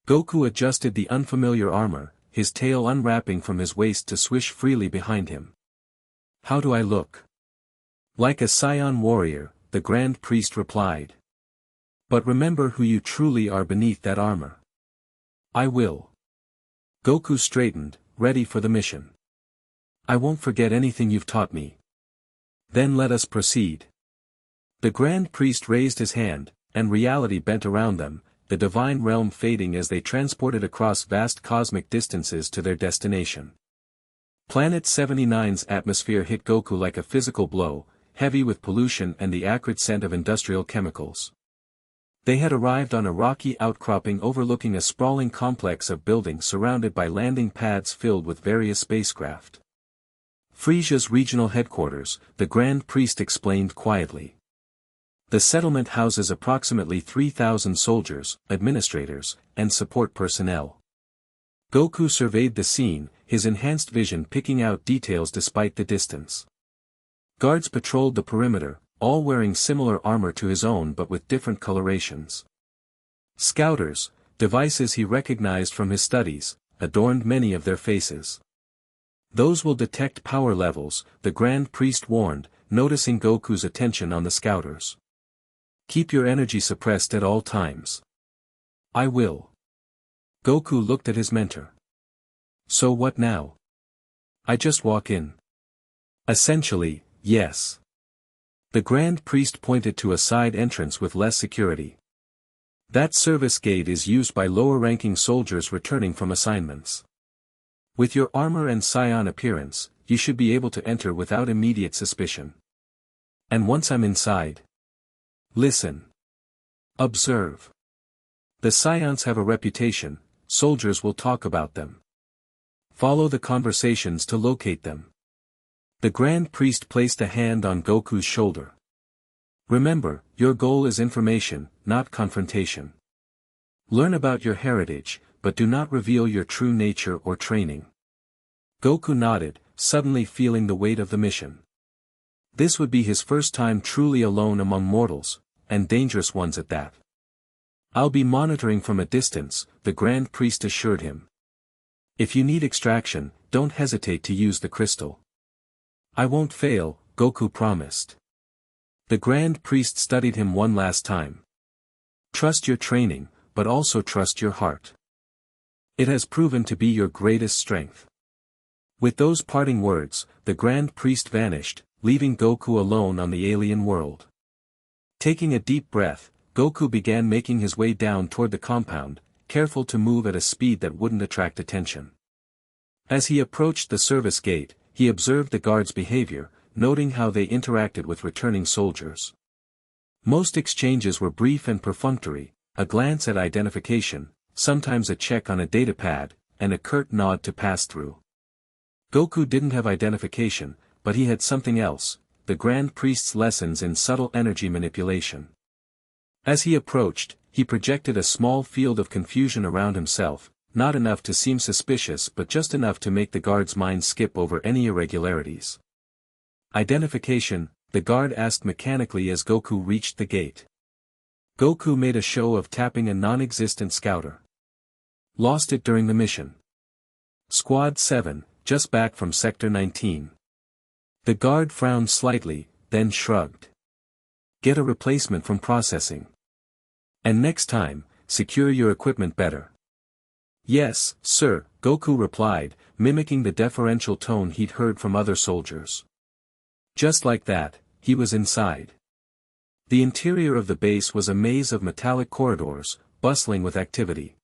Goku adjusted the unfamiliar armor, his tail unwrapping from his waist to swish freely behind him. How do I look? Like a Saiyan warrior, the Grand Priest replied. But remember who you truly are beneath that armor. I will. Goku straightened, ready for the mission. I won't forget anything you've taught me. Then let us proceed. The Grand Priest raised his hand, and reality bent around them, the divine realm fading as they transported across vast cosmic distances to their destination. Planet 79's atmosphere hit Goku like a physical blow, heavy with pollution and the acrid scent of industrial chemicals. They had arrived on a rocky outcropping overlooking a sprawling complex of buildings surrounded by landing pads filled with various spacecraft. Frisia's regional headquarters, the Grand Priest explained quietly. The settlement houses approximately 3,000 soldiers, administrators, and support personnel. Goku surveyed the scene, his enhanced vision picking out details despite the distance. Guards patrolled the perimeter, all wearing similar armor to his own but with different colorations. Scouters, devices he recognized from his studies, adorned many of their faces. Those will detect power levels, the Grand Priest warned, noticing Goku's attention on the scouters. Keep your energy suppressed at all times. I will. Goku looked at his mentor. So what now? I just walk in. Essentially, yes. The Grand Priest pointed to a side entrance with less security. That service gate is used by lower-ranking soldiers returning from assignments. With your armor and Saiyan appearance, you should be able to enter without immediate suspicion. And once I'm inside. Listen. Observe. The Saiyans have a reputation, soldiers will talk about them. Follow the conversations to locate them. The Grand Priest placed a hand on Goku's shoulder. Remember, your goal is information, not confrontation. Learn about your heritage, but do not reveal your true nature or training. Goku nodded, suddenly feeling the weight of the mission. This would be his first time truly alone among mortals, and dangerous ones at that. I'll be monitoring from a distance, the Grand Priest assured him. If you need extraction, don't hesitate to use the crystal. I won't fail, Goku promised. The Grand Priest studied him one last time. Trust your training, but also trust your heart. It has proven to be your greatest strength. With those parting words, the Grand Priest vanished, leaving Goku alone on the alien world. Taking a deep breath, Goku began making his way down toward the compound, careful to move at a speed that wouldn't attract attention. As he approached the service gate, he observed the guards' behavior, noting how they interacted with returning soldiers. Most exchanges were brief and perfunctory, a glance at identification, sometimes a check on a datapad, and a curt nod to pass through. Goku didn't have identification, but he had something else, the Grand Priest's lessons in subtle energy manipulation. As he approached, he projected a small field of confusion around himself, not enough to seem suspicious but just enough to make the guard's mind skip over any irregularities. Identification, the guard asked mechanically as Goku reached the gate. Goku made a show of tapping a non-existent scouter. Lost it during the mission. Squad 7, just back from Sector 19. The guard frowned slightly, then shrugged. Get a replacement from processing. And next time, secure your equipment better. Yes, sir, Goku replied, mimicking the deferential tone he'd heard from other soldiers. Just like that, he was inside. The interior of the base was a maze of metallic corridors, bustling with activity.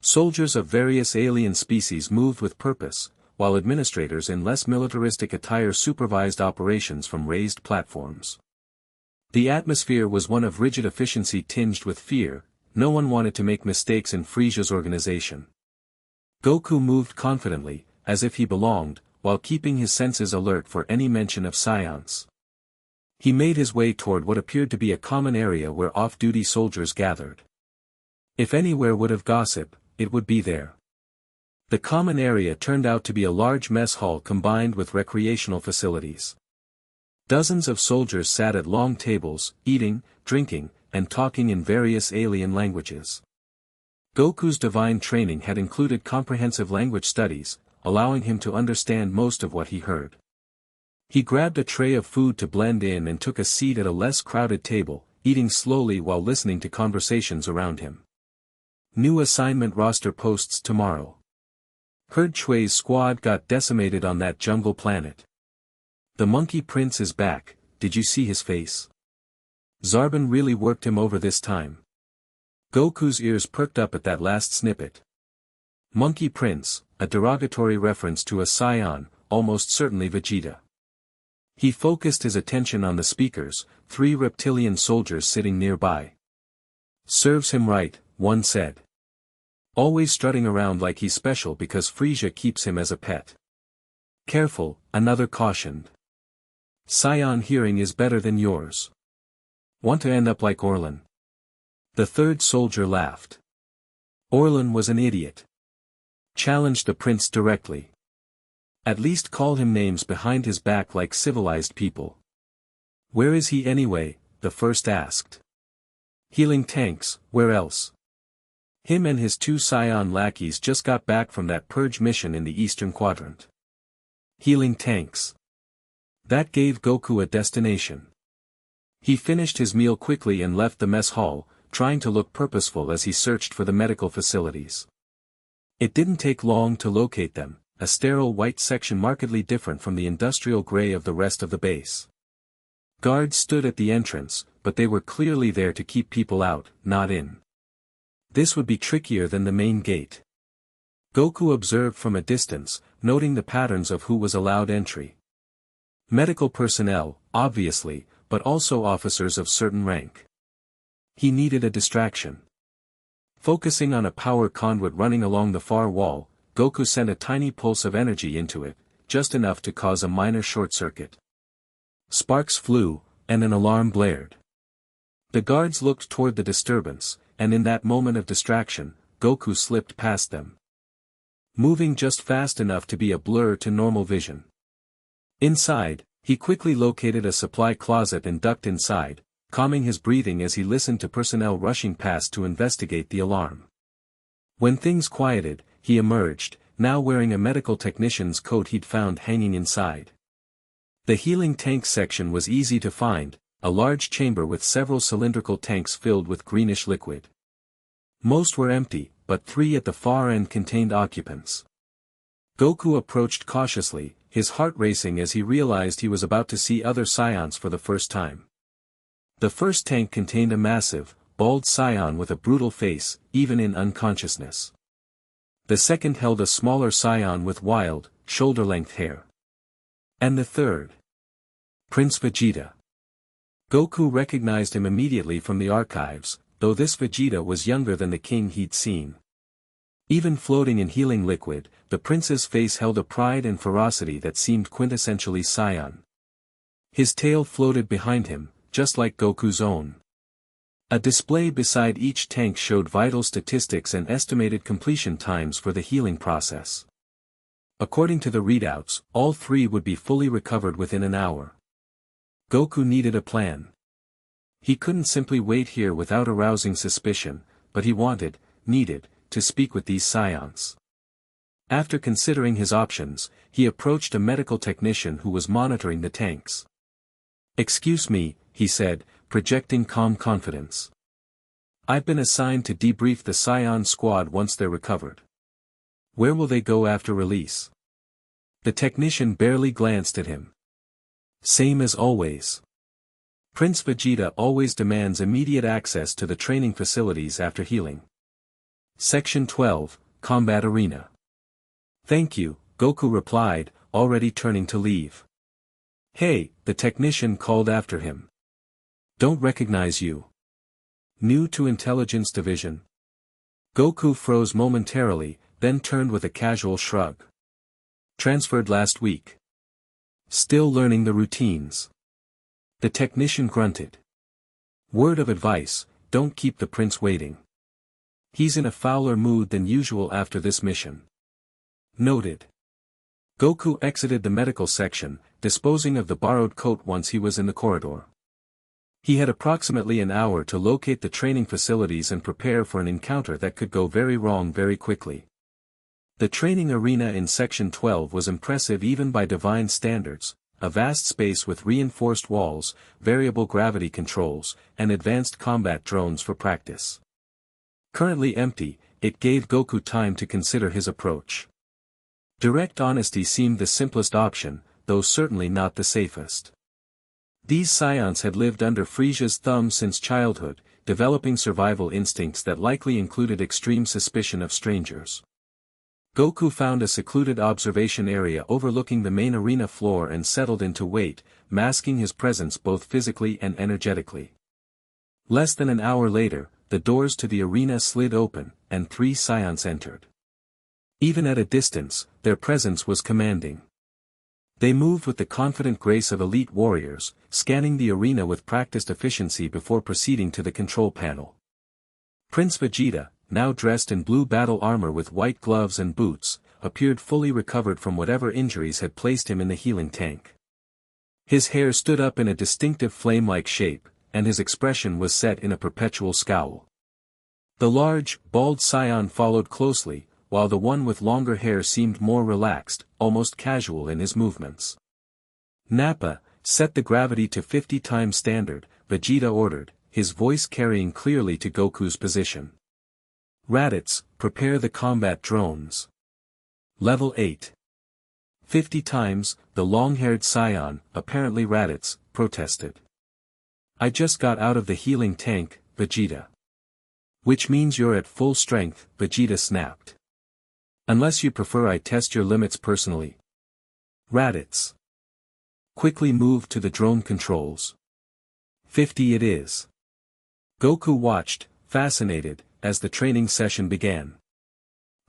Soldiers of various alien species moved with purpose, while administrators in less militaristic attire supervised operations from raised platforms. The atmosphere was one of rigid efficiency tinged with fear. No one wanted to make mistakes in Frisia's organization. Goku moved confidently, as if he belonged, while keeping his senses alert for any mention of Saiyans. He made his way toward what appeared to be a common area where off-duty soldiers gathered. If anywhere would have gossip, it would be there. The common area turned out to be a large mess hall combined with recreational facilities. Dozens of soldiers sat at long tables, eating, drinking, and talking in various alien languages. Goku's divine training had included comprehensive language studies, allowing him to understand most of what he heard. He grabbed a tray of food to blend in and took a seat at a less crowded table, eating slowly while listening to conversations around him. New assignment roster posts tomorrow. Heard Chui's squad got decimated on that jungle planet. The Monkey Prince is back, did you see his face? Zarbon really worked him over this time. Goku's ears perked up at that last snippet. Monkey Prince, a derogatory reference to a scion, almost certainly Vegeta. He focused his attention on the speakers, 3 reptilian soldiers sitting nearby. Serves him right, one said. Always strutting around like he's special because Frieza keeps him as a pet. Careful, another cautioned. Scion hearing is better than yours. Want to end up like Orlin? The third soldier laughed. Orlin was an idiot. Challenged the prince directly. At least call him names behind his back like civilized people. Where is he anyway? The first asked. Healing tanks, where else? Him and his 2 scion lackeys just got back from that purge mission in the Eastern Quadrant. Healing tanks. That gave Goku a destination. He finished his meal quickly and left the mess hall, trying to look purposeful as he searched for the medical facilities. It didn't take long to locate them, a sterile white section markedly different from the industrial gray of the rest of the base. Guards stood at the entrance, but they were clearly there to keep people out, not in. This would be trickier than the main gate. Goku observed from a distance, noting the patterns of who was allowed entry. Medical personnel, obviously, but also officers of certain rank. He needed a distraction. Focusing on a power conduit running along the far wall, Goku sent a tiny pulse of energy into it, just enough to cause a minor short circuit. Sparks flew, and an alarm blared. The guards looked toward the disturbance, and in that moment of distraction, Goku slipped past them. Moving just fast enough to be a blur to normal vision. Inside, he quickly located a supply closet and ducked inside, calming his breathing as he listened to personnel rushing past to investigate the alarm. When things quieted, he emerged, now wearing a medical technician's coat he'd found hanging inside. The healing tank section was easy to find, a large chamber with several cylindrical tanks filled with greenish liquid. Most were empty, but 3 at the far end contained occupants. Goku approached cautiously, his heart racing as he realized he was about to see other scions for the first time. The first tank contained a massive, bald scion with a brutal face, even in unconsciousness. The second held a smaller scion with wild, shoulder-length hair. And the third? Prince Vegeta. Goku recognized him immediately from the archives, though this Vegeta was younger than the king he'd seen. Even floating in healing liquid, the prince's face held a pride and ferocity that seemed quintessentially scion. His tail floated behind him, just like Goku's own. A display beside each tank showed vital statistics and estimated completion times for the healing process. According to the readouts, all 3 would be fully recovered within an hour. Goku needed a plan. He couldn't simply wait here without arousing suspicion, but he needed, to speak with these scions. After considering his options, he approached a medical technician who was monitoring the tanks. "Excuse me," he said, projecting calm confidence. "I've been assigned to debrief the Scion squad once they're recovered. Where will they go after release?" The technician barely glanced at him. "Same as always. Prince Vegeta always demands immediate access to the training facilities after healing." Section 12, Combat Arena. "Thank you," Goku replied, already turning to leave. "Hey," the technician called after him. "Don't recognize you. New to Intelligence Division?" Goku froze momentarily, then turned with a casual shrug. "Transferred last week. Still learning the routines." The technician grunted. "Word of advice, don't keep the prince waiting. He's in a fouler mood than usual after this mission." Noted. Goku exited the medical section, disposing of the borrowed coat once he was in the corridor. He had approximately an hour to locate the training facilities and prepare for an encounter that could go very wrong very quickly. The training arena in Section 12 was impressive even by divine standards, a vast space with reinforced walls, variable gravity controls, and advanced combat drones for practice. Currently empty, it gave Goku time to consider his approach. Direct honesty seemed the simplest option, though certainly not the safest. These scions had lived under Frisia's thumb since childhood, developing survival instincts that likely included extreme suspicion of strangers. Goku found a secluded observation area overlooking the main arena floor and settled in to wait, masking his presence both physically and energetically. Less than an hour later, the doors to the arena slid open, and 3 scions entered. Even at a distance, their presence was commanding. They moved with the confident grace of elite warriors, scanning the arena with practiced efficiency before proceeding to the control panel. Prince Vegeta, now dressed in blue battle armor with white gloves and boots, appeared fully recovered from whatever injuries had placed him in the healing tank. His hair stood up in a distinctive flame-like shape, and his expression was set in a perpetual scowl. The large, bald scion followed closely, while the one with longer hair seemed more relaxed, almost casual in his movements. "Nappa, set the gravity to 50 times standard," Vegeta ordered, his voice carrying clearly to Goku's position. "Raditz, prepare the combat drones. Level 8. 50 times, the long-haired scion, apparently Raditz, protested. "I just got out of the healing tank, Vegeta." "Which means you're at full strength," Vegeta snapped. "Unless you prefer I test your limits personally." Raditz quickly moved to the drone controls. 50 it is. Goku watched, fascinated, as the training session began.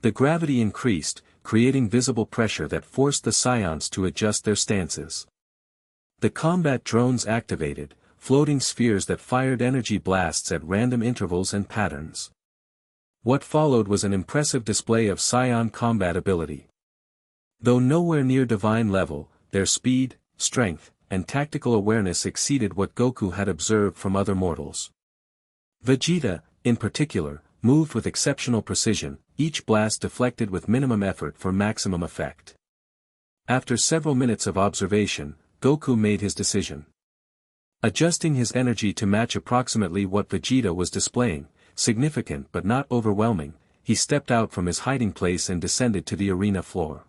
The gravity increased, creating visible pressure that forced the scions to adjust their stances. The combat drones activated, floating spheres that fired energy blasts at random intervals and patterns. What followed was an impressive display of scion combat ability. Though nowhere near divine level, their speed, strength, and tactical awareness exceeded what Goku had observed from other mortals. Vegeta, in particular, moved with exceptional precision, each blast deflected with minimum effort for maximum effect. After several minutes of observation, Goku made his decision. Adjusting his energy to match approximately what Vegeta was displaying, significant but not overwhelming, he stepped out from his hiding place and descended to the arena floor.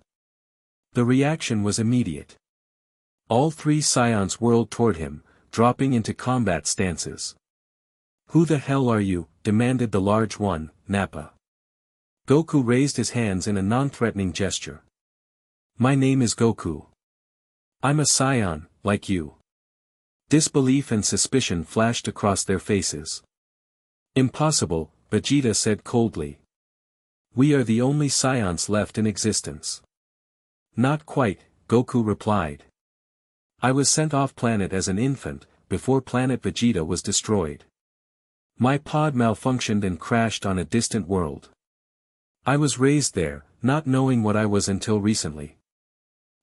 The reaction was immediate. All 3 scions whirled toward him, dropping into combat stances. "Who the hell are you?" demanded the large one, Nappa. Goku raised his hands in a non-threatening gesture. "My name is Goku. I'm a scion, like you." Disbelief and suspicion flashed across their faces. "Impossible," Vegeta said coldly. "We are the only scions left in existence." "Not quite," Goku replied. "I was sent off-planet as an infant, before planet Vegeta was destroyed. My pod malfunctioned and crashed on a distant world. I was raised there, not knowing what I was until recently."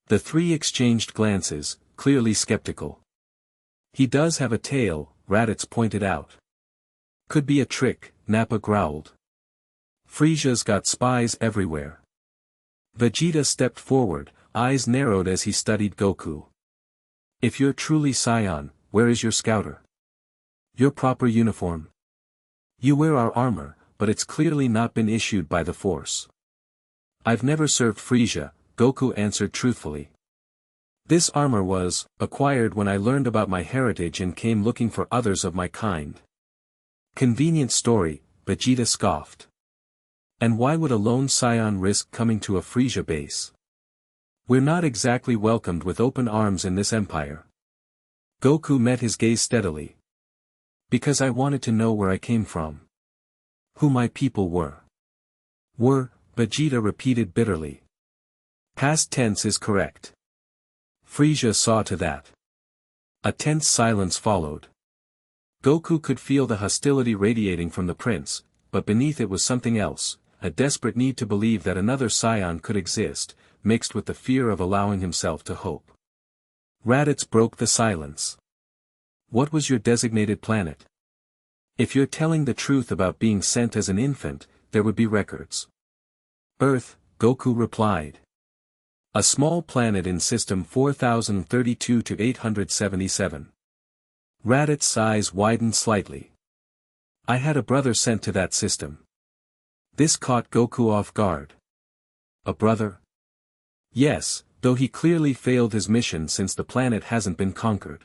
The 3 exchanged glances, clearly skeptical. "He does have a tail," Raditz pointed out. "Could be a trick," Nappa growled. "Frisia's got spies everywhere." Vegeta stepped forward, eyes narrowed as he studied Goku. "If you're truly scion, where is your scouter? Your proper uniform? You wear our armor, but it's clearly not been issued by the Force." "I've never served Frisia," Goku answered truthfully. "This armor was acquired when I learned about my heritage and came looking for others of my kind." "Convenient story," Vegeta scoffed. "And why would a lone scion risk coming to a Frisia base? We're not exactly welcomed with open arms in this empire." Goku met his gaze steadily. "Because I wanted to know where I came from. Who my people were." Vegeta repeated bitterly. "Past tense is correct. Frisia saw to that." A tense silence followed. Goku could feel the hostility radiating from the prince, but beneath it was something else, a desperate need to believe that another scion could exist, mixed with the fear of allowing himself to hope. Raditz broke the silence. What was your designated planet? If you're telling the truth about being sent as an infant, there would be records. Earth, Goku replied. A small planet in system 4032 to 877. Raditz's eyes widened slightly. I had a brother sent to that system. This caught Goku off guard. A brother? Yes, though he clearly failed his mission since the planet hasn't been conquered.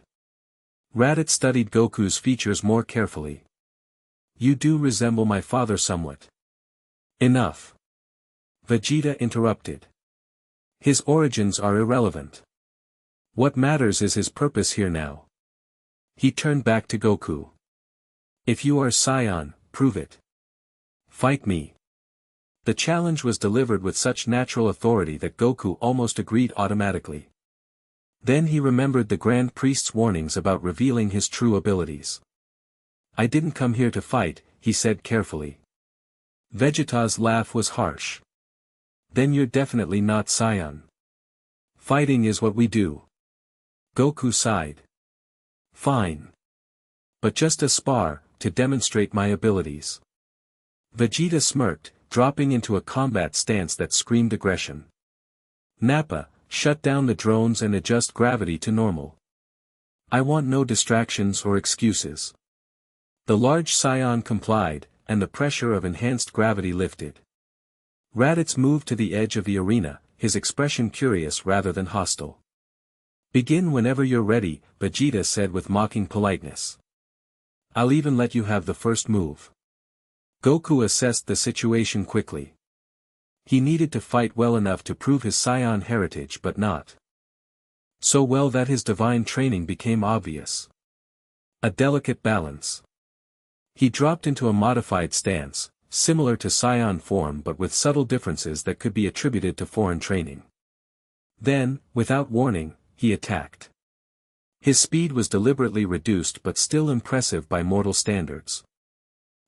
Raditz studied Goku's features more carefully. You do resemble my father somewhat. Enough. Vegeta interrupted. His origins are irrelevant. What matters is his purpose here now. He turned back to Goku. If you are Saiyan, prove it. Fight me. The challenge was delivered with such natural authority that Goku almost agreed automatically. Then he remembered the Grand Priest's warnings about revealing his true abilities. I didn't come here to fight, he said carefully. Vegeta's laugh was harsh. Then you're definitely not Saiyan. Fighting is what we do. Goku sighed. Fine. But just a spar, to demonstrate my abilities. Vegeta smirked, dropping into a combat stance that screamed aggression. Nappa, shut down the drones and adjust gravity to normal. I want no distractions or excuses. The large Saiyan complied, and the pressure of enhanced gravity lifted. Raditz moved to the edge of the arena, his expression curious rather than hostile. Begin whenever you're ready, Vegeta said with mocking politeness. I'll even let you have the first move. Goku assessed the situation quickly. He needed to fight well enough to prove his Saiyan heritage but not so well that his divine training became obvious. A delicate balance. He dropped into a modified stance, similar to Saiyan form but with subtle differences that could be attributed to foreign training. Then, without warning, he attacked. His speed was deliberately reduced but still impressive by mortal standards.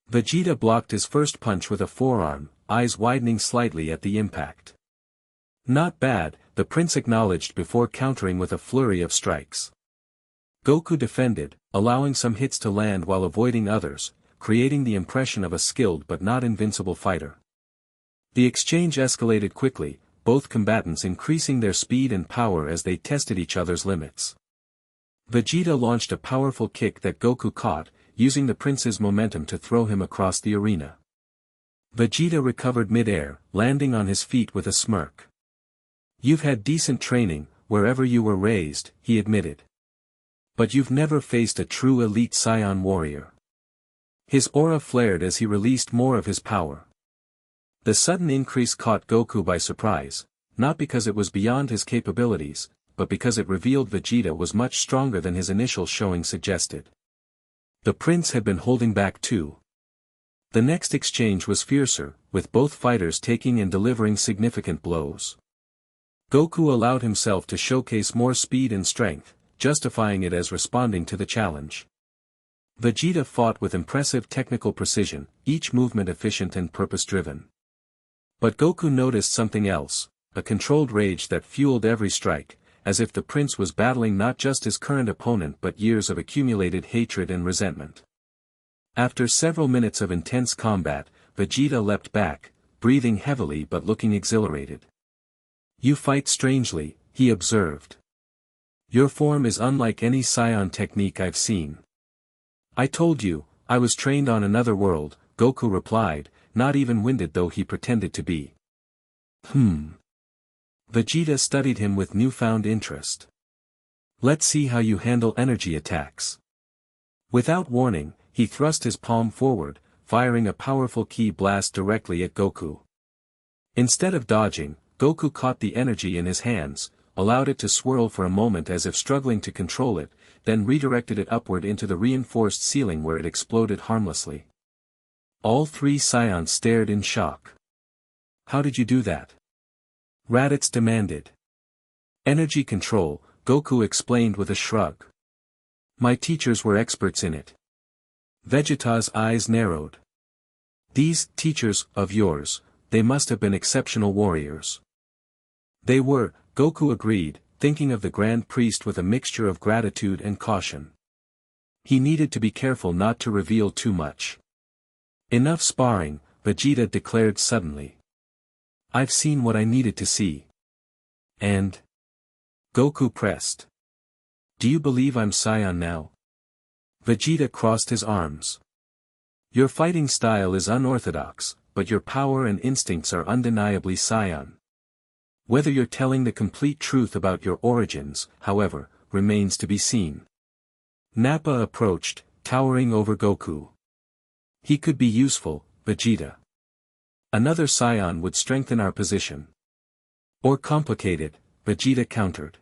Vegeta blocked his first punch with a forearm, eyes widening slightly at the impact. Not bad, the prince acknowledged before countering with a flurry of strikes. Goku defended, allowing some hits to land while avoiding others, creating the impression of a skilled but not invincible fighter. The exchange escalated quickly, both combatants increasing their speed and power as they tested each other's limits. Vegeta launched a powerful kick that Goku caught, using the prince's momentum to throw him across the arena. Vegeta recovered mid-air, landing on his feet with a smirk. You've had decent training, wherever you were raised, he admitted. But you've never faced a true elite Saiyan warrior. His aura flared as he released more of his power. The sudden increase caught Goku by surprise, not because it was beyond his capabilities, but because it revealed Vegeta was much stronger than his initial showing suggested. The prince had been holding back too. The next exchange was fiercer, with both fighters taking and delivering significant blows. Goku allowed himself to showcase more speed and strength, justifying it as responding to the challenge. Vegeta fought with impressive technical precision, each movement efficient and purpose-driven. But Goku noticed something else, a controlled rage that fueled every strike, as if the prince was battling not just his current opponent but years of accumulated hatred and resentment. After several minutes of intense combat, Vegeta leapt back, breathing heavily but looking exhilarated. You fight strangely, he observed. Your form is unlike any Saiyan technique I've seen. I told you, I was trained on another world, Goku replied, not even winded though he pretended to be. Vegeta studied him with newfound interest. Let's see how you handle energy attacks. Without warning, he thrust his palm forward, firing a powerful ki blast directly at Goku. Instead of dodging, Goku caught the energy in his hands, allowed it to swirl for a moment as if struggling to control it, then redirected it upward into the reinforced ceiling where it exploded harmlessly. All three Saiyans stared in shock. How did you do that? Raditz demanded. Energy control, Goku explained with a shrug. My teachers were experts in it. Vegeta's eyes narrowed. These teachers of yours, they must have been exceptional warriors. They were, Goku agreed, thinking of the Grand Priest with a mixture of gratitude and caution. He needed to be careful not to reveal too much. Enough sparring, Vegeta declared suddenly. I've seen what I needed to see. And? Goku pressed. Do you believe I'm Saiyan now? Vegeta crossed his arms. Your fighting style is unorthodox, but your power and instincts are undeniably Saiyan. Whether you're telling the complete truth about your origins, however, remains to be seen. Nappa approached, towering over Goku. He could be useful, Vegeta. Another Saiyan would strengthen our position. Or complicate it, Vegeta countered.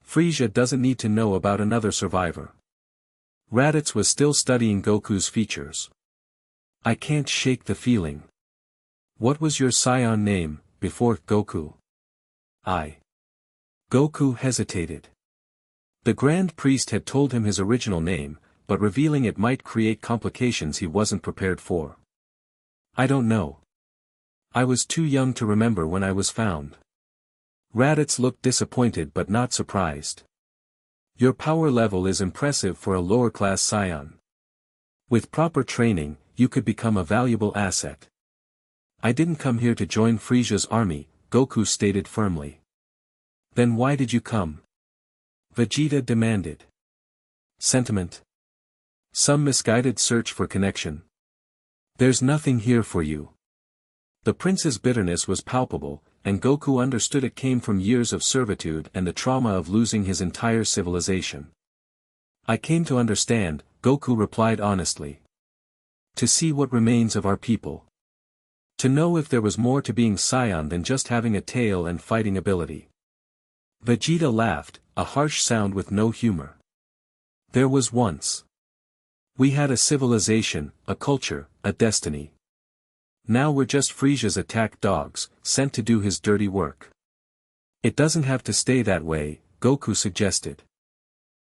Frieza doesn't need to know about another survivor. Raditz was still studying Goku's features. I can't shake the feeling. What was your Saiyan name, before Goku? Goku hesitated. The Grand Priest had told him his original name, but revealing it might create complications he wasn't prepared for. I don't know. I was too young to remember when I was found. Raditz looked disappointed but not surprised. Your power level is impressive for a lower-class Saiyan. With proper training, you could become a valuable asset. I didn't come here to join Frieza's army, Goku stated firmly. Then why did you come? Vegeta demanded. Sentiment? Some misguided search for connection? There's nothing here for you. The prince's bitterness was palpable, and Goku understood it came from years of servitude and the trauma of losing his entire civilization. I came to understand, Goku replied honestly. To see what remains of our people. To know if there was more to being Saiyan than just having a tail and fighting ability. Vegeta laughed, a harsh sound with no humor. There was once. We had a civilization, a culture, a destiny. Now we're just Frieza's attack dogs, sent to do his dirty work. It doesn't have to stay that way, Goku suggested.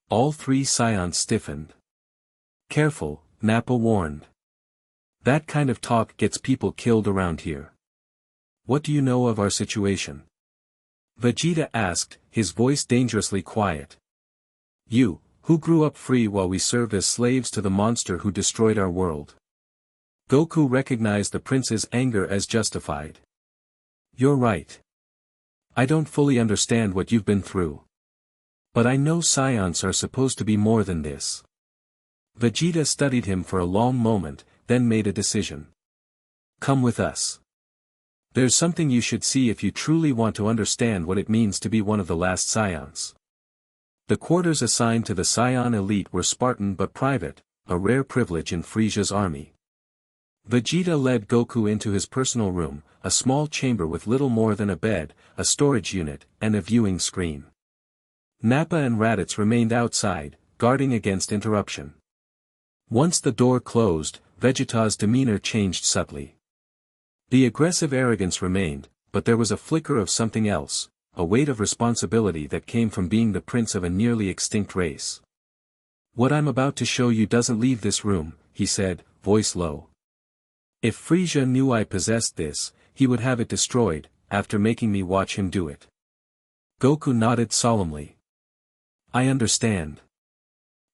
All three Saiyans stiffened. Careful, Nappa warned. That kind of talk gets people killed around here. What do you know of our situation? Vegeta asked, his voice dangerously quiet. You, who grew up free while we served as slaves to the monster who destroyed our world. Goku recognized the prince's anger as justified. You're right. I don't fully understand what you've been through. But I know Saiyans are supposed to be more than this. Vegeta studied him for a long moment, then made a decision. Come with us. There's something you should see if you truly want to understand what it means to be one of the last Saiyans. The quarters assigned to the Saiyan elite were Spartan but private, a rare privilege in Frieza's army. Vegeta led Goku into his personal room, a small chamber with little more than a bed, a storage unit, and a viewing screen. Nappa and Raditz remained outside, guarding against interruption. Once the door closed, Vegeta's demeanor changed subtly. The aggressive arrogance remained, but there was a flicker of something else, a weight of responsibility that came from being the prince of a nearly extinct race. What I'm about to show you doesn't leave this room, he said, voice low. If Frieza knew I possessed this, he would have it destroyed, after making me watch him do it. Goku nodded solemnly. I understand.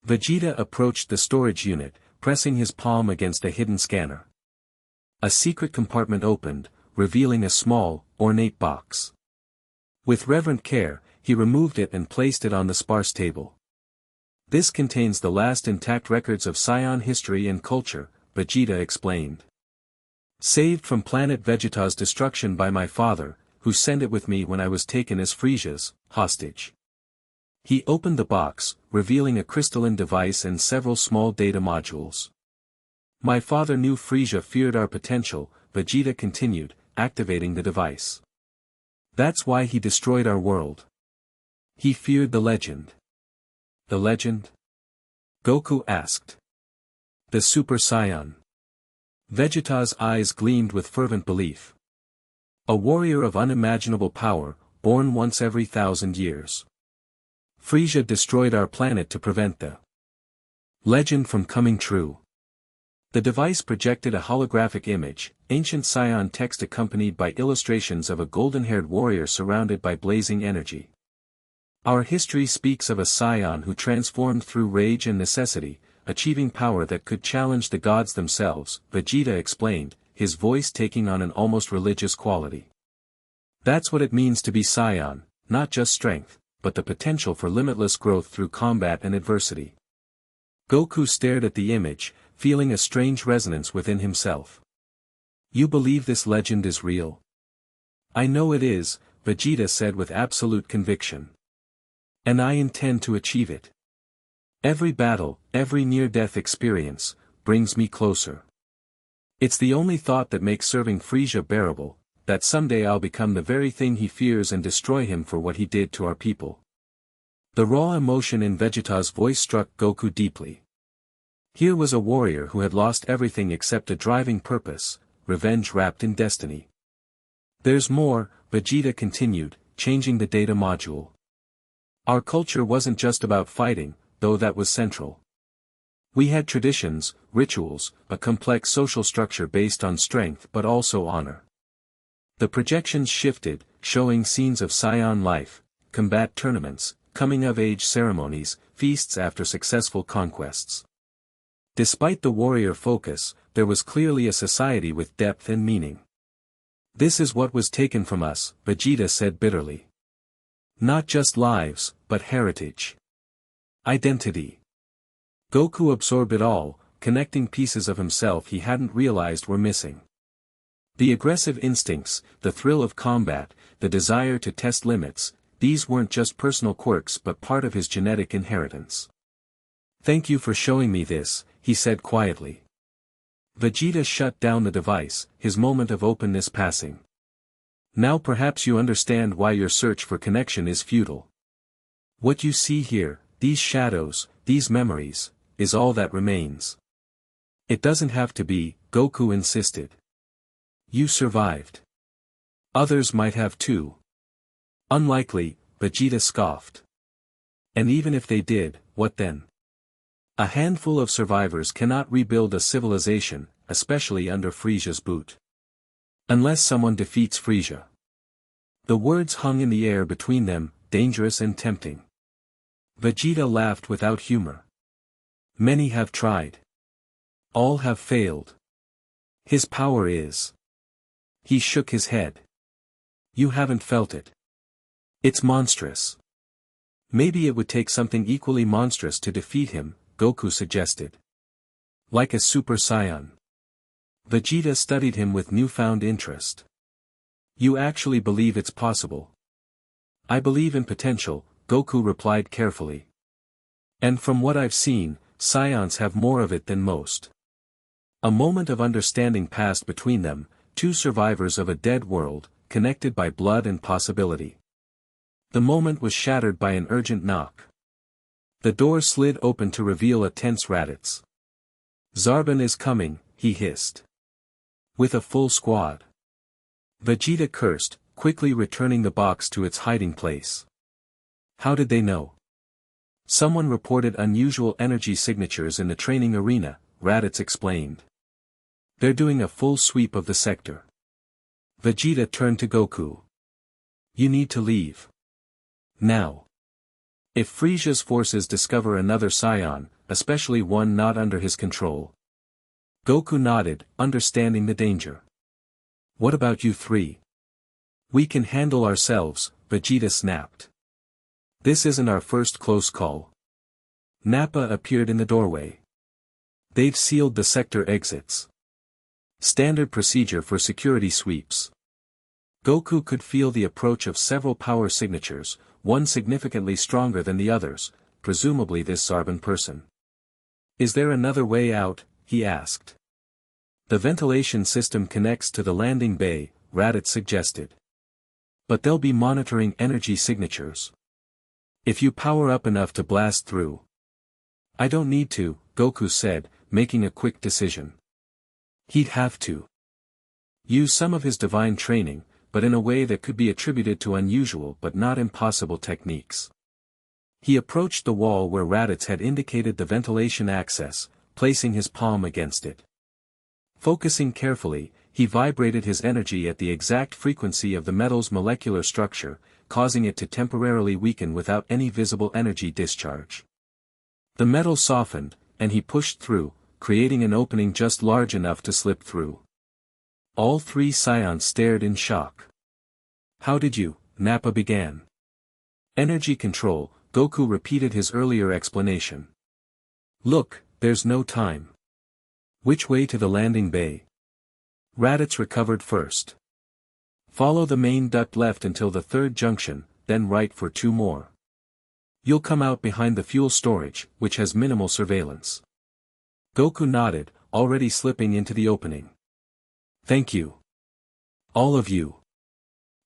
Vegeta approached the storage unit, pressing his palm against a hidden scanner. A secret compartment opened, revealing a small, ornate box. With reverent care, he removed it and placed it on the sparse table. This contains the last intact records of Saiyan history and culture, Vegeta explained. Saved from planet Vegeta's destruction by my father, who sent it with me when I was taken as Frieza's hostage. He opened the box, revealing a crystalline device and several small data modules. My father knew Frieza feared our potential, Vegeta continued, activating the device. That's why he destroyed our world. He feared the legend. The legend? Goku asked. The Super Saiyan. Vegeta's eyes gleamed with fervent belief. A warrior of unimaginable power, born once every 1,000 years. Frieza destroyed our planet to prevent the legend from coming true. The device projected a holographic image, ancient Saiyan text accompanied by illustrations of a golden-haired warrior surrounded by blazing energy. Our history speaks of a scion who transformed through rage and necessity, achieving power that could challenge the gods themselves, Vegeta explained, his voice taking on an almost religious quality. That's what it means to be scion, not just strength, but the potential for limitless growth through combat and adversity. Goku stared at the image, feeling a strange resonance within himself. You believe this legend is real? I know it is, Vegeta said with absolute conviction. And I intend to achieve it. Every battle, every near-death experience, brings me closer. It's the only thought that makes serving Frieza bearable, that someday I'll become the very thing he fears and destroy him for what he did to our people. The raw emotion in Vegeta's voice struck Goku deeply. Here was a warrior who had lost everything except a driving purpose, revenge wrapped in destiny. There's more, Vegeta continued, changing the data module. Our culture wasn't just about fighting, though that was central. We had traditions, rituals, a complex social structure based on strength but also honor. The projections shifted, showing scenes of scion life, combat tournaments, coming-of-age ceremonies, feasts after successful conquests. Despite the warrior focus, there was clearly a society with depth and meaning. This is what was taken from us, Vegeta said bitterly. Not just lives, but heritage. Identity. Goku absorbed it all, connecting pieces of himself he hadn't realized were missing. The aggressive instincts, the thrill of combat, the desire to test limits, these weren't just personal quirks but part of his genetic inheritance. Thank you for showing me this, he said quietly. Vegeta shut down the device, his moment of openness passing. Now perhaps you understand why your search for connection is futile. What you see here, these shadows, these memories, is all that remains. It doesn't have to be, Goku insisted. You survived. Others might have too. Unlikely, Vegeta scoffed. And even if they did, what then? A handful of survivors cannot rebuild a civilization, especially under Frieza's boot. Unless someone defeats Frieza. The words hung in the air between them, dangerous and tempting. Vegeta laughed without humor. Many have tried. All have failed. His power is. He shook his head. You haven't felt it. It's monstrous. Maybe it would take something equally monstrous to defeat him, Goku suggested. Like a Super Saiyan. Vegeta studied him with newfound interest. You actually believe it's possible? I believe in potential, Goku replied carefully. And from what I've seen, Saions have more of it than most. A moment of understanding passed between them, two survivors of a dead world, connected by blood and possibility. The moment was shattered by an urgent knock. The door slid open to reveal a tense Raditz. Zarbon is coming, he hissed. With a full squad. Vegeta cursed, quickly returning the box to its hiding place. How did they know? Someone reported unusual energy signatures in the training arena, Raditz explained. They're doing a full sweep of the sector. Vegeta turned to Goku. You need to leave. Now. If Frieza's forces discover another Saiyan, especially one not under his control. Goku nodded, understanding the danger. What about you three? We can handle ourselves, Vegeta snapped. This isn't our first close call. Nappa appeared in the doorway. They've sealed the sector exits. Standard procedure for security sweeps. Goku could feel the approach of several power signatures, one significantly stronger than the others, presumably this Zarbon person. Is there another way out? He asked. The ventilation system connects to the landing bay, Raditz suggested. But they'll be monitoring energy signatures. If you power up enough to blast through. I don't need to, Goku said, making a quick decision. He'd have to use some of his divine training, but in a way that could be attributed to unusual but not impossible techniques. He approached the wall where Raditz had indicated the ventilation access, placing his palm against it. Focusing carefully, he vibrated his energy at the exact frequency of the metal's molecular structure, causing it to temporarily weaken without any visible energy discharge. The metal softened, and he pushed through, creating an opening just large enough to slip through. All three scions stared in shock. "How did you?" Nappa began. "Energy control," Goku repeated his earlier explanation. "Look, there's no time. Which way to the landing bay?" Raditz recovered first. "Follow the main duct left until the third junction, then right for 2 more. You'll come out behind the fuel storage, which has minimal surveillance." Goku nodded, already slipping into the opening. "Thank you. All of you.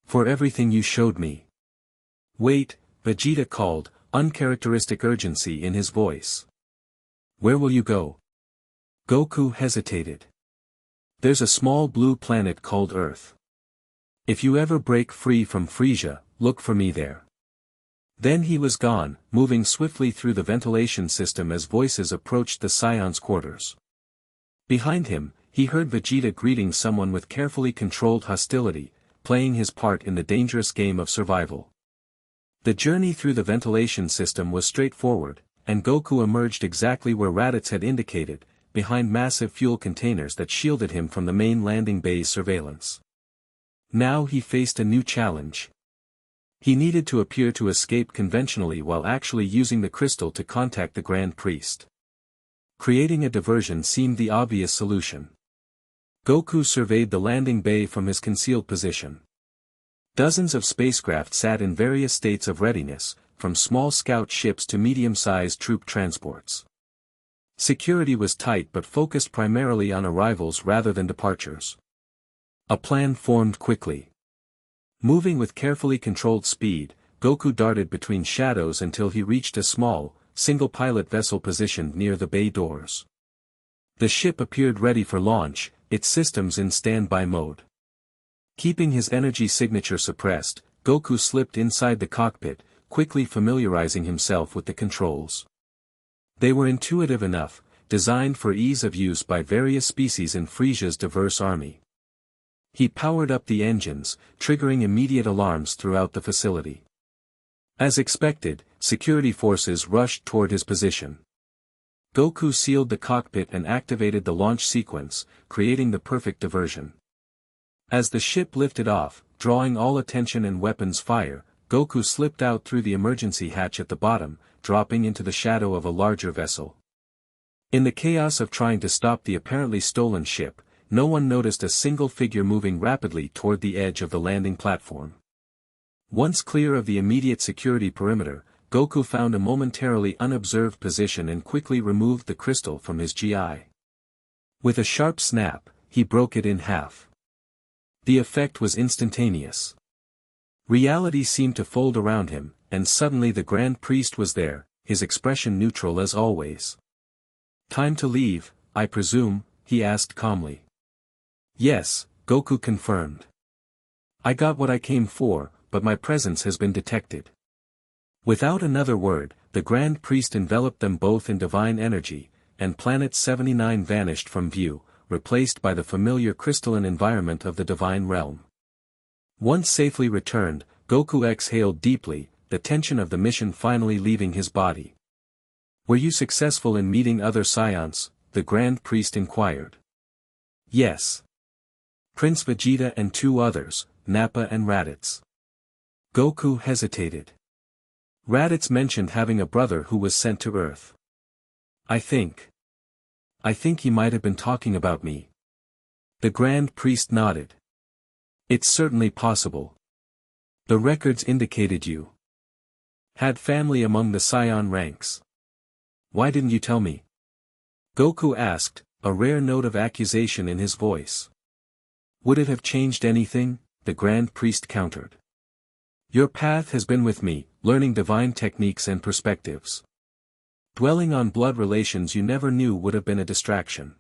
For everything you showed me." "Wait," Vegeta called, uncharacteristic urgency in his voice. "Where will you go?" Goku hesitated. "There's a small blue planet called Earth. If you ever break free from Frisia, look for me there." Then he was gone, moving swiftly through the ventilation system as voices approached the Scion's quarters. Behind him, he heard Vegeta greeting someone with carefully controlled hostility, playing his part in the dangerous game of survival. The journey through the ventilation system was straightforward, and Goku emerged exactly where Raditz had indicated, behind massive fuel containers that shielded him from the main landing bay's surveillance. Now he faced a new challenge. He needed to appear to escape conventionally while actually using the crystal to contact the Grand Priest. Creating a diversion seemed the obvious solution. Goku surveyed the landing bay from his concealed position. Dozens of spacecraft sat in various states of readiness, from small scout ships to medium-sized troop transports. Security was tight but focused primarily on arrivals rather than departures. A plan formed quickly. Moving with carefully controlled speed, Goku darted between shadows until he reached a small, single-pilot vessel positioned near the bay doors. The ship appeared ready for launch, its systems in standby mode. Keeping his energy signature suppressed, Goku slipped inside the cockpit, quickly familiarizing himself with the controls. They were intuitive enough, designed for ease of use by various species in Frisia's diverse army. He powered up the engines, triggering immediate alarms throughout the facility. As expected, security forces rushed toward his position. Goku sealed the cockpit and activated the launch sequence, creating the perfect diversion. As the ship lifted off, drawing all attention and weapons fire, Goku slipped out through the emergency hatch at the bottom, dropping into the shadow of a larger vessel. In the chaos of trying to stop the apparently stolen ship, no one noticed a single figure moving rapidly toward the edge of the landing platform. Once clear of the immediate security perimeter, Goku found a momentarily unobserved position and quickly removed the crystal from his GI. With a sharp snap, he broke it in half. The effect was instantaneous. Reality seemed to fold around him, and suddenly the Grand Priest was there, his expression neutral as always. "Time to leave, I presume?" he asked calmly. "Yes," Goku confirmed. "I got what I came for, but my presence has been detected." Without another word, the Grand Priest enveloped them both in divine energy, and Planet 79 vanished from view, replaced by the familiar crystalline environment of the divine realm. Once safely returned, Goku exhaled deeply, the tension of the mission finally leaving his body. "Were you successful in meeting other scions?" the Grand Priest inquired. "Yes. Prince Vegeta and 2 others, Nappa and Raditz." Goku hesitated. Raditz mentioned having a brother who was sent to Earth. I think he might have been talking about me." The Grand Priest nodded. "It's certainly possible. The records indicated you had family among the Scion ranks. Why didn't you tell me?" Goku asked, a rare note of accusation in his voice. "Would it have changed anything?" the Grand Priest countered. "Your path has been with me, learning divine techniques and perspectives. Dwelling on blood relations you never knew would have been a distraction."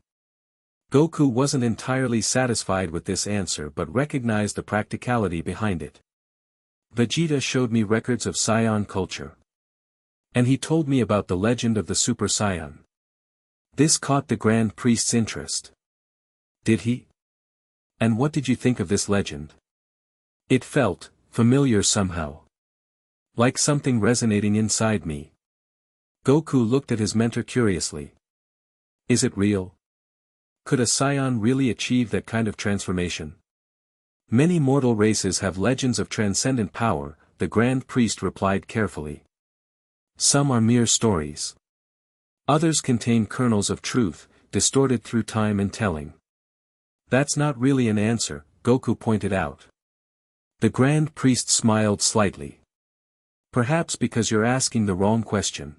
Goku wasn't entirely satisfied with this answer but recognized the practicality behind it. "Vegeta showed me records of Scion culture. And he told me about the legend of the Super Saiyan." This caught the Grand Priest's interest. "Did he?" And what did you think of this legend? It felt familiar somehow. Like something resonating inside me. Goku looked at his mentor curiously. Is it real? Could a Saiyan really achieve that kind of transformation? Many mortal races have legends of transcendent power, the Grand Priest replied carefully. Some are mere stories. Others contain kernels of truth, distorted through time and telling. That's not really an answer, Goku pointed out. The Grand Priest smiled slightly. Perhaps because you're asking the wrong question.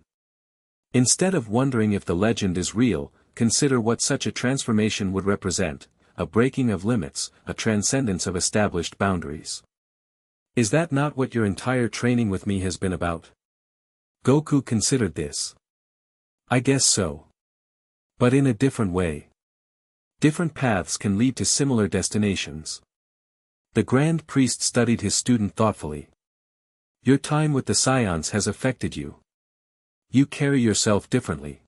Instead of wondering if the legend is real, consider what such a transformation would represent, a breaking of limits, a transcendence of established boundaries. Is that not what your entire training with me has been about? Goku considered this. I guess so. But in a different way. Different paths can lead to similar destinations. The Grand Priest studied his student thoughtfully. Your time with the Saiyans has affected you. You carry yourself differently.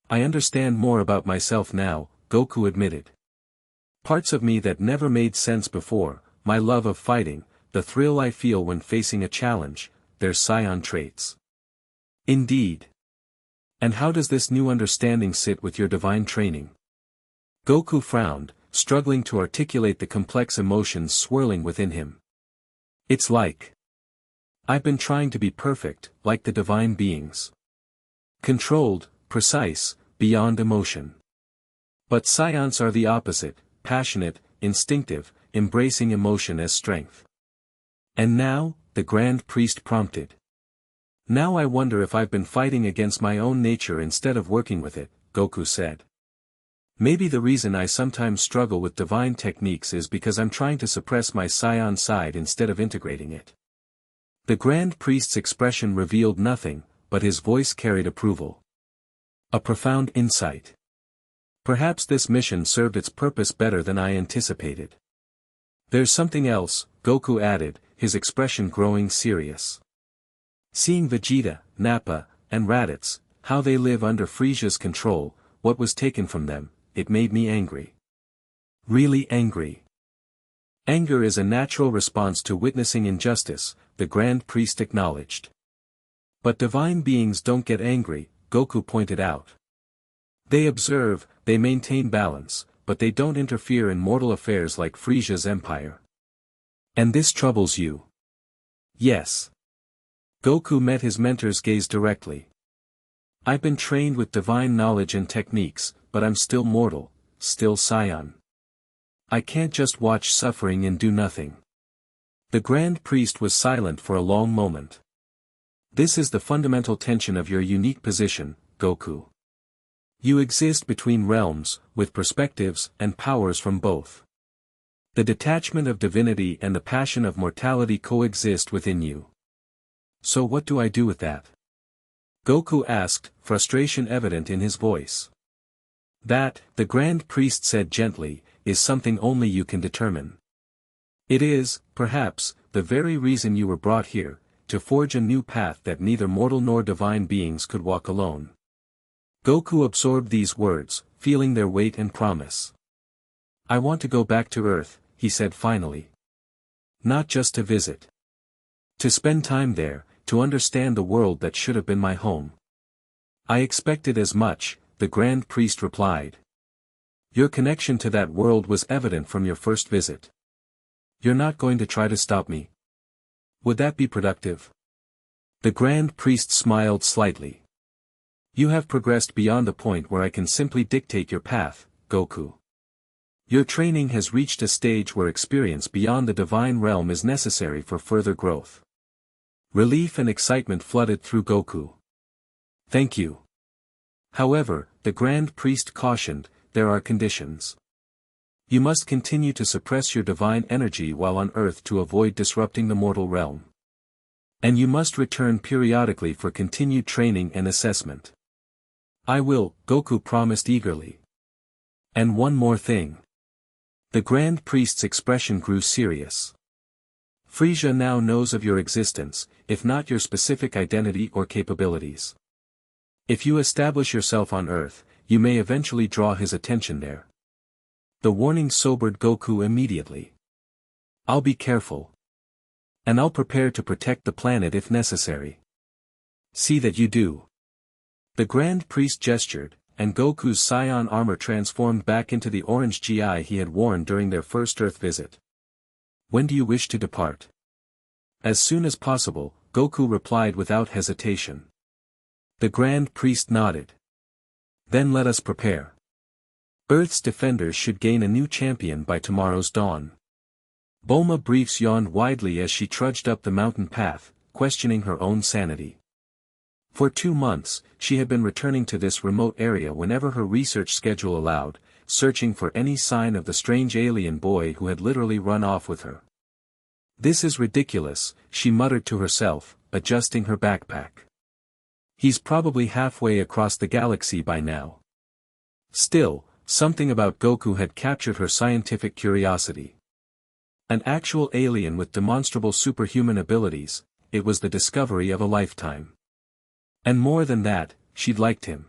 I understand more about myself now, Goku admitted. Parts of me that never made sense before, my love of fighting, the thrill I feel when facing a challenge, they're Saiyan traits. Indeed. And how does this new understanding sit with your divine training? Goku frowned, struggling to articulate the complex emotions swirling within him. It's like I've been trying to be perfect, like the divine beings. Controlled, precise, beyond emotion. But Saiyans are the opposite, passionate, instinctive, embracing emotion as strength. And now, the Grand Priest prompted. Now I wonder if I've been fighting against my own nature instead of working with it, Goku said. Maybe the reason I sometimes struggle with divine techniques is because I'm trying to suppress my Saiyan side instead of integrating it. The Grand Priest's expression revealed nothing, but his voice carried approval. A profound insight. Perhaps this mission served its purpose better than I anticipated. There's something else, Goku added, his expression growing serious. Seeing Vegeta, Nappa, and Raditz, how they live under Frieza's control, what was taken from them, it made me angry. Really angry. Anger is a natural response to witnessing injustice, the Grand Priest acknowledged. But divine beings don't get angry, Goku pointed out. They observe, they maintain balance, but they don't interfere in mortal affairs like Frieza's empire. And this troubles you? Yes. Goku met his mentor's gaze directly. I've been trained with divine knowledge and techniques, but I'm still mortal, still Saiyan. I can't just watch suffering and do nothing. The Grand Priest was silent for a long moment. This is the fundamental tension of your unique position, Goku. You exist between realms, with perspectives and powers from both. The detachment of divinity and the passion of mortality coexist within you. So what do I do with that? Goku asked, frustration evident in his voice. That, the Grand Priest said gently, is something only you can determine. It is, perhaps, the very reason you were brought here, to forge a new path that neither mortal nor divine beings could walk alone. Goku absorbed these words, feeling their weight and promise. I want to go back to Earth, he said finally. Not just to visit. To spend time there, to understand the world that should have been my home. I expected as much, the Grand Priest replied. Your connection to that world was evident from your first visit. You're not going to try to stop me. Would that be productive? The Grand Priest smiled slightly. You have progressed beyond the point where I can simply dictate your path, Goku. Your training has reached a stage where experience beyond the divine realm is necessary for further growth. Relief and excitement flooded through Goku. Thank you. However, the Grand Priest cautioned, there are conditions. You must continue to suppress your divine energy while on Earth to avoid disrupting the mortal realm. And you must return periodically for continued training and assessment. I will, Goku promised eagerly. And one more thing. The Grand Priest's expression grew serious. Frieza now knows of your existence, if not your specific identity or capabilities. If you establish yourself on Earth, you may eventually draw his attention there. The warning sobered Goku immediately. I'll be careful. And I'll prepare to protect the planet if necessary. See that you do. The Grand Priest gestured, and Goku's Saiyan armor transformed back into the orange GI he had worn during their first Earth visit. When do you wish to depart? As soon as possible, Goku replied without hesitation. The Grand Priest nodded. Then let us prepare. Earth's defenders should gain a new champion by tomorrow's dawn. Bulma briefs yawned widely as she trudged up the mountain path, questioning her own sanity. For 2 months, she had been returning to this remote area whenever her research schedule allowed, searching for any sign of the strange alien boy who had literally run off with her. This is ridiculous, she muttered to herself, adjusting her backpack. He's probably halfway across the galaxy by now. Still, something about Goku had captured her scientific curiosity. An actual alien with demonstrable superhuman abilities, it was the discovery of a lifetime. And more than that, she'd liked him.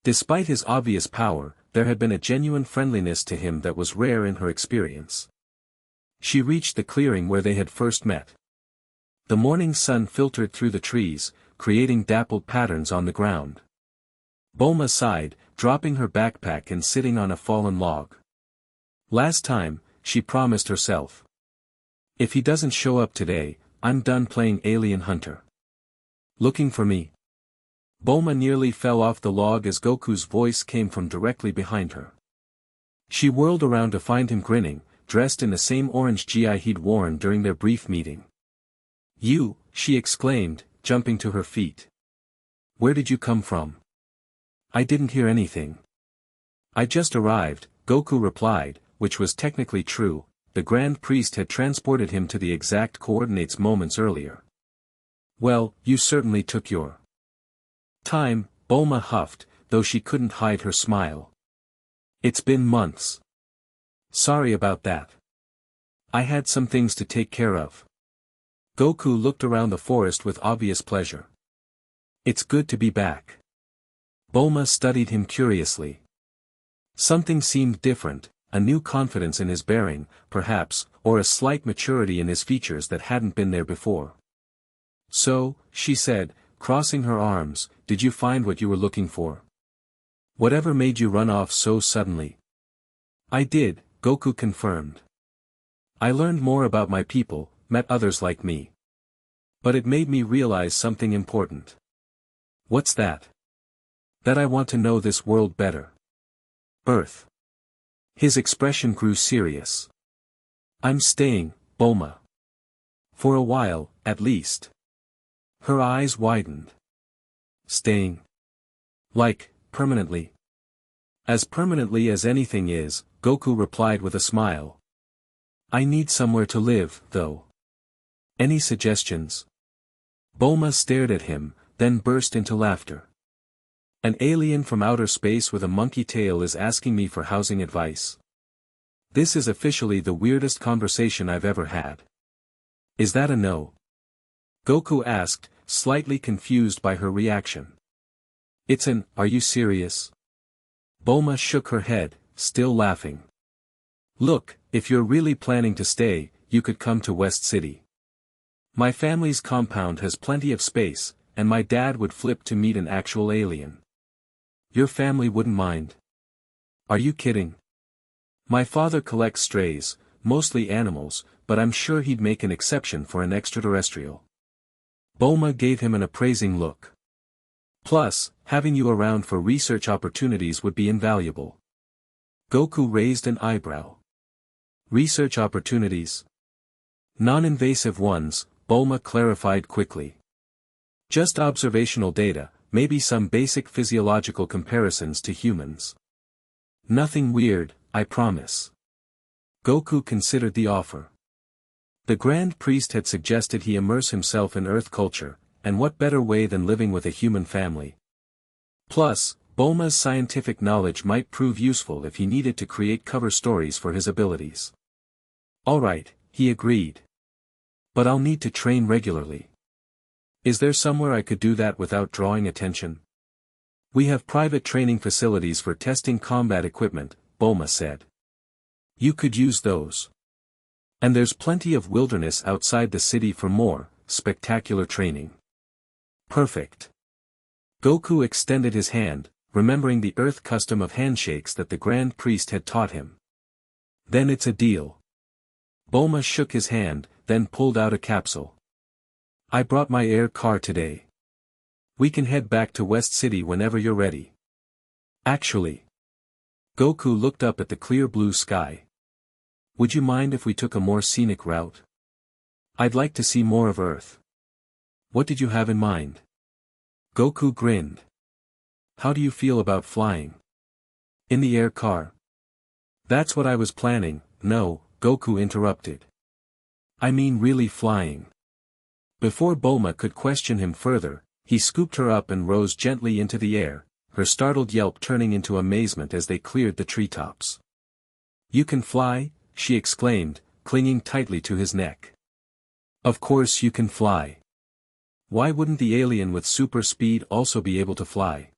Despite his obvious power, there had been a genuine friendliness to him that was rare in her experience. She reached the clearing where they had first met. The morning sun filtered through the trees, creating dappled patterns on the ground. Bulma sighed, dropping her backpack and sitting on a fallen log. Last time, she promised herself. If he doesn't show up today, I'm done playing alien hunter. Looking for me? Bulma nearly fell off the log as Goku's voice came from directly behind her. She whirled around to find him grinning, dressed in the same orange GI he'd worn during their brief meeting. You, she exclaimed, jumping to her feet. Where did you come from? I didn't hear anything. I just arrived, Goku replied, which was technically true. The Grand Priest had transported him to the exact coordinates moments earlier. Well, you certainly took your time, Bulma huffed, though she couldn't hide her smile. It's been months. Sorry about that. I had some things to take care of. Goku looked around the forest with obvious pleasure. It's good to be back. Bulma studied him curiously. Something seemed different, a new confidence in his bearing, perhaps, or a slight maturity in his features that hadn't been there before. So, she said, crossing her arms, did you find what you were looking for? Whatever made you run off so suddenly? I did, Goku confirmed. I learned more about my people, met others like me. But it made me realize something important. What's that? That I want to know this world better. Earth. His expression grew serious. I'm staying, Bulma. For a while, at least. Her eyes widened. Staying? Like, permanently? As permanently as anything is, Goku replied with a smile. I need somewhere to live, though. Any suggestions? Bulma stared at him, then burst into laughter. An alien from outer space with a monkey tail is asking me for housing advice. This is officially the weirdest conversation I've ever had. Is that a no? Goku asked, slightly confused by her reaction. It's an, are you serious? Bulma shook her head, still laughing. Look, if you're really planning to stay, you could come to West City. My family's compound has plenty of space, and my dad would flip to meet an actual alien. Your family wouldn't mind. Are you kidding? My father collects strays, mostly animals, but I'm sure he'd make an exception for an extraterrestrial. Bulma gave him an appraising look. Plus, having you around for research opportunities would be invaluable. Goku raised an eyebrow. Research opportunities? Non-invasive ones, Bulma clarified quickly. Just observational data, maybe some basic physiological comparisons to humans. Nothing weird, I promise. Goku considered the offer. The Grand Priest had suggested he immerse himself in Earth culture, and what better way than living with a human family? Plus, Bulma's scientific knowledge might prove useful if he needed to create cover stories for his abilities. Alright, he agreed. But I'll need to train regularly. Is there somewhere I could do that without drawing attention? We have private training facilities for testing combat equipment, Bulma said. You could use those. And there's plenty of wilderness outside the city for more, spectacular training. Perfect. Goku extended his hand, remembering the Earth custom of handshakes that the Grand Priest had taught him. Then it's a deal. Bulma shook his hand, then pulled out a capsule. I brought my air car today. We can head back to West City whenever you're ready. Actually. Goku looked up at the clear blue sky. Would you mind if we took a more scenic route? I'd like to see more of Earth. What did you have in mind? Goku grinned. How do you feel about flying? In the air car? That's what I was planning. No, Goku interrupted. I mean really flying. Before Bulma could question him further, he scooped her up and rose gently into the air, her startled yelp turning into amazement as they cleared the treetops. You can fly? She exclaimed, clinging tightly to his neck. Of course you can fly. Why wouldn't the alien with super speed also be able to fly?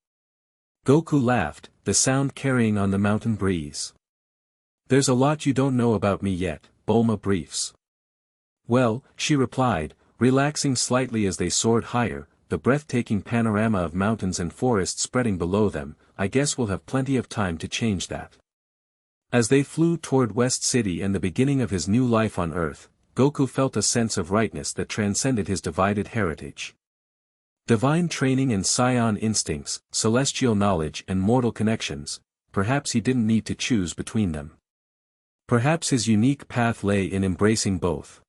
Goku laughed, the sound carrying on the mountain breeze. There's a lot you don't know about me yet, Bulma briefs. Well, she replied, relaxing slightly as they soared higher, the breathtaking panorama of mountains and forests spreading below them. I guess we'll have plenty of time to change that. As they flew toward West City and the beginning of his new life on Earth, Goku felt a sense of rightness that transcended his divided heritage. Divine training and Saiyan instincts, celestial knowledge and mortal connections, perhaps he didn't need to choose between them. Perhaps his unique path lay in embracing both.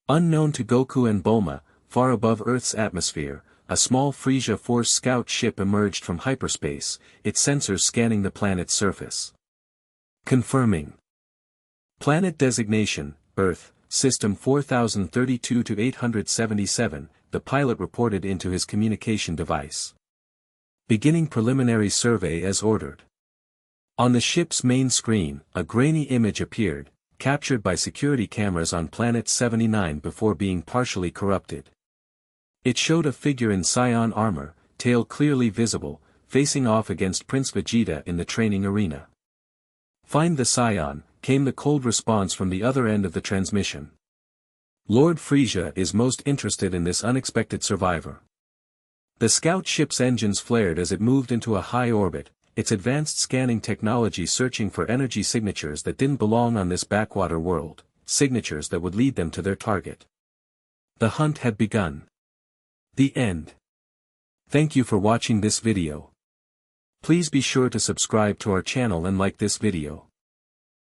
Unknown to Goku and Bulma, far above Earth's atmosphere, a small Frisia Force scout ship emerged from hyperspace, its sensors scanning the planet's surface. Confirming. Planet designation, Earth, System 4032-877, the pilot reported into his communication device. Beginning preliminary survey as ordered. On the ship's main screen, a grainy image appeared, captured by security cameras on Planet 79 before being partially corrupted. It showed a figure in Saiyan armor, tail clearly visible, facing off against Prince Vegeta in the training arena. Find the Saiyan, came the cold response from the other end of the transmission. Lord Frisia is most interested in this unexpected survivor. The scout ship's engines flared as it moved into a high orbit, its advanced scanning technology searching for energy signatures that didn't belong on this backwater world, signatures that would lead them to their target. The hunt had begun. The end. Thank you for watching this video. Please be sure to subscribe to our channel and like this video.